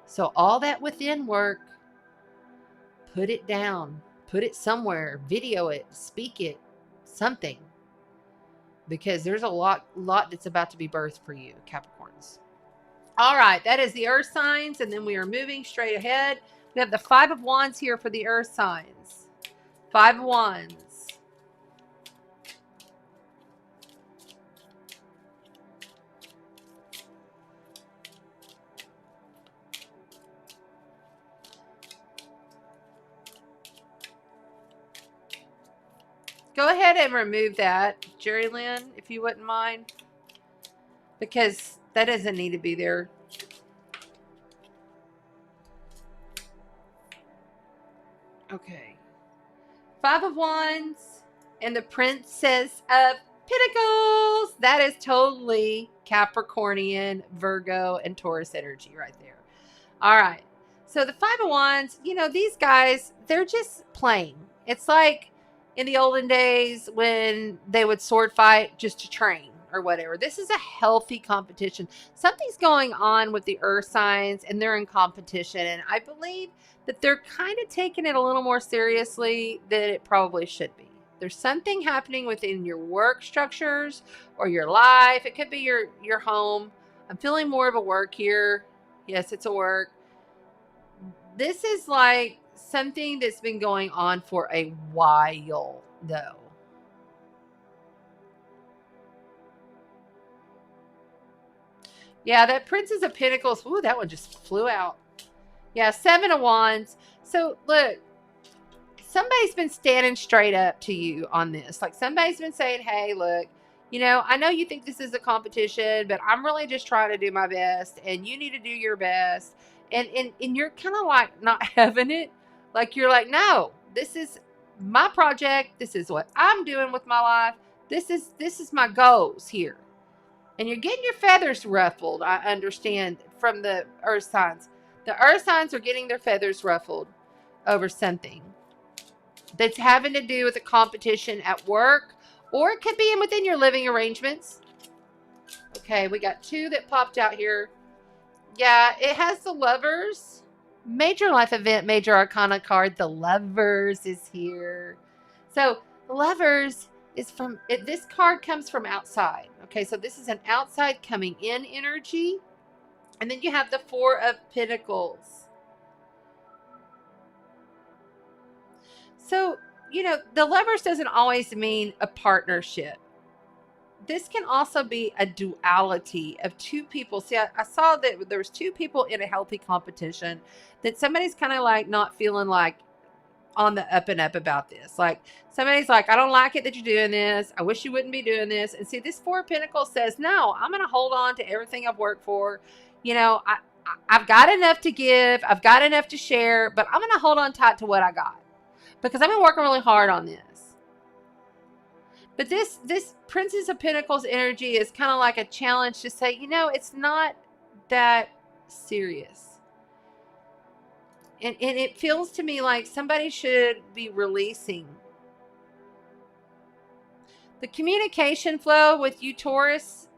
So all that within work, put it down, put it somewhere, video it, speak it, something. Because there's a lot that's about to be birthed for you, Capricorns. All right, that is the earth signs, and then we are moving straight ahead. We have the 5 of Wands here for the earth signs. 5 of Wands. Go ahead and remove that, Jerry Lynn, if you wouldn't mind. Because that doesn't need to be there. Okay. 5 of Wands and the Princess of Pentacles. That is totally Capricornian, Virgo, and Taurus energy right there. All right. So the 5 of Wands, you know, these guys, they're just playing. It's like in the olden days when they would sword fight just to train or whatever. This is a healthy competition. Something's going on with the earth signs and they're in competition. And I believe that they're kind of taking it a little more seriously than it probably should be. There's something happening within your work structures or your life. It could be your home. I'm feeling more of a work here. Yes, it's a work. This is like something that's been going on for a while, though. Yeah, that Princess of Pentacles. Ooh, that one just flew out. Yeah, 7 of Wands. So, look. Somebody's been standing straight up to you on this. Like, somebody's been saying, hey, look, you know, I know you think this is a competition, but I'm really just trying to do my best, and you need to do your best. And you're kind of like not having it. Like, you're like, no, this is my project. This is what I'm doing with my life. This is my goals here. And you're getting your feathers ruffled, I understand, from the earth signs. The earth signs are getting their feathers ruffled over something that's having to do with a competition at work, or it could be within your living arrangements. Okay, we got 2 that popped out here. Yeah, it has the Lovers. Major life event, major arcana card. The Lovers is here. So, the Lovers is from, this card comes from outside. Okay, so this is an outside coming in energy. And then you have the 4 of Pentacles. So, you know, the Lovers doesn't always mean a partnership. This can also be a duality of 2 people. See, I saw that there was 2 people in a healthy competition, that somebody's kind of like not feeling like on the up and up about this. Like, somebody's like, I don't like it that you're doing this. I wish you wouldn't be doing this. And see, this 4 of Pentacles says, no, I'm going to hold on to everything I've worked for. You know, I've got enough to give. I've got enough to share, but I'm going to hold on tight to what I got. Because I've been working really hard on this. But this Princess of Pentacles energy is kind of like a challenge to say, you know, it's not that serious. And it feels to me like somebody should be releasing. The communication flow with you, Taurus,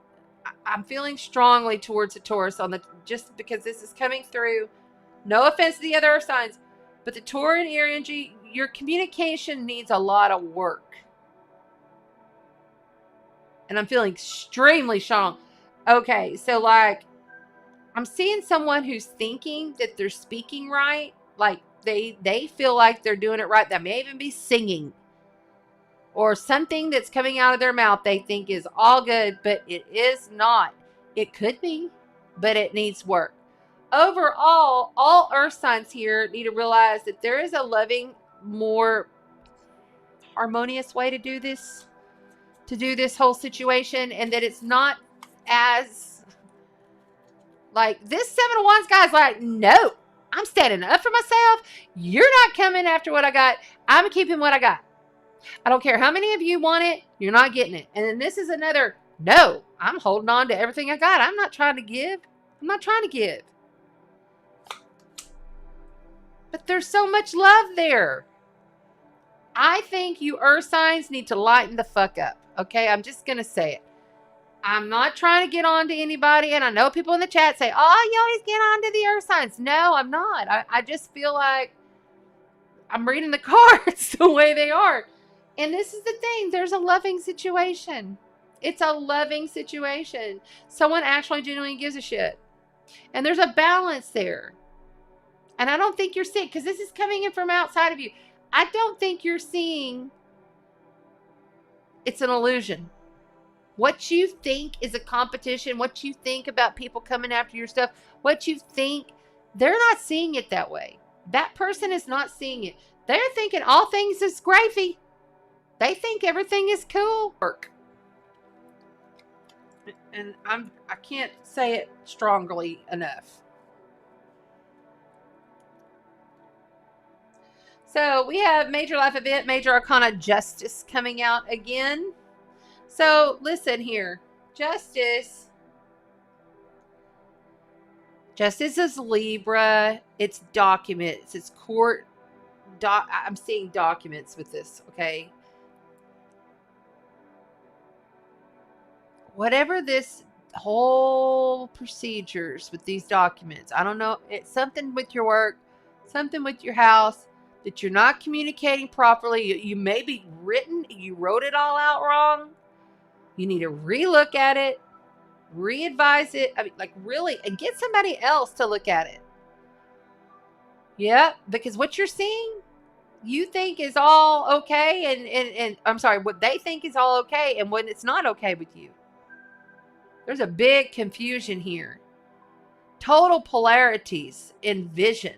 I'm feeling strongly towards the Taurus on the, just because this is coming through. No offense to the other signs, but the Tauran energy, your communication needs a lot of work. And I'm feeling extremely strong. Okay, so like, I'm seeing someone who's thinking that they're speaking right. Like, they feel like they're doing it right. They may even be singing. Or something that's coming out of their mouth they think is all good, but it is not. It could be, but it needs work. Overall, all earth signs here need to realize that there is a loving, more harmonious way to do this whole situation, and that it's not as like this 7 of Wands guy's like, no, I'm standing up for myself. You're not coming after what I got. I'm keeping what I got. I don't care how many of you want it. You're not getting it. And then this is another, no, I'm holding on to everything I got. I'm not trying to give. I'm not trying to give. But there's so much love there. I think you earth signs need to lighten the fuck up. Okay, I'm just going to say it. I'm not trying to get on to anybody. And I know people in the chat say, oh, you always get on to the earth signs. No, I'm not. I just feel like I'm reading the cards the way they are. And this is the thing. There's a loving situation. It's a loving situation. Someone actually genuinely gives a shit. And there's a balance there. And I don't think you're seeing, because this is coming in from outside of you. I don't think you're seeing it's an illusion. What you think is a competition, what you think about people coming after your stuff, what you think, they're not seeing it that way. That person is not seeing it. They're thinking all things is gravy. They think everything is cool. And I can't say it strongly enough. So we have major life event, major arcana justice coming out again. So listen here. Justice is Libra. It's documents. It's court. I'm seeing documents with this, okay? Whatever this whole procedures with these documents, I don't know. It's something with your work, something with your house that you're not communicating properly. You may be you wrote it all out wrong. You need to relook at it, re-advise it. I mean, like really, and get somebody else to look at it. Yeah, because what you're seeing, you think is all okay, and I'm sorry, what they think is all okay, and when it's not okay with you. There's a big confusion here. Total polarities in vision.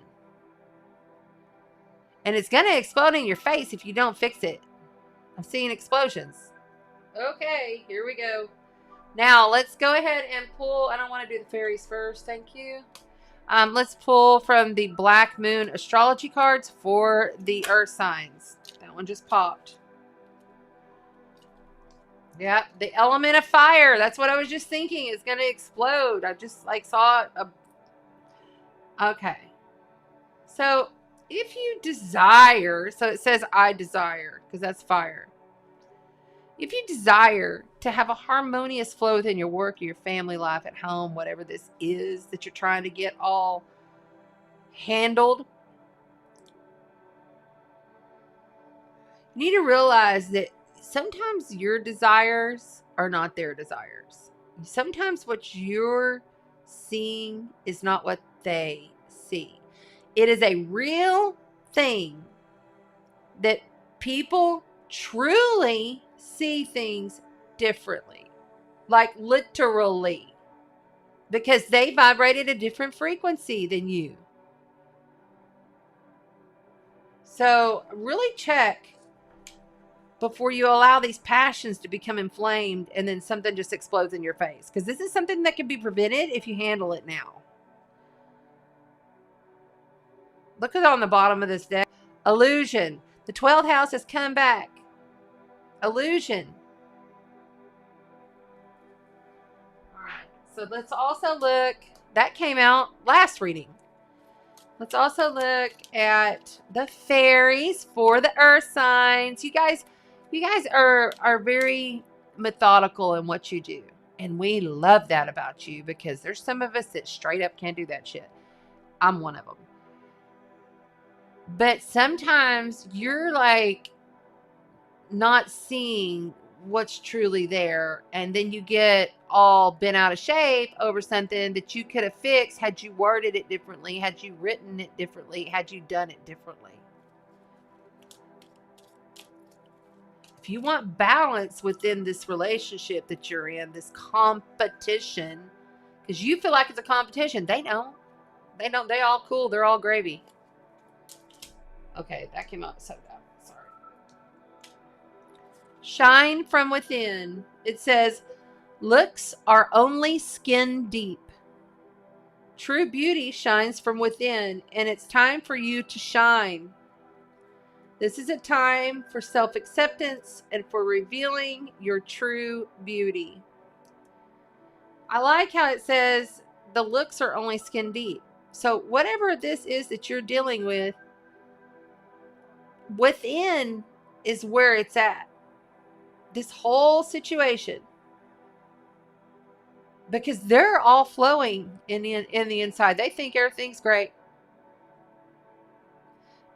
And it's going to explode in your face if you don't fix it. I'm seeing explosions. Okay, here we go. Now, let's go ahead and pull. I don't want to do the fairies first. Thank you. Let's pull from the Black Moon astrology cards for the earth signs. That one just popped. Yeah, the element of fire. That's what I was just thinking. Is going to explode. I just saw it. Okay. So if you desire, so it says I desire, because that's fire. If you desire to have a harmonious flow within your work, your family life, at home, whatever this is that you're trying to get all handled, you need to realize that sometimes your desires are not their desires. Sometimes what you're seeing is not what they see. It is a real thing that people truly see things differently. Like literally. Because they vibrated a different frequency than you. So really check before you allow these passions to become inflamed and then something just explodes in your face. Because this is something that can be prevented if you handle it now. Look at on the bottom of this deck. Illusion. The 12th house has come back. Illusion. All right. So let's also look. That came out last reading. Let's also look at the fairies for the earth signs. You guys are very methodical in what you do. And we love that about you because there's some of us that straight up can't do that shit. I'm one of them. But sometimes you're like not seeing what's truly there. And then you get all bent out of shape over something that you could have fixed had you worded it differently, had you written it differently, had you done it differently. If you want balance within this relationship that you're in, this competition, because you feel like it's a competition, they don't. They don't. They all cool. They're all gravy. Okay, that came out so bad. Sorry. Shine from within. It says, looks are only skin deep. True beauty shines from within, and it's time for you to shine. This is a time for self-acceptance and for revealing your true beauty. I like how it says the looks are only skin deep. So whatever this is that you're dealing with, within is where it's at. This whole situation. Because they're all flowing in the inside. They think everything's great.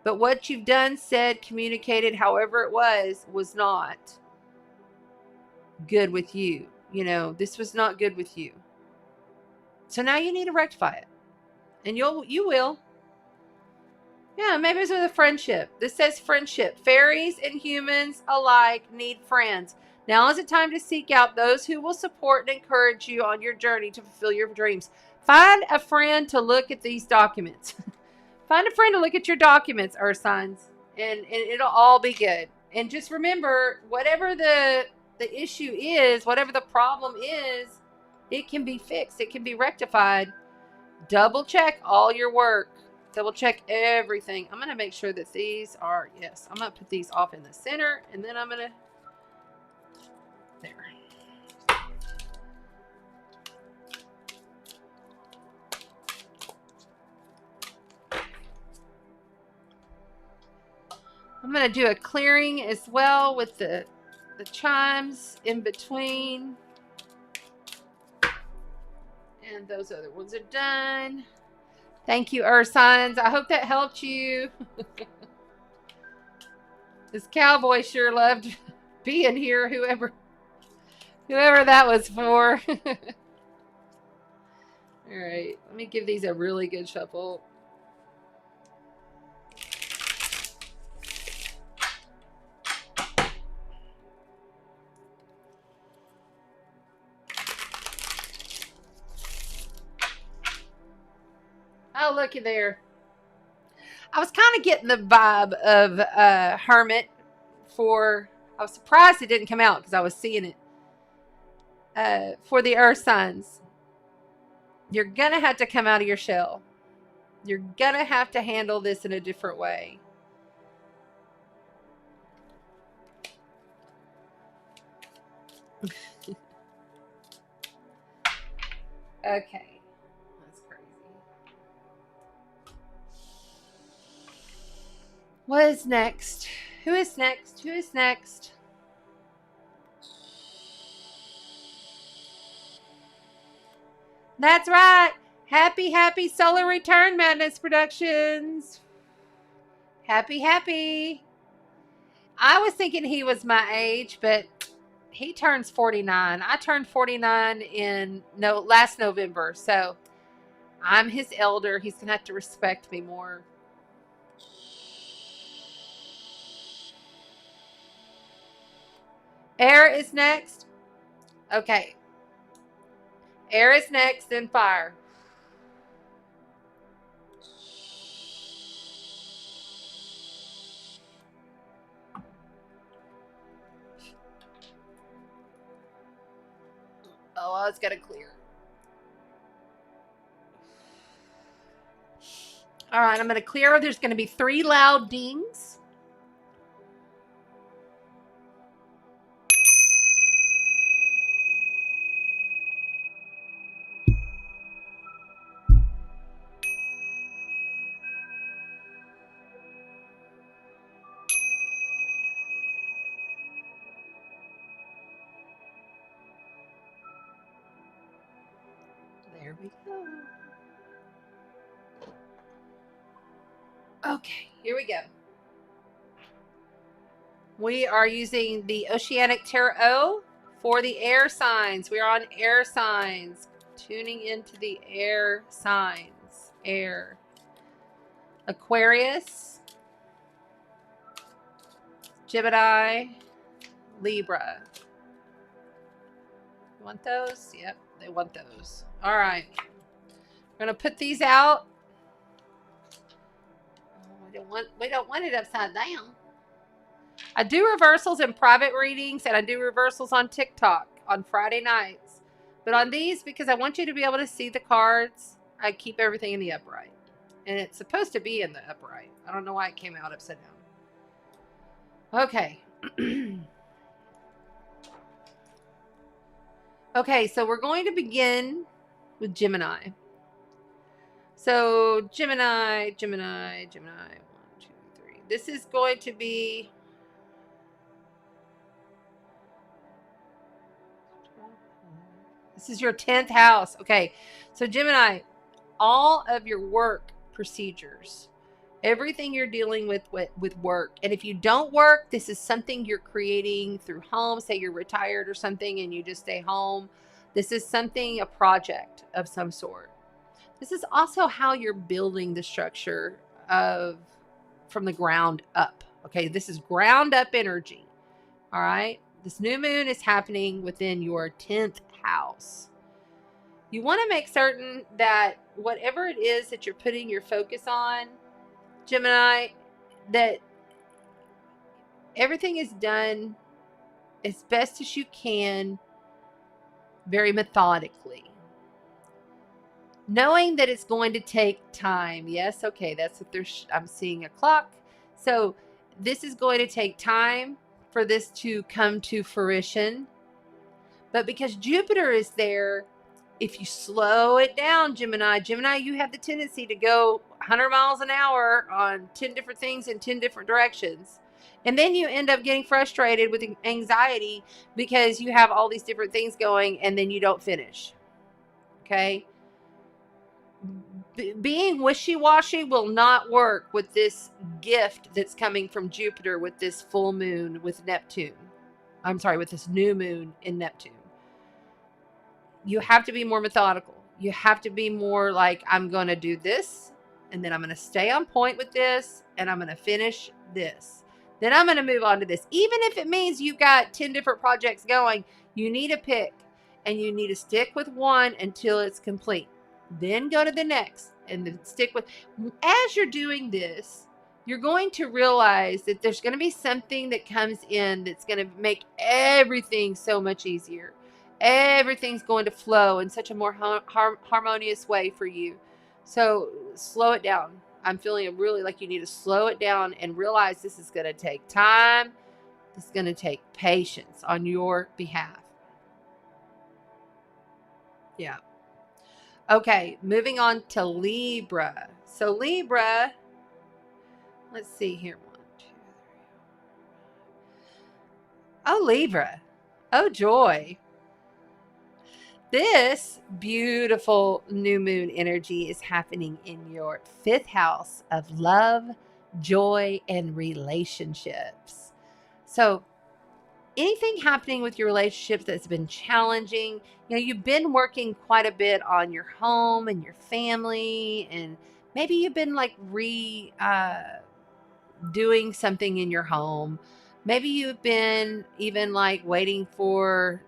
But what you've done, said, communicated, however it was not good with you. You know, this was not good with you. So now you need to rectify it. And you will. Yeah, maybe it's with a friendship. This says friendship. Fairies and humans alike need friends. Now is the time to seek out those who will support and encourage you on your journey to fulfill your dreams. Find a friend to look at these documents. Find a friend to look at your documents, earth signs. And it'll all be good. And just remember, whatever the issue is, whatever the problem is, it can be fixed. It can be rectified. Double check all your work. Double check everything. I'm going to make sure that these are, yes, I'm going to put these off in the center, and then I'm going to, there. I'm going to do a clearing as well with the chimes in between. And those other ones are done. Thank you, Earth signs. I hope that helped you. This cowboy sure loved being here, whoever that was for. All right, let me give these a really good shuffle. Oh, looky there. I was kind of getting the vibe of Hermit for, I was surprised it didn't come out because I was seeing it. For the Earth signs, you're going to have to come out of your shell. You're going to have to handle this in a different way. Okay. What is next? Who is next? Who is next? That's right. Happy Solar Return Madness Productions. Happy. I was thinking he was my age, but he turns 49. I turned 49 in last November, so I'm his elder. He's going to have to respect me more. Air is next. Okay. Air is next, then fire. Oh, I was going to clear. All right, I'm going to clear. There's going to be 3 loud dings. There we go. Okay, here we go. We are using the Oceanic Tarot for the air signs. We are on air signs. Tuning into the air signs. Air. Aquarius. Gemini. Libra. You want those? Yep, they want those. All right. We're going to put these out. We don't want it upside down. I do reversals in private readings, and I do reversals on TikTok on Friday nights. But on these, because I want you to be able to see the cards, I keep everything in the upright. And it's supposed to be in the upright. I don't know why it came out upside down. Okay. Okay, so we're going to begin with Gemini. So Gemini, 1, 2, 3. This is going to be this is your 10th house. Okay, so Gemini, all of your work procedures, everything you're dealing with work. And if you don't work, this is something you're creating through home. Say you're retired or something and you just stay home. This is something, a project of some sort. This is also how you're building the structure from the ground up. Okay, this is ground up energy. All right, this new moon is happening within your 10th house. You want to make certain that whatever it is that you're putting your focus on, Gemini, that everything is done as best as you can, very methodically. Knowing that it's going to take time. Yes, okay, that's what I'm seeing a clock. So this is going to take time for this to come to fruition. But because Jupiter is there, if you slow it down, Gemini, you have the tendency to go 100 miles an hour on 10 different things in 10 different directions. And then you end up getting frustrated with anxiety because you have all these different things going and then you don't finish. Okay? Being wishy-washy will not work with this gift that's coming from Jupiter with this full moon with Neptune. I'm sorry, with this new moon in Neptune. You have to be more methodical. You have to be more like, I'm going to do this, and then I'm going to stay on point with this, and I'm going to finish this. Then I'm going to move on to this. Even if it means you've got 10 different projects going, you need to pick, and you need to stick with one until it's complete. Then go to the next, and then stick with. As you're doing this, you're going to realize that there's going to be something that comes in that's going to make everything so much easier. Everything's going to flow in such a more harmonious way for you. So slow it down. I'm feeling really like you need to slow it down and realize this is going to take time. This is going to take patience on your behalf. Yeah. Okay, moving on to Libra. So Libra, let's see here. 1, 2, 3. Oh, Libra. Oh, joy. This beautiful new moon energy is happening in your 5th house of love, joy, and relationships. So anything happening with your relationships that's been challenging, you've been working quite a bit on your home and your family, and maybe you've been like doing something in your home. Maybe you've been even like waiting for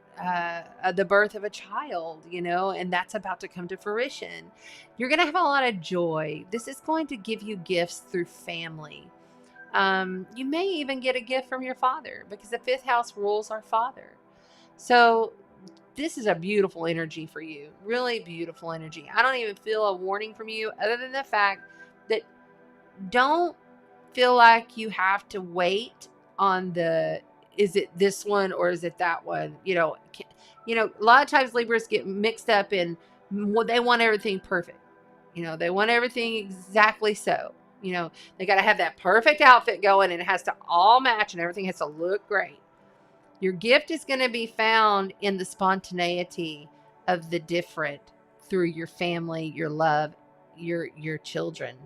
the birth of a child, and that's about to come to fruition. You're going to have a lot of joy. This is going to give you gifts through family. You may even get a gift from your father because the 5th house rules our father. So this is a beautiful energy for you. Really beautiful energy. I don't even feel a warning from you other than the fact that don't feel like you have to wait on is it this one or is it that one? A lot of times Libras get mixed up in they want everything perfect. They want everything exactly so. They got to have that perfect outfit going and it has to all match and everything has to look great. Your gift is going to be found in the spontaneity of the different through your family, your love, your children.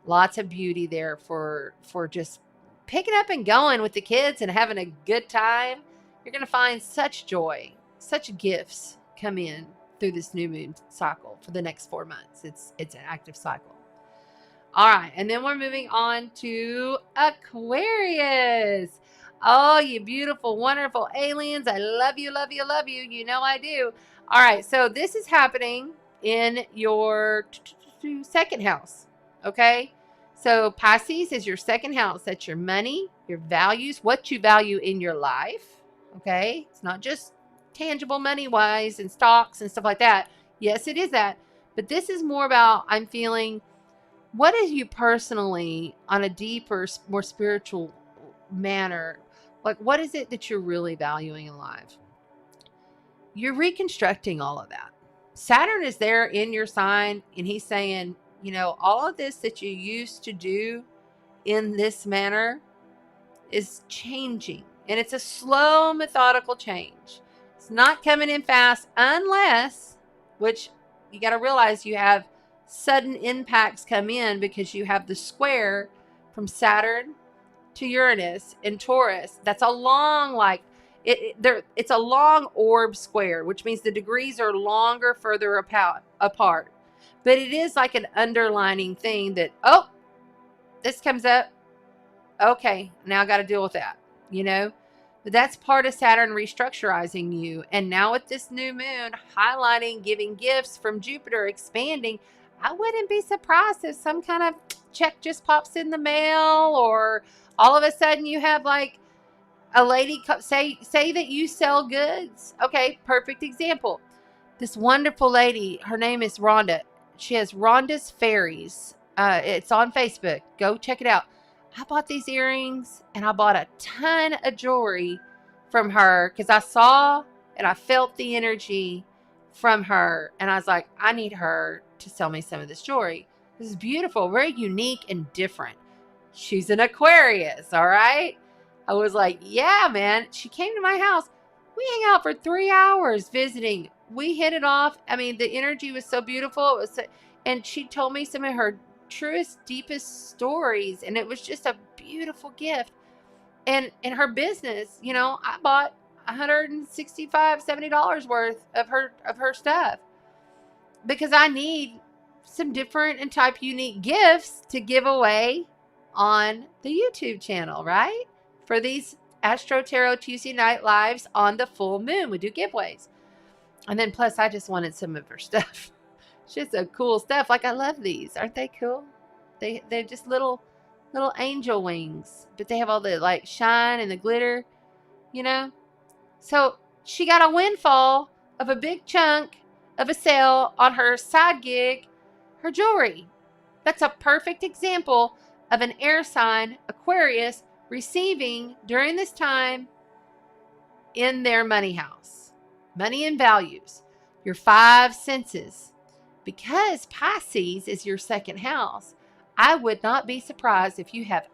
Lots of beauty there for just picking up and going with the kids and having a good time. You're going to find such joy, such gifts come in through this new moon cycle for the next 4 months. It's an active cycle. All right. And then we're moving on to Aquarius. Oh, you beautiful, wonderful aliens. I love you, love you, love you. You know I do. All right. So this is happening in your 2nd house. Okay. So Pisces is your 2nd house. That's your money, your values, what you value in your life. Okay. It's not just tangible money wise and stocks and stuff like that. Yes, it is that. But this is more about, I'm feeling, what is you personally on a deeper, more spiritual manner? Like, what is it that you're really valuing in life? You're reconstructing all of that. Saturn is there in your sign and he's saying, all of this that you used to do in this manner is changing. And it's a slow, methodical change. It's not coming in fast unless, which you got to realize you have sudden impacts come in because you have the square from Saturn to Uranus and Taurus. That's a long, it's a long orb square, which means the degrees are longer, further apart. But it is like an underlining thing that, this comes up. Okay, now I got to deal with that, But that's part of Saturn restructurizing you. And now with this new moon highlighting, giving gifts from Jupiter, expanding, I wouldn't be surprised if some kind of check just pops in the mail or all of a sudden you have like A lady, say that you sell goods. Okay, perfect example. This wonderful lady, her name is Rhonda. She has Rhonda's Fairies. It's on Facebook. Go check it out. I bought these earrings and I bought a ton of jewelry from her because I saw and I felt the energy from her. And I was like, I need her to sell me some of this jewelry. This is beautiful, very unique and different. She's an Aquarius, all right? I was like, yeah, man. She came to my house. We hang out for 3 hours visiting. We hit it off. I mean, the energy was so beautiful. And she told me some of her truest, deepest stories. And it was just a beautiful gift. And in her business, you know, I bought $165, $70 worth of her stuff because I need some different and type unique gifts to give away on the YouTube channel, right? For these AstroTarot Tuesday night lives on the full moon, we do giveaways. And then plus I just wanted some of her stuff. She's so cool stuff. Like, I love these. Aren't they cool? They're just little angel wings, but they have all the like shine and the glitter, you know? So she got a windfall of a big chunk of a sale on her side gig, her jewelry. That's a perfect example of an air sign, Aquarius, receiving during this time in their money house. Money and values, your 5 senses. Because Pisces is your second house, I would not be surprised if you have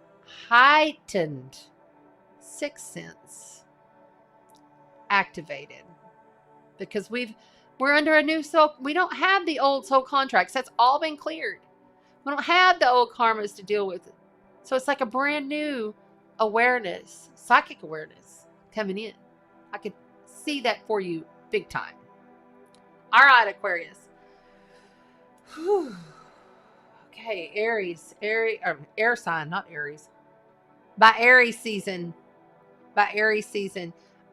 heightened 6th sense activated. Because we're under a new soul. We don't have the old soul contracts. That's all been cleared. We don't have the old karmas to deal with. So it's like a brand new awareness, psychic awareness coming in. I could see that for you big time. All right, Aquarius. Whew. Okay, Aries, air sign, not Aries. By Aries season.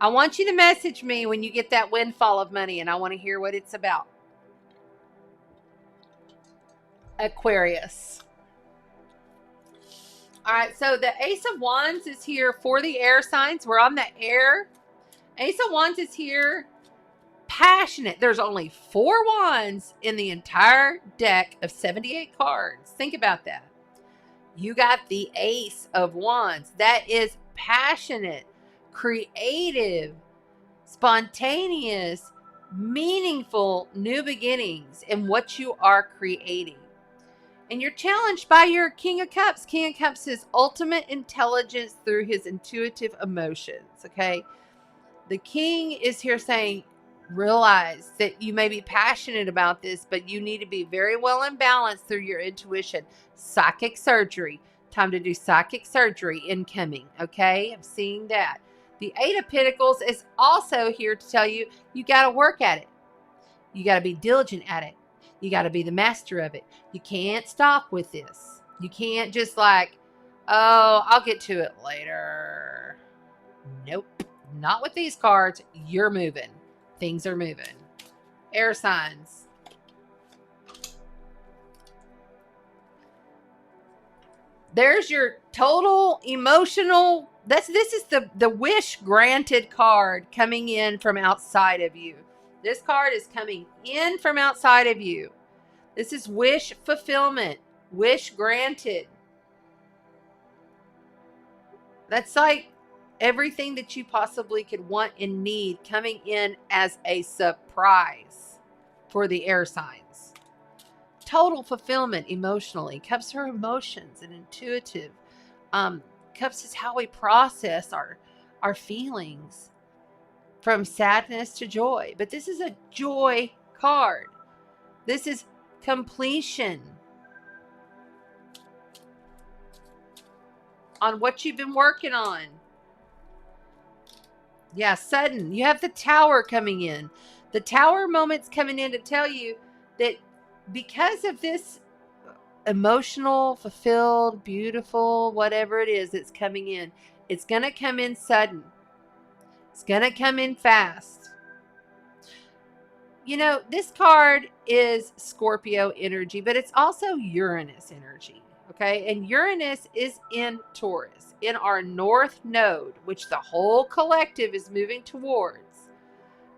I want you to message me when you get that windfall of money, and I want to hear what it's about. Aquarius. All right, so the Ace of Wands is here for the air signs. We're on the air. Ace of Wands is here. Passionate. There's only 4 wands in the entire deck of 78 cards. Think about that. You got the Ace of Wands. That is passionate, creative, spontaneous, meaningful new beginnings in what you are creating. And you're challenged by your King of Cups. King of Cups is ultimate intelligence through his intuitive emotions, okay? The King is here saying, realize that you may be passionate about this, but you need to be very well in balance through your intuition. Psychic surgery. Time to do psychic surgery incoming, okay? I'm seeing that. The 8 of Pentacles is also here to tell you, you got to work at it. You got to be diligent at it. You got to be the master of it. You can't stop with this. You can't just like, oh, I'll get to it later. Nope. Not with these cards. You're moving. Things are moving. Air signs. There's your total emotional. This is the wish granted card coming in from outside of you. This card is coming in from outside of you. This is wish fulfillment. Wish granted. That's like everything that you possibly could want and need coming in as a surprise for the air signs. Total fulfillment emotionally. Cups are emotions and intuitive. Cups is how we process our feelings from sadness to joy. But this is a joy card. This is completion on what you've been working on. Yeah, sudden. You have the Tower coming in. The Tower moment's coming in to tell you that because of this emotional, fulfilled, beautiful, whatever it is that's coming in, it's going to come in sudden. It's going to come in fast. You know, this card is Scorpio energy, but it's also Uranus energy, Okay, and Uranus is in Taurus, in our north node, which the whole collective is moving towards.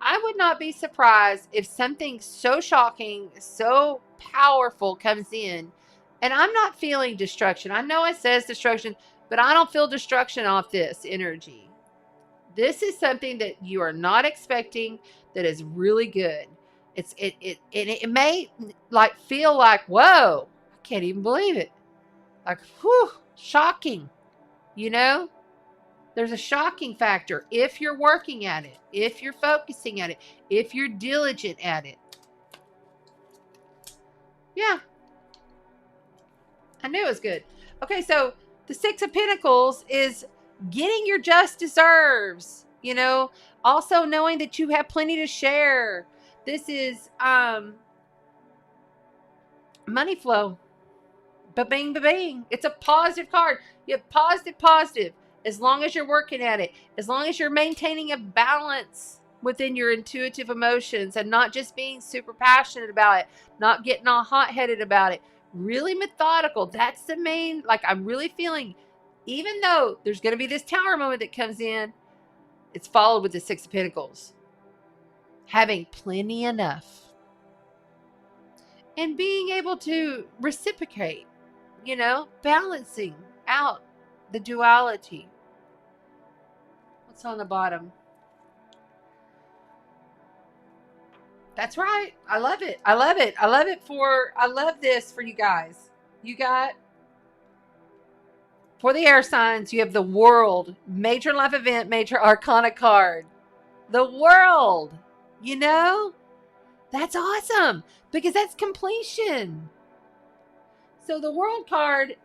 I would not be surprised if something so shocking, so powerful comes in. And I'm not feeling destruction. I know it says destruction, but I don't feel destruction off this energy. This is something that you are not expecting that is really good. It may like feel like, whoa, I can't even believe it. Like, whew, shocking. You know? There's a shocking factor if you're working at it, if you're focusing at it, if you're diligent at it. Yeah. I knew it was good. Okay, so the Six of Pentacles is getting your just deserves, you know, also knowing that you have plenty to share. This is money flow. Ba-bing, ba-bing. It's a positive card. You have positive. As long as you're working at it, as long as you're maintaining a balance within your intuitive emotions and not just being super passionate about it, not getting all hot-headed about it, really methodical. That's the main, like I'm really feeling, even though there's going to be this Tower moment that comes in, it's followed with the Six of Pentacles. Having plenty enough and being able to reciprocate, you know, balancing out the duality. What's on the bottom? That's right. I love it. I love it. I love this for you guys. You got, for the air signs, you have the World, major life event, major arcana card. The World, you know? That's awesome because that's completion. So the World card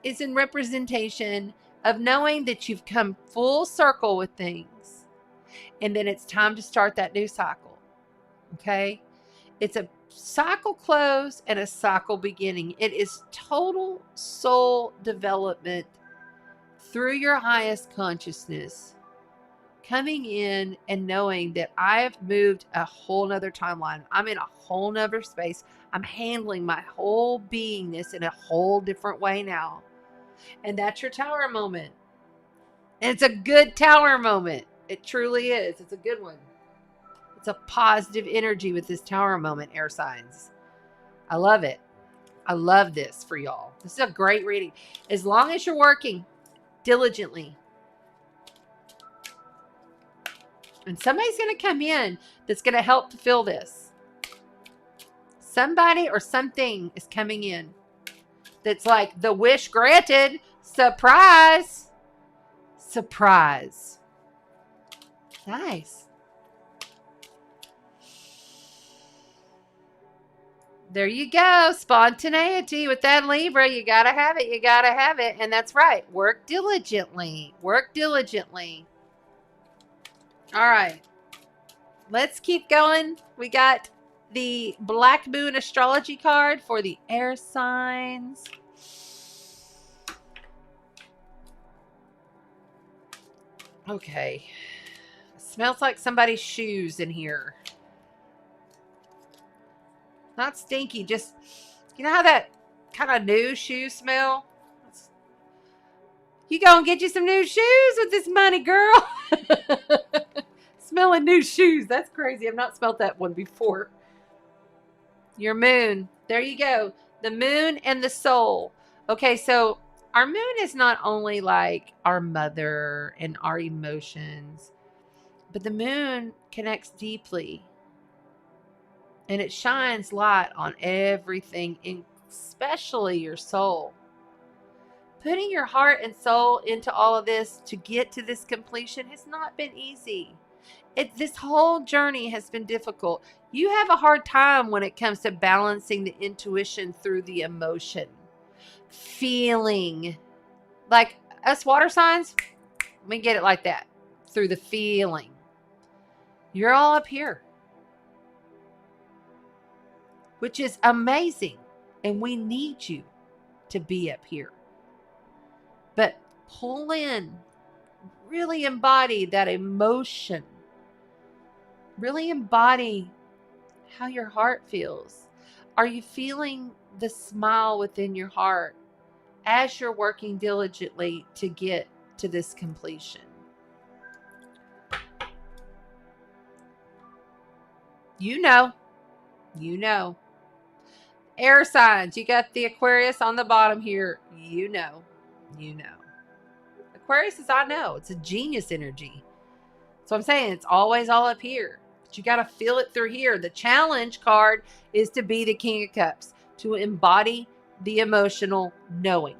is in representation of knowing that you've come full circle with things. And then it's time to start that new cycle. Okay? It's a cycle close and a cycle beginning. It is total soul development through your highest consciousness. Coming in and knowing that I have moved a whole nother timeline. I'm in a whole nother space. I'm handling my whole beingness in a whole different way now. And that's your Tower moment. And it's a good Tower moment. It truly is. It's a good one. It's a positive energy with this Tower moment, air signs. I love it. I love this for y'all. This is a great reading. As long as you're working diligently. And somebody's going to come in that's going to help to fill this. Somebody or something is coming in that's like the wish granted. Surprise. Surprise. Nice. There you go. Spontaneity with that Libra. You got to have it. You got to have it. And that's right. Work diligently. Work diligently. All right. Let's keep going. We got the Black Moon astrology card for the air signs. Okay. Smells like somebody's shoes in here. Not stinky, just, you know how that kind of new shoe smell? You go and get you some new shoes with this money, girl. Smelling new shoes. That's crazy. I've not smelled that one before. Your moon. There you go. The moon and the soul. Okay, so our moon is not only like our mother and our emotions, but the moon connects deeply. And it shines light on everything, especially your soul. Putting your heart and soul into all of this to get to this completion has not been easy. This whole journey has been difficult. You have a hard time when it comes to balancing the intuition through the emotion. Feeling. Like us water signs, we get it like that. Through the feeling. You're all up here. Which is amazing. And we need you to be up here. But pull in. Really embody that emotion. Really embody how your heart feels. Are you feeling the smile within your heart as you're working diligently to get to this completion. You know. Air signs, you got the Aquarius on the bottom here. You know. Aquarius is, I know, it's a genius energy. So I'm saying it's always all up here. But you got to feel it through here. The challenge card is to be the King of Cups, to embody the emotional knowing.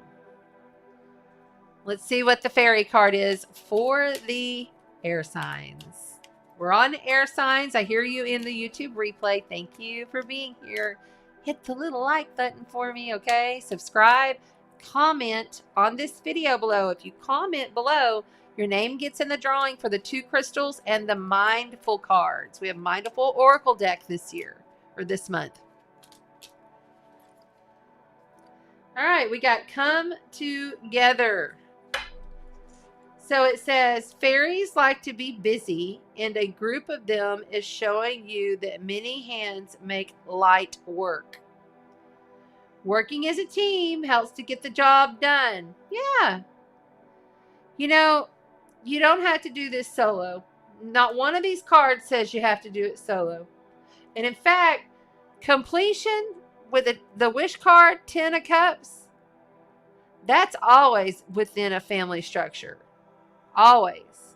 Let's see what the fairy card is for the air signs. We're on air signs. I hear you in the YouTube replay. Thank you for being here. Hit the little like button for me, okay? Subscribe, comment on this video below. If you comment below, your name gets in the drawing for the 2 crystals and the Mindful cards. We have Mindful Oracle deck this year, or this month. All right, we got Come Together. So it says, fairies like to be busy, and a group of them is showing you that many hands make light work. Working as a team helps to get the job done. Yeah. You know, you don't have to do this solo. Not one of these cards says you have to do it solo. And in fact, completion with the wish card, 10 of Cups, that's always within a family structure. Always.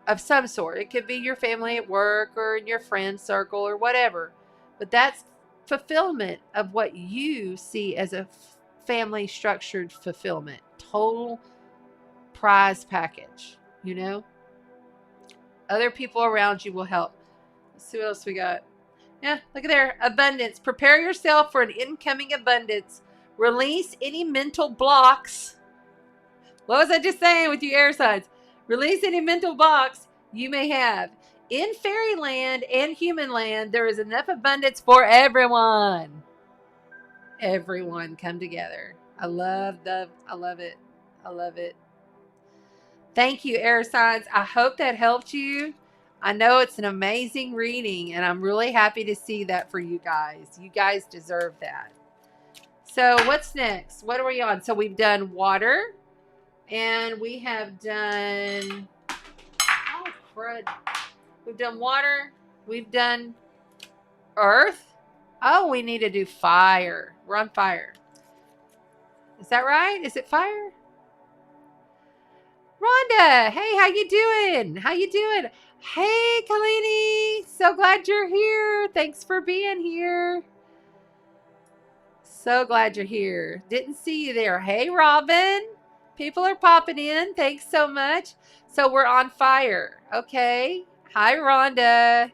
Of some sort. It could be your family at work or in your friend circle or whatever. But that's fulfillment of what you see as a family structured fulfillment. Total prize package, you know? Other people around you will help. Let's see what else we got. Yeah, look at there. Abundance. Prepare yourself for an incoming abundance. Release any mental blocks. What was I just saying with you air signs? Release any mental blocks you may have. In fairyland and human land, there is enough abundance for everyone. Everyone come together. I love it. Thank you, air signs. I hope that helped you. I know it's an amazing reading, and I'm really happy to see that for you guys. You guys deserve that. So what's next? What are we on? So we've done water. And we have done, oh crud, we've done water, we've done earth. Oh, we need to do fire. We're on fire. Is that right? Is it fire? Rhonda, hey, how you doing? Hey, Kalini, so glad you're here. Thanks for being here. So glad you're here. Didn't see you there. Hey, Robin. People are popping in. Thanks so much. So we're on fire. Okay. Hi, Rhonda.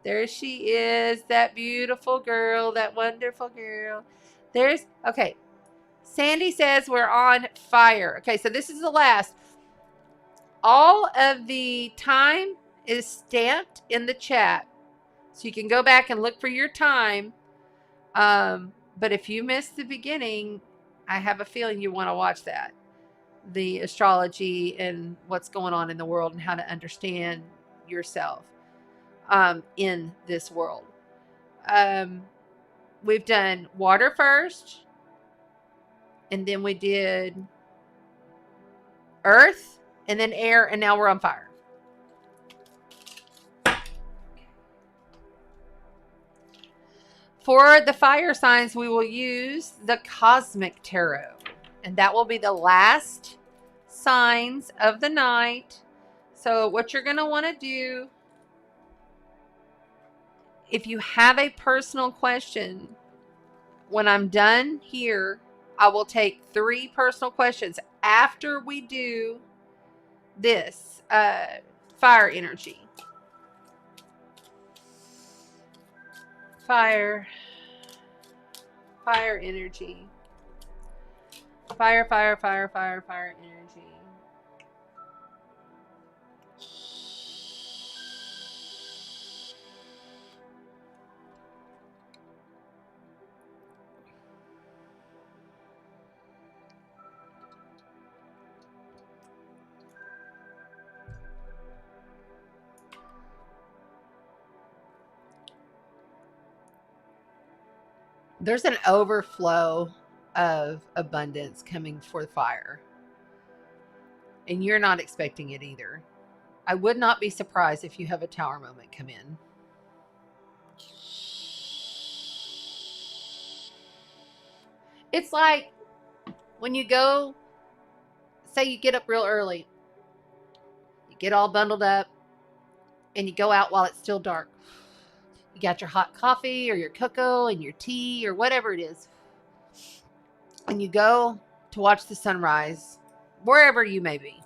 There she is. That beautiful girl. That wonderful girl. Okay. Sandy says we're on fire. Okay. So this is the last. All of the time is stamped in the chat. So you can go back and look for your time. But if you missed the beginning, I have a feeling you want to watch that. The astrology and what's going on in the world and how to understand yourself in this world. We've done water first, and then we did earth, and then air, and now we're on fire. For the fire signs, we will use the Cosmic Tarot, and that will be the last signs of the night. So what you're going to want to do, if you have a personal question, when I'm done here, I will take 3 personal questions after we do this fire energy. Fire energy. Fire energy. There's an overflow of abundance coming for the fire. And you're not expecting it either. I would not be surprised if you have a Tower moment come in. It's like when you go, say you get up real early, you get all bundled up, and you go out while it's still dark. You got your hot coffee or your cocoa and your tea or whatever it is. And you go to watch the sunrise, wherever you may be.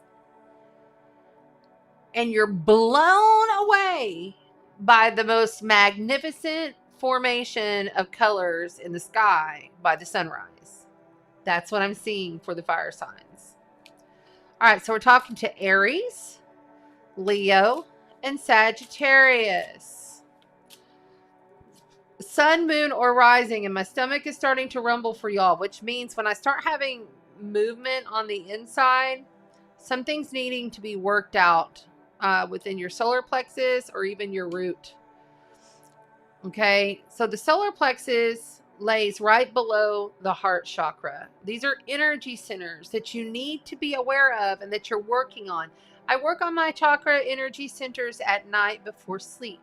And you're blown away by the most magnificent formation of colors in the sky by the sunrise. That's what I'm seeing for the fire signs. All right, so we're talking to Aries, Leo, and Sagittarius. Sun, moon, or rising, and my stomach is starting to rumble for y'all, which means when I start having movement on the inside, something's needing to be worked out within your solar plexus or even your root. Okay, so the solar plexus lays right below the heart chakra. These are energy centers that you need to be aware of and that you're working on. I work on my chakra energy centers at night before sleep.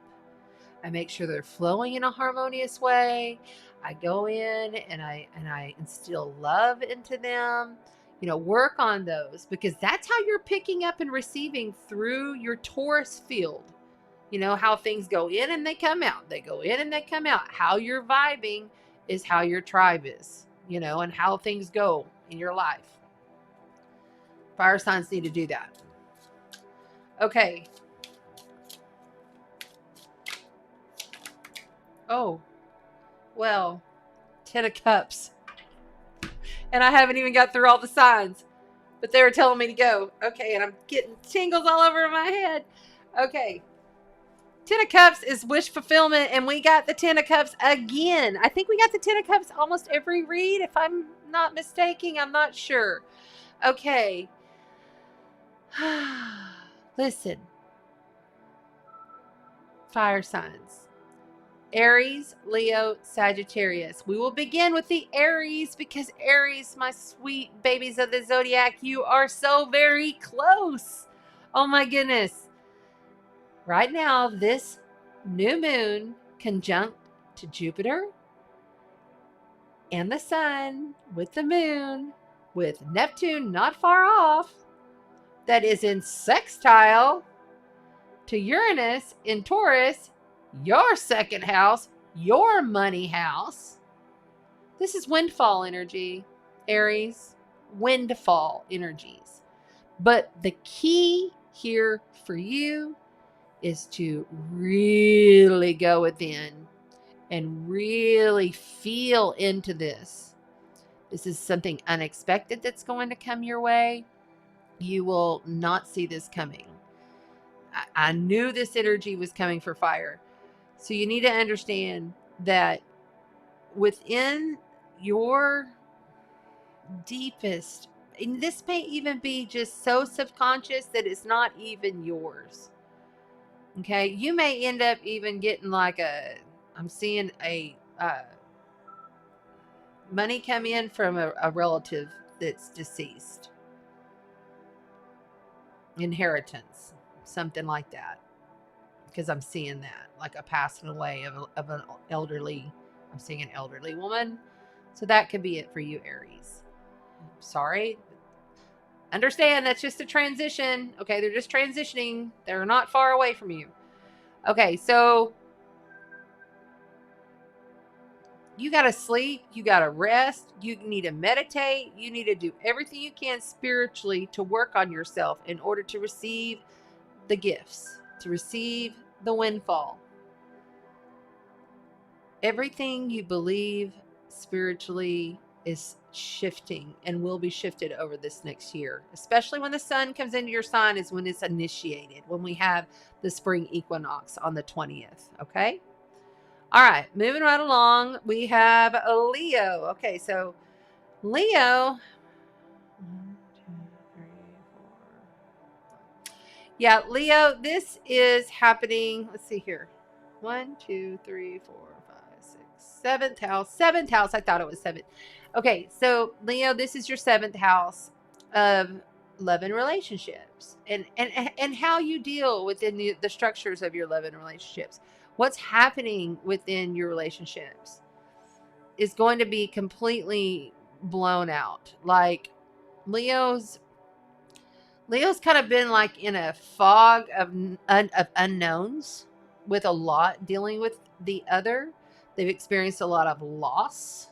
I make sure they're flowing in a harmonious way. I go in and I instill love into them. You know, work on those, because that's how you're picking up and receiving through your Taurus field. You know, how things go in and they come out. They go in and they come out. How you're vibing is how your tribe is, you know, and how things go in your life. Fire signs need to do that. Okay. Oh, well, 10 of Cups. And I haven't even got through all the signs, but they were telling me to go. Okay, and I'm getting tingles all over my head. Okay. 10 of Cups is wish fulfillment, and we got the 10 of Cups again. I think we got the 10 of Cups almost every read, if I'm not mistaken. I'm not sure. Okay. Listen. Fire signs. Aries, Leo, Sagittarius. We will begin with the Aries, because Aries, my sweet babies of the Zodiac, you are so very close. Oh my goodness. Right now, this new moon conjunct to Jupiter and the sun with the moon, with Neptune not far off, that is in sextile to Uranus in Taurus, your second house, your money house. This is windfall energy, Aries. Windfall energies. But the key here for you is to really go within and really feel into this. This is something unexpected that's going to come your way. You will not see this coming. I knew this energy was coming for fire. So you need to understand that within your deepest, and this may even be just so subconscious that it's not even yours. Okay, you may end up even getting like I'm seeing a money come in from a relative that's deceased. Inheritance, something like that. Because I'm seeing that, like a passing away of an elderly, I'm seeing an elderly woman. So that could be it for you, Aries. Sorry. Understand, that's just a transition. Okay, they're just transitioning. They're not far away from you. Okay, so you got to sleep. You got to rest. You need to meditate. You need to do everything you can spiritually to work on yourself in order to receive the gifts, to receive the windfall. Everything you believe spiritually is shifting and will be shifted over this next year, especially when the sun comes into your sign is when it's initiated, when we have the spring equinox on the 20th. Okay. All right. Moving right along. We have a Leo. Okay. So Leo. 1, 2, 3, 4. Yeah. Leo, this is happening. Let's see here. 1, 2, 3, 4, 5, 6, 7th house. 7th house. I thought it was 7. Okay, so Leo, this is your 7th house of love and relationships, and how you deal within the structures of your love and relationships. What's happening within your relationships is going to be completely blown out. Like Leo's kind of been like in a fog of unknowns with a lot dealing with the other. They've experienced a lot of loss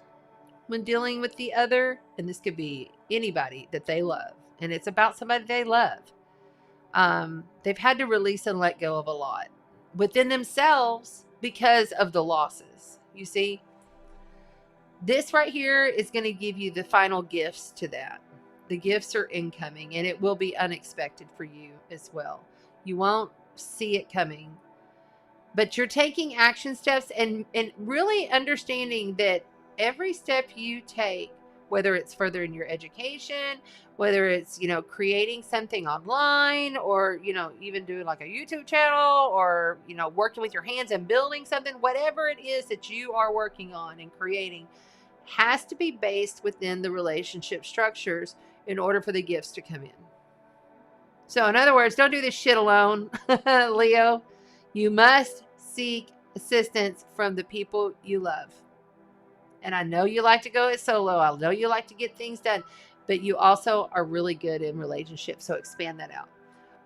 when dealing with the other, and this could be anybody that they love, and it's about somebody they love. They've had to release and let go of a lot within themselves because of the losses. You see, this right here is going to give you the final gifts to that. The gifts are incoming, and it will be unexpected for you as well. You won't see it coming, but you're taking action steps and really understanding that every step you take, whether it's furthering your education, whether it's, creating something online, or, even doing like a YouTube channel, or, working with your hands and building something, whatever it is that you are working on and creating, has to be based within the relationship structures in order for the gifts to come in. So in other words, don't do this shit alone, Leo. You must seek assistance from the people you love. And I know you like to go it solo. I know you like to get things done, but you also are really good in relationships. So expand that out.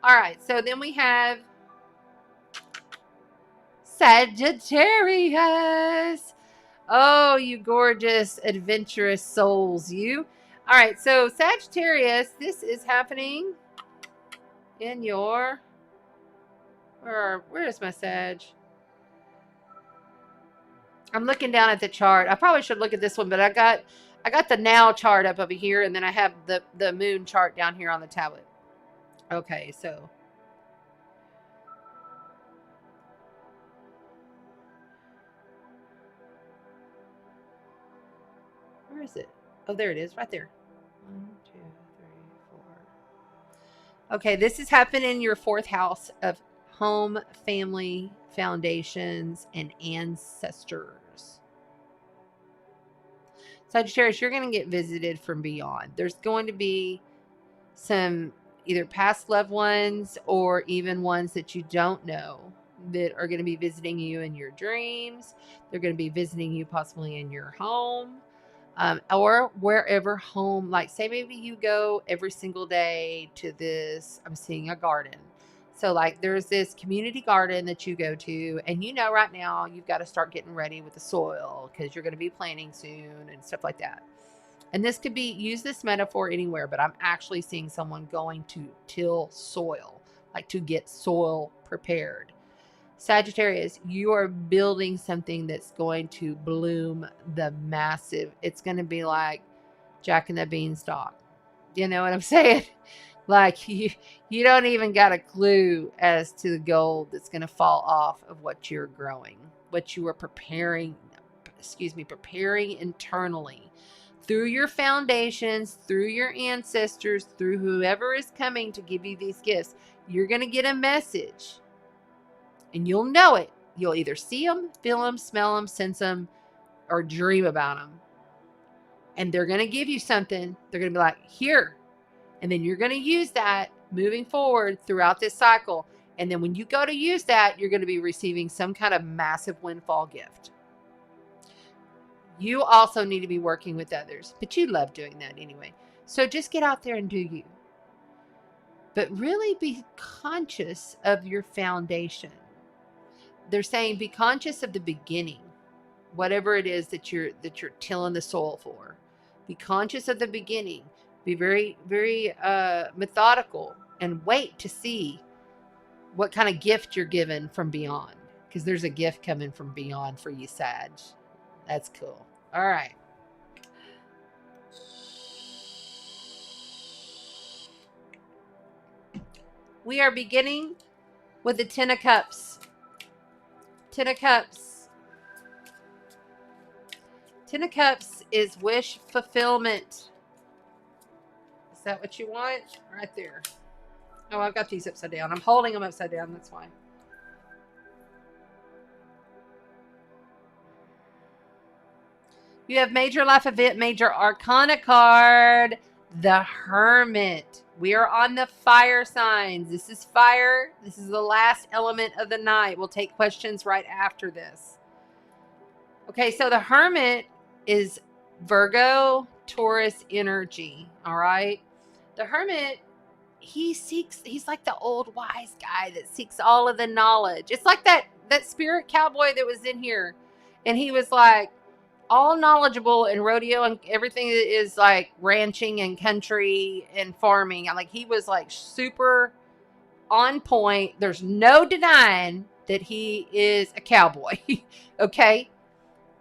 All right. So then we have Sagittarius. Oh, you gorgeous, adventurous souls, you. All right, so Sagittarius, this is happening in your... Where is my Sag? I'm looking down at the chart. I probably should look at this one, but I got the now chart up over here, and then I have the moon chart down here on the tablet. Okay, so... Where is it? Oh, there it is, right there. 1, 2, 3, 4. Okay, this is happening in your 4th house of home, family, foundations, and ancestors. Sagittarius, you're going to get visited from beyond. There's going to be some either past loved ones or even ones that you don't know that are going to be visiting you in your dreams. They're going to be visiting you possibly in your home. Or wherever home, like say maybe you go every single day to this, I'm seeing a garden. So like there's this community garden that you go to, and right now you've got to start getting ready with the soil because you're going to be planting soon and stuff like that. And this could be, use this metaphor anywhere, but I'm actually seeing someone going to till soil, like to get soil prepared. Sagittarius, you are building something that's going to bloom the massive. It's going to be like Jack and the Beanstalk. You know what I'm saying? Like you don't even got a clue as to the gold that's going to fall off of what you're growing, what you are preparing internally through your foundations, through your ancestors, through whoever is coming to give you these gifts. You're going to get a message. And you'll know it. You'll either see them, feel them, smell them, sense them, or dream about them. And they're going to give you something. They're going to be like, here. And then you're going to use that moving forward throughout this cycle. And then when you go to use that, you're going to be receiving some kind of massive windfall gift. You also need to be working with others. But you love doing that anyway. So just get out there and do you. But really be conscious of your foundation. They're saying be conscious of the beginning, whatever it is that you're tilling the soil for. Be conscious of the beginning. Be very, very methodical and wait to see what kind of gift you're given from beyond. Because there's a gift coming from beyond for you, Sag. That's cool. All right. We are beginning with the 10 of Cups. 10 of Cups. 10 of Cups is wish fulfillment. Is that what you want? Right there. Oh, I've got these upside down. I'm holding them upside down. That's why. You have major life event, major arcana card, the Hermit. We are on the fire signs. This is fire. This is the last element of the night. We'll take questions right after this. Okay, so the Hermit is Virgo, Taurus energy. All right. The Hermit, he's like the old wise guy that seeks all of the knowledge. It's like that spirit cowboy that was in here. And he was like all knowledgeable in rodeo and everything that is like ranching and country and farming. Like he was like super on point. There's no denying that he is a cowboy. Okay.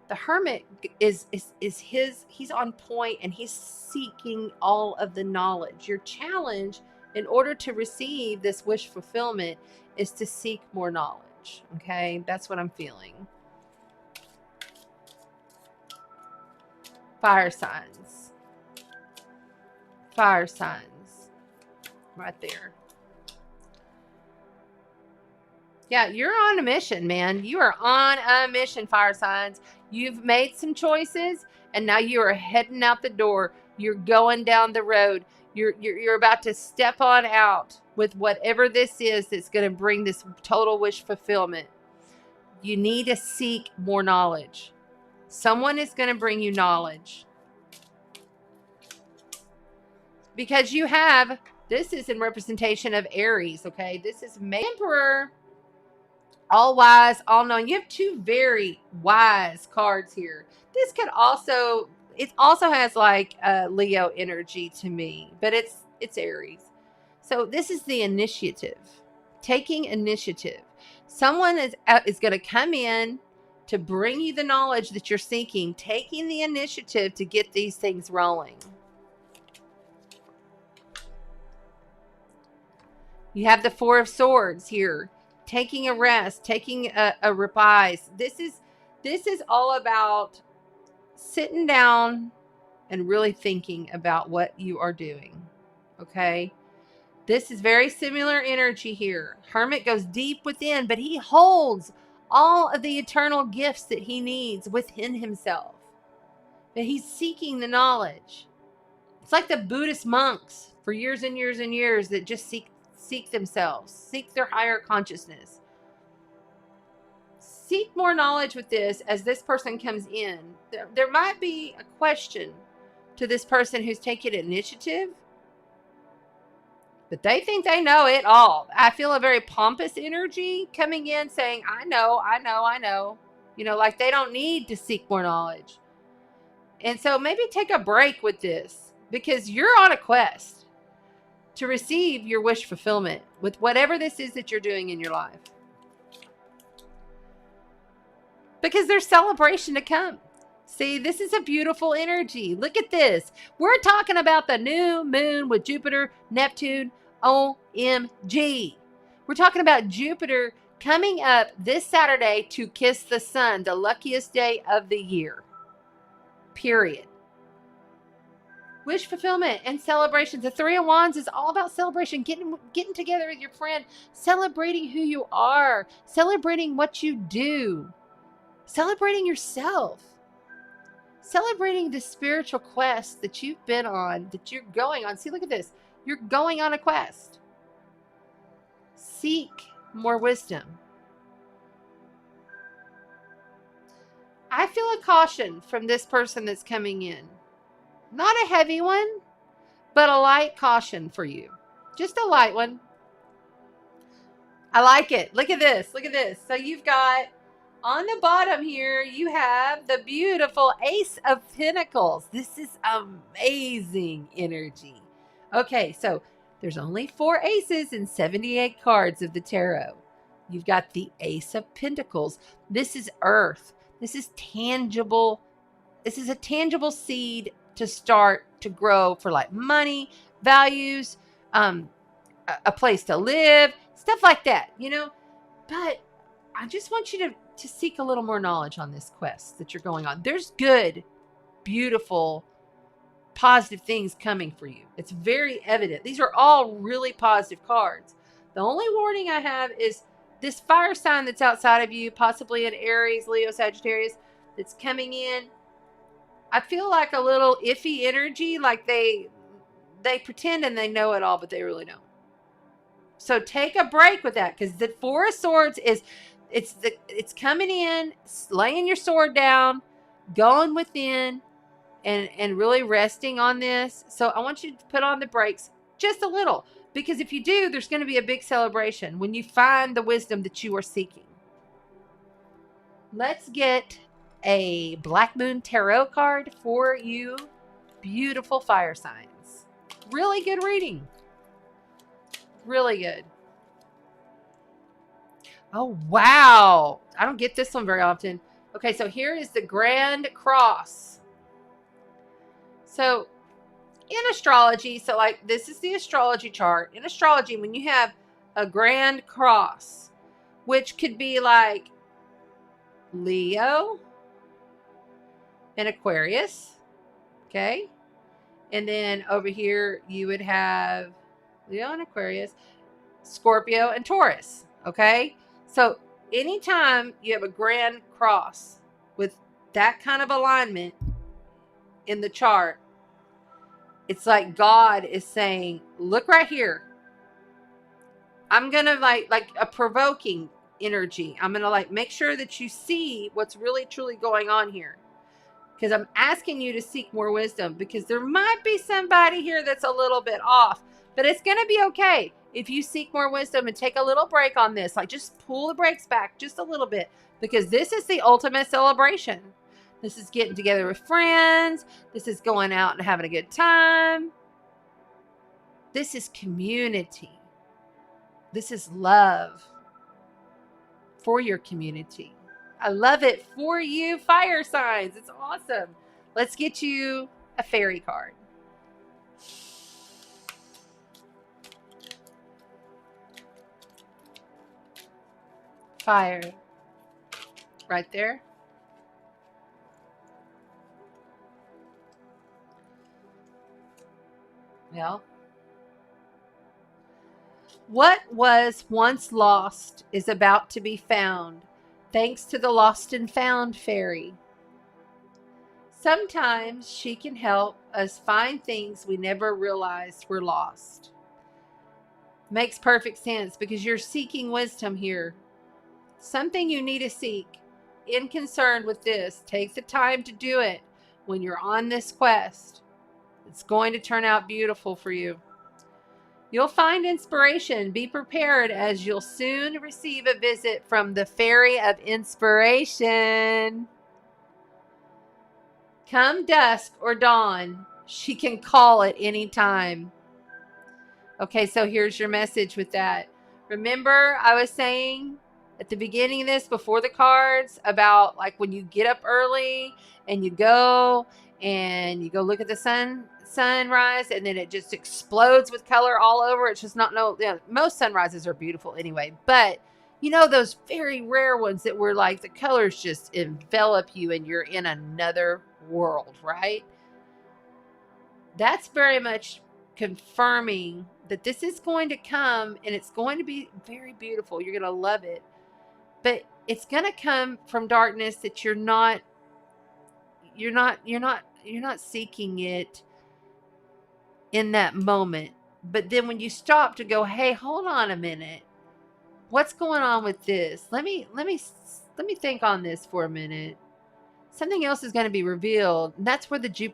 The Hermit is he's on point and he's seeking all of the knowledge. Your challenge in order to receive this wish fulfillment is to seek more knowledge. Okay. That's what I'm feeling. Fire signs. Fire signs. Right there. Yeah, you're on a mission, man. You are on a mission, fire signs. You've made some choices, and now you are heading out the door. You're going down the road. You're about to step on out with whatever this is that's going to bring this total wish fulfillment. You need to seek more knowledge. Someone is going to bring you knowledge. Because you have, this is in representation of Aries, okay? This is Emperor, all wise, all knowing. You have two very wise cards here. This could also, it also has like Leo energy to me, but it's Aries. So this is the initiative, taking initiative. Someone is going to come in to bring you the knowledge that you're seeking, taking the initiative to get these things rolling. You have the Four of Swords here, taking a rest, taking a reprise. This is all about sitting down and really thinking about what you are doing. Okay. This is very similar energy here. Hermit goes deep within, but he holds all of the eternal gifts that he needs within himself. But he's seeking the knowledge. It's like the Buddhist monks for years and years and years that just seek themselves, seek their higher consciousness. Seek more knowledge with this as this person comes in. There might be a question to this person who's taking initiative, but they think they know it all. I feel a very pompous energy coming in saying, I know. You know, like they don't need to seek more knowledge. And so maybe take a break with this because you're on a quest to receive your wish fulfillment with whatever this is that you're doing in your life. Because there's celebration to come. See, this is a beautiful energy. Look at this. We're talking about the new moon with Jupiter, Neptune, OMG. We're talking about Jupiter coming up this Saturday to kiss the sun, the luckiest day of the year. Period. Wish fulfillment and celebration. The Three of Wands is all about celebration, getting together with your friend, celebrating who you are, celebrating what you do, celebrating yourself, celebrating the spiritual quest that you've been on, that you're going on. See, look at this. You're going on a quest. Seek more wisdom. I feel a caution from this person that's coming in. Not a heavy one, but a light caution for you. Just a light one. I like it. Look at this. Look at this. So you've got on the bottom here, you have the beautiful Ace of Pentacles. This is amazing energy. Okay, so there's only 4 aces and 78 cards of the tarot. You've got the Ace of Pentacles. This is earth. This is tangible. This is a tangible seed to start to grow for like money, values, a place to live, stuff like that, you know. But I just want you to seek a little more knowledge on this quest that you're going on. There's good, beautiful, positive things coming for you. It's very evident. These are all really positive cards. The only warning I have is this fire sign that's outside of you, possibly an Aries, Leo, Sagittarius, that's coming in. I feel like a little iffy energy, like they pretend and they know it all, but they really don't. So take a break with that, because the Four of Swords is, it's coming in, laying your sword down, going within, and really resting on this. So I want you to put on the brakes just a little, because if you do, there's going to be a big celebration when you find the wisdom that you are seeking. Let's get a Black Moon Tarot card for you beautiful fire signs. Really good reading. Really good. Oh, wow. I don't get this one very often. Okay, so here is the Grand Cross. So in astrology, so like this is the astrology chart. In astrology, when you have a Grand Cross, which could be like Leo and Aquarius, okay? And then over here, you would have Leo and Aquarius, Scorpio and Taurus, okay? So anytime you have a Grand Cross with that kind of alignment in the chart, it's like God is saying, look right here. I'm going to like a provoking energy. I'm going to like make sure that you see what's really truly going on here. Because I'm asking you to seek more wisdom, because there might be somebody here that's a little bit off, but it's going to be okay if you seek more wisdom and take a little break on this. Like just pull the brakes back just a little bit, because this is the ultimate celebration. This is getting together with friends. This is going out and having a good time. This is community. This is love for your community. I love it for you, fire signs. It's awesome. Let's get you a fairy card. Fire. Right there. Well, what was once lost is about to be found, thanks to the lost and found fairy. Sometimes she can help us find things we never realized were lost. Makes perfect sense, because you're seeking wisdom here. Something you need to seek. In concern with this, take the time to do it when you're on this quest. It's going to turn out beautiful for you. You'll find inspiration. Be prepared, as you'll soon receive a visit from the Fairy of Inspiration. Come dusk or dawn, she can call at any time. Okay, so here's your message with that. Remember, I was saying at the beginning of this, before the cards, about like when you get up early and you go look at the sunrise, and then it just explodes with color all over. It's just not most sunrises are beautiful anyway, but you know, those very rare ones that were like the colors just envelop you and you're in another world, right? That's very much confirming that this is going to come, and it's going to be very beautiful. You're going to love it, but it's going to come from darkness that you're not seeking it in that moment. But then when you stop to go, hey, hold on a minute, what's going on with this? Let me think on this for a minute. Something else is going to be revealed. And that's where the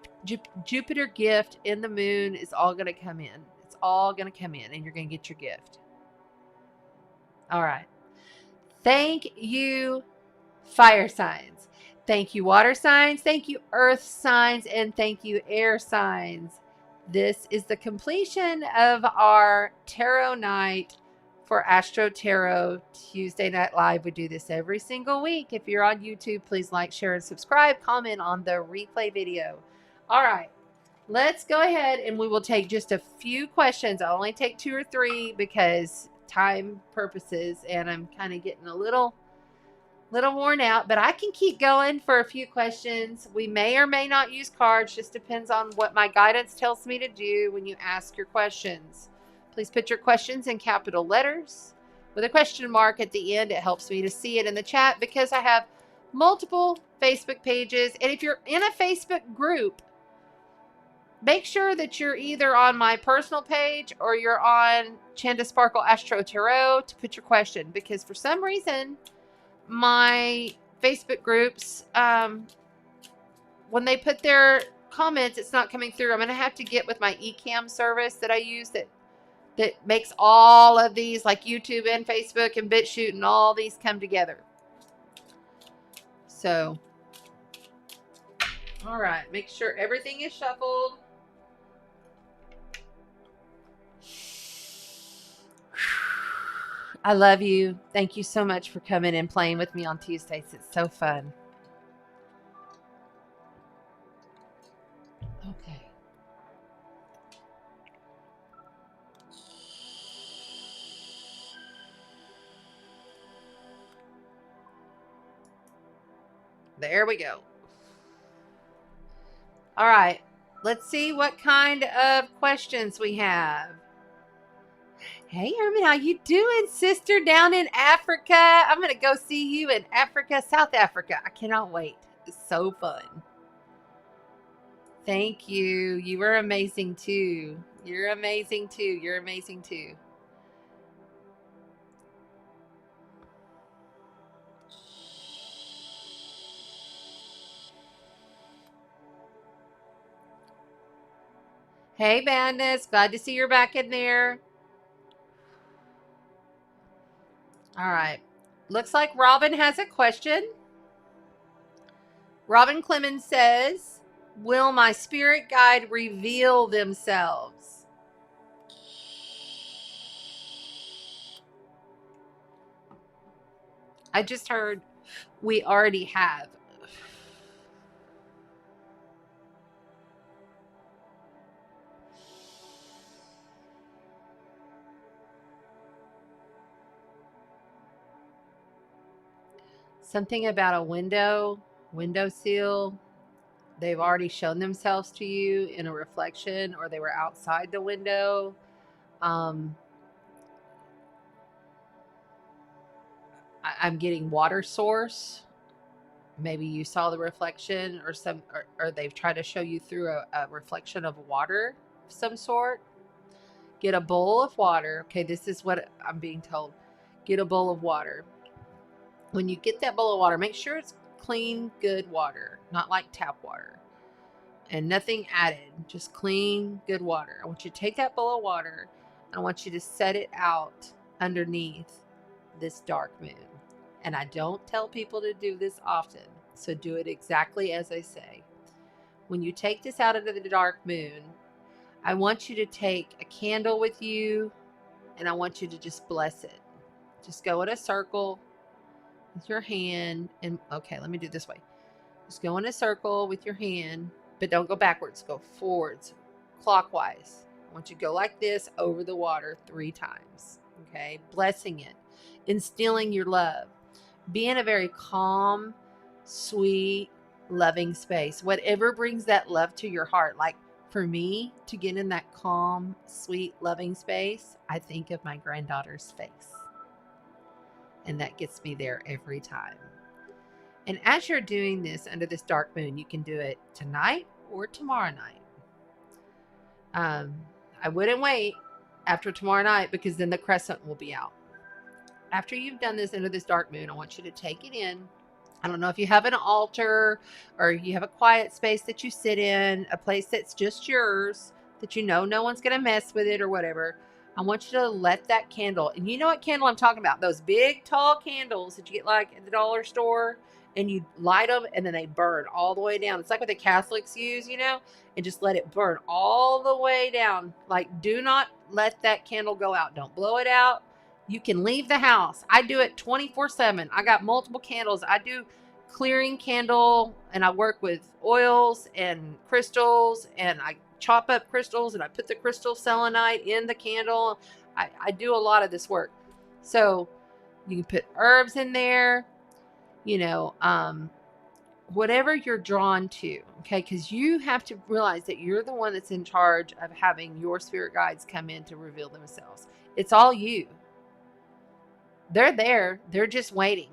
Jupiter gift in the moon is all going to come in. It's all going to come in, and you're going to get your gift. All right. Thank you, fire signs. Thank you, water signs. Thank you, earth signs. And thank you, air signs. This is the completion of our tarot night for AstroTarot Tuesday Night Live. We do this every single week. If you're on YouTube, please like, share, and subscribe. Comment on the replay video. All right, let's go ahead and we will take just a few questions. I'll only take 2 or 3 because time purposes, and I'm kind of getting a little worn out, but I can keep going for a few questions. We may or may not use cards, just depends on what my guidance tells me to do when you ask your questions. Please put your questions in capital letters with a question mark at the end. It helps me to see it in the chat, because I have multiple Facebook pages. And if you're in a Facebook group, make sure that you're either on my personal page or you're on Chanda Sparkle AstroTarot to put your question, because for some reason my Facebook groups, when they put their comments, it's not coming through. I'm going to have to get with my eCam service that I use that makes all of these, like YouTube and Facebook and BitChute and all these come together. So, all right, make sure everything is shuffled. I love you. Thank you so much for coming and playing with me on Tuesdays. It's so fun. Okay. There we go. All right. Let's see what kind of questions we have. Hey, Herman, how you doing, sister, down in Africa? I'm going to go see you in Africa, South Africa. I cannot wait. It's so fun. Thank you. You were amazing, too. You're amazing, too. You're amazing, too. Hey, Bandits. Glad to see you're back in there. All right. Looks like Robin has a question. Robin Clemens says, will my spirit guide reveal themselves? I just heard we already have. Something about a windowsill. They've already shown themselves to you in a reflection, or they were outside the window. I'm getting water source. Maybe you saw the reflection, or they've tried to show you through a reflection of water of some sort. Get a bowl of water. Okay, this is what I'm being told. Get a bowl of water. When you get that bowl of water, make sure it's clean, good water, not like tap water, and nothing added, just clean, good water. I want you to take that bowl of water, and I want you to set it out underneath this dark moon. And I don't tell people to do this often, so do it exactly as I say. When you take this out into the dark moon, I want you to take a candle with you, and I want you to just bless it. Just go in a circle with your hand, and okay, let me do it this way. Just go in a circle with your hand, but don't go backwards, go forwards, clockwise. I want you to go like this over the water 3 times, okay? Blessing it, instilling your love. Be in a very calm, sweet, loving space. Whatever brings that love to your heart. Like for me, to get in that calm, sweet, loving space, I think of my granddaughter's face. And that gets me there every time. And as you're doing this under this dark moon, you can do it tonight or tomorrow night. I wouldn't wait after tomorrow night, because then the crescent will be out. After you've done this under this dark moon, I want you to take it in. I don't know if you have an altar or you have a quiet space that you sit in, a place that's just yours, that you know no one's going to mess with it or whatever. I want you to let that candle, and you know what candle I'm talking about, those big tall candles that you get like at the dollar store, and you light them and then they burn all the way down. It's like what the Catholics use, you know, and just let it burn all the way down. Like, do not let that candle go out. Don't blow it out. You can leave the house. I do it 24/7. I got multiple candles. I do clearing candle, and I work with oils and crystals, and I chop up crystals and I put the crystal selenite in the candle. I do a lot of this work. So you can put herbs in there, you know, whatever you're drawn to, okay? Because you have to realize that you're the one that's in charge of having your spirit guides come in to reveal themselves. It's all you. They're there. They're just waiting.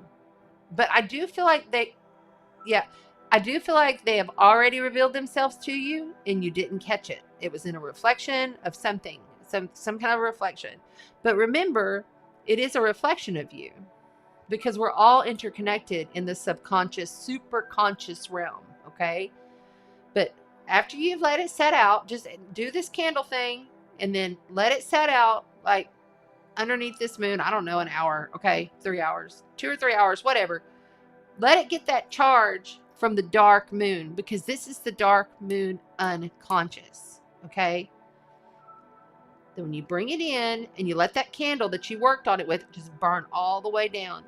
But I do feel like Yeah, I do feel like they have already revealed themselves to you and you didn't catch it. It was in a reflection of something, some kind of reflection. But remember, it is a reflection of you because we're all interconnected in the subconscious, super conscious realm, okay? But after you've let it set out, just do this candle thing and then let it set out like underneath this moon. I don't know, an hour, okay? 3 hours, 2 or 3 hours, whatever. Let it get that charge from the dark moon because this is the dark moon unconscious, okay? Then when you bring it in and you let that candle that you worked on it with just burn all the way down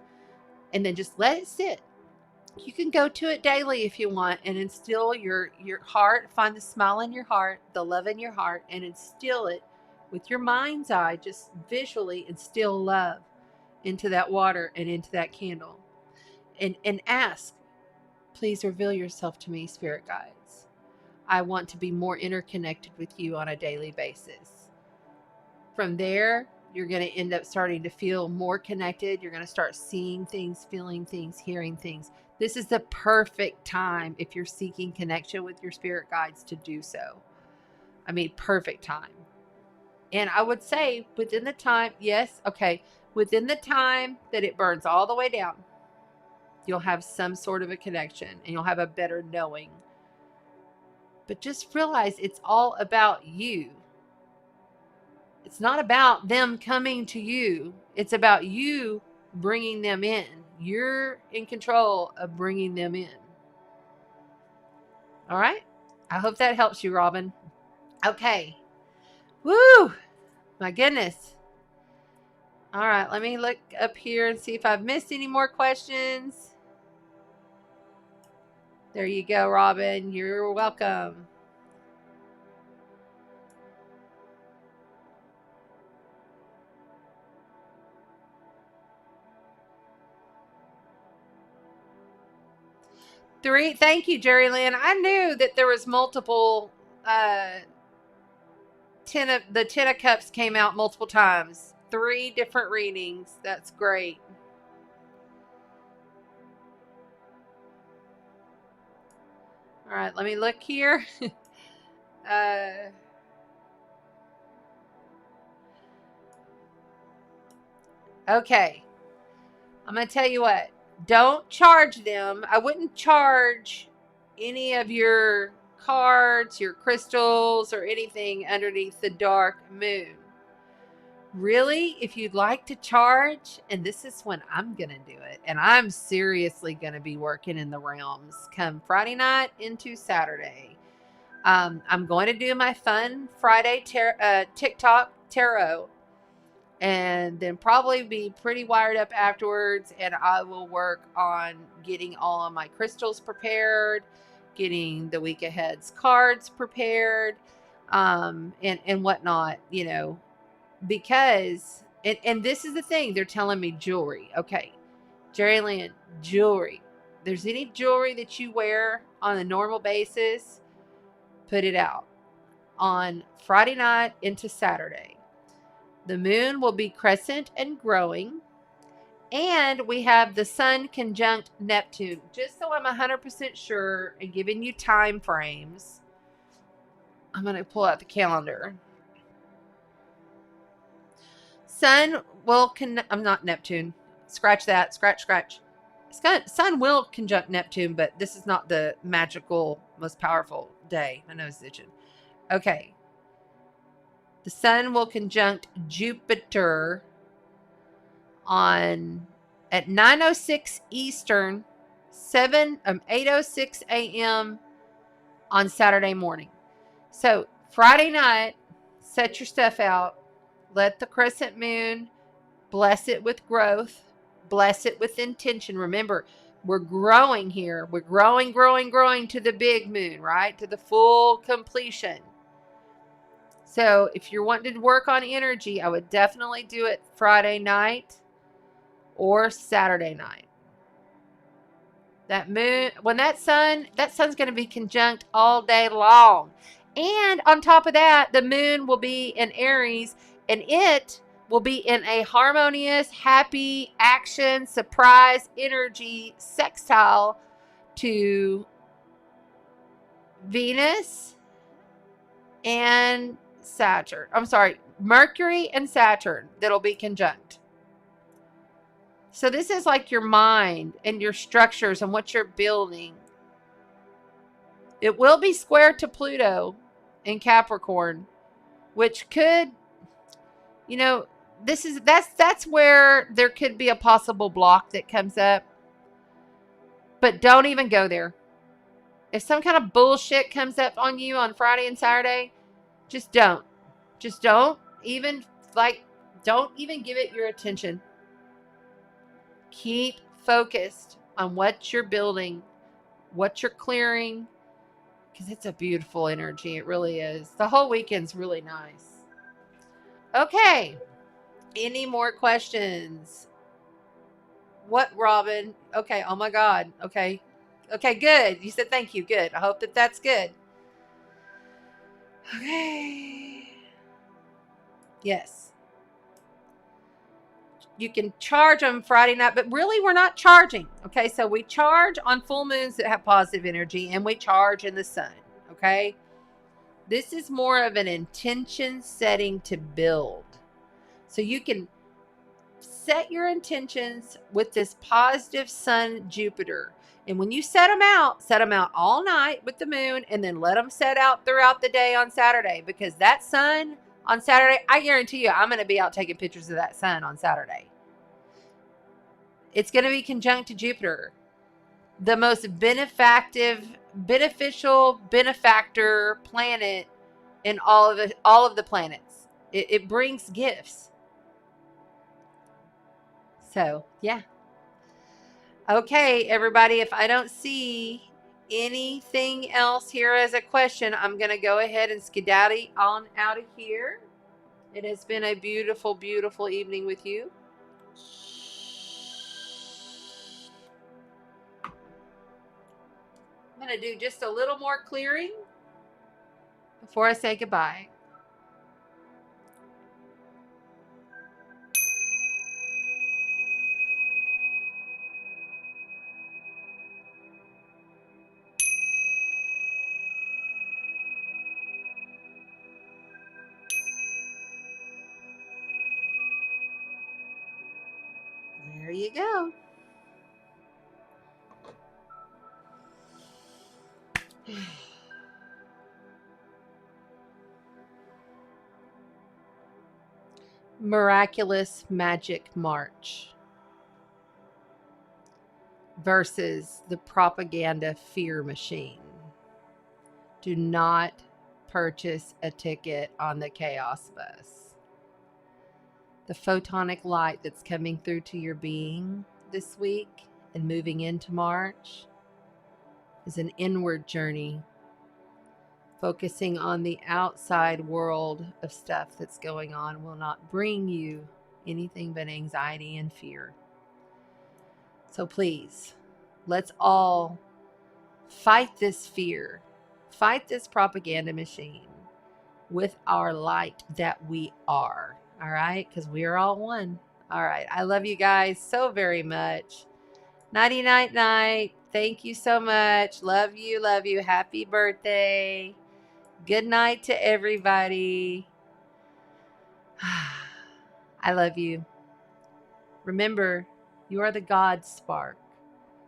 and then just let it sit. You can go to it daily if you want and instill your heart, find the smile in your heart, the love in your heart, and instill it with your mind's eye. Just visually instill love into that water and into that candle. And ask, please reveal yourself to me, spirit guides. I want to be more interconnected with you on a daily basis. From there, you're going to end up starting to feel more connected. You're going to start seeing things, feeling things, hearing things. This is the perfect time if you're seeking connection with your spirit guides to do so. I mean, perfect time. And I would say within the time, yes, okay, within the time that it burns all the way down, you'll have some sort of a connection and you'll have a better knowing. But just realize it's all about you. It's not about them coming to you. It's about you bringing them in. You're in control of bringing them in. All right? I hope that helps you, Robin. Okay. Woo! My goodness. All right, let me look up here and see if I've missed any more questions. There you go, Robin. You're welcome. Thank you, Jerry Lynn. I knew that there was multiple. The 10 of Cups came out multiple times. 3 different readings. That's great. All right, let me look here. Okay. I'm going to tell you what. Don't charge them. I wouldn't charge any of your cards, your crystals, or anything underneath the dark moon. Really, if you'd like to charge, and this is when I'm going to do it, and I'm seriously going to be working in the realms come Friday night into Saturday. I'm going to do my fun Friday TikTok tarot, and then probably be pretty wired up afterwards, and I will work on getting all of my crystals prepared, getting the week ahead's cards prepared, and whatnot, you know. Because, and this is the thing, they're telling me jewelry. Okay, Jerry Lynn, jewelry. There's any jewelry that you wear on a normal basis, put it out on Friday night into Saturday. The moon will be crescent and growing. And we have the sun conjunct Neptune. Just so I'm 100% sure and giving you time frames, I'm going to pull out the calendar. Sun will I'm not Neptune. Scratch that. Scratch. Sun will conjunct Neptune, but this is not the magical, most powerful day. My nose is itching. Okay. The sun will conjunct Jupiter at 9:06 Eastern, 8:06 a.m. on Saturday morning. So Friday night, set your stuff out. Let the crescent moon bless it with growth. Bless it with intention. Remember, we're growing here. We're growing to the big moon, right? To the full completion. So if you're wanting to work on energy, I would definitely do it Friday night or Saturday night. That moon, when that sun's going to be conjunct all day long. And on top of that, the moon will be in Aries, and it will be in a harmonious, happy, action, surprise, energy, sextile to Venus and Saturn. I'm sorry, Mercury and Saturn that'll be conjunct. So this is like your mind and your structures and what you're building. It will be square to Pluto in Capricorn, which could, you know, that's where there could be a possible block that comes up. But don't even go there. If some kind of bullshit comes up on you on Friday and Saturday, just don't. Just don't even give it your attention. Keep focused on what you're building, what you're clearing, because it's a beautiful energy. It really is. The whole weekend's really nice. Okay. Any more questions? What, Robin? Okay. Oh my God. Okay. Okay, good. You said thank you. Good. I hope that's good. Okay. Yes. You can charge them Friday night, but really we're not charging. Okay, so we charge on full moons that have positive energy, and we charge in the sun. Okay, this is more of an intention setting to build. So you can set your intentions with this positive sun Jupiter. And when you set them out all night with the moon, and then let them set out throughout the day on Saturday, because that sun on Saturday, I guarantee you, I'm going to be out taking pictures of that sun on Saturday. It's going to be conjunct to Jupiter, the most benefactor planet in all of the planets. It brings gifts. So, yeah. Okay, everybody, if I don't see anything else here as a question, I'm going to go ahead and skedaddle on out of here. It has been a beautiful, beautiful evening with you. I'm going to do just a little more clearing before I say goodbye. There you go. Miraculous Magick March versus the propaganda fear machine. Do not purchase a ticket on the chaos bus. The photonic light that's coming through to your being this week and moving into March is an inward journey, focusing on the outside world of stuff that's going on will not bring you anything but anxiety and fear. So please, let's all fight this fear, fight this propaganda machine with our light that we are. All right? Because we are all one. All right. I love you guys so very much. Nighty night night. Thank you so much. Love you. Love you. Happy birthday. Good night to everybody. I love you. Remember, you are the God spark.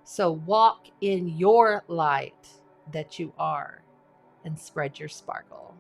So walk in your light that you are and spread your sparkle.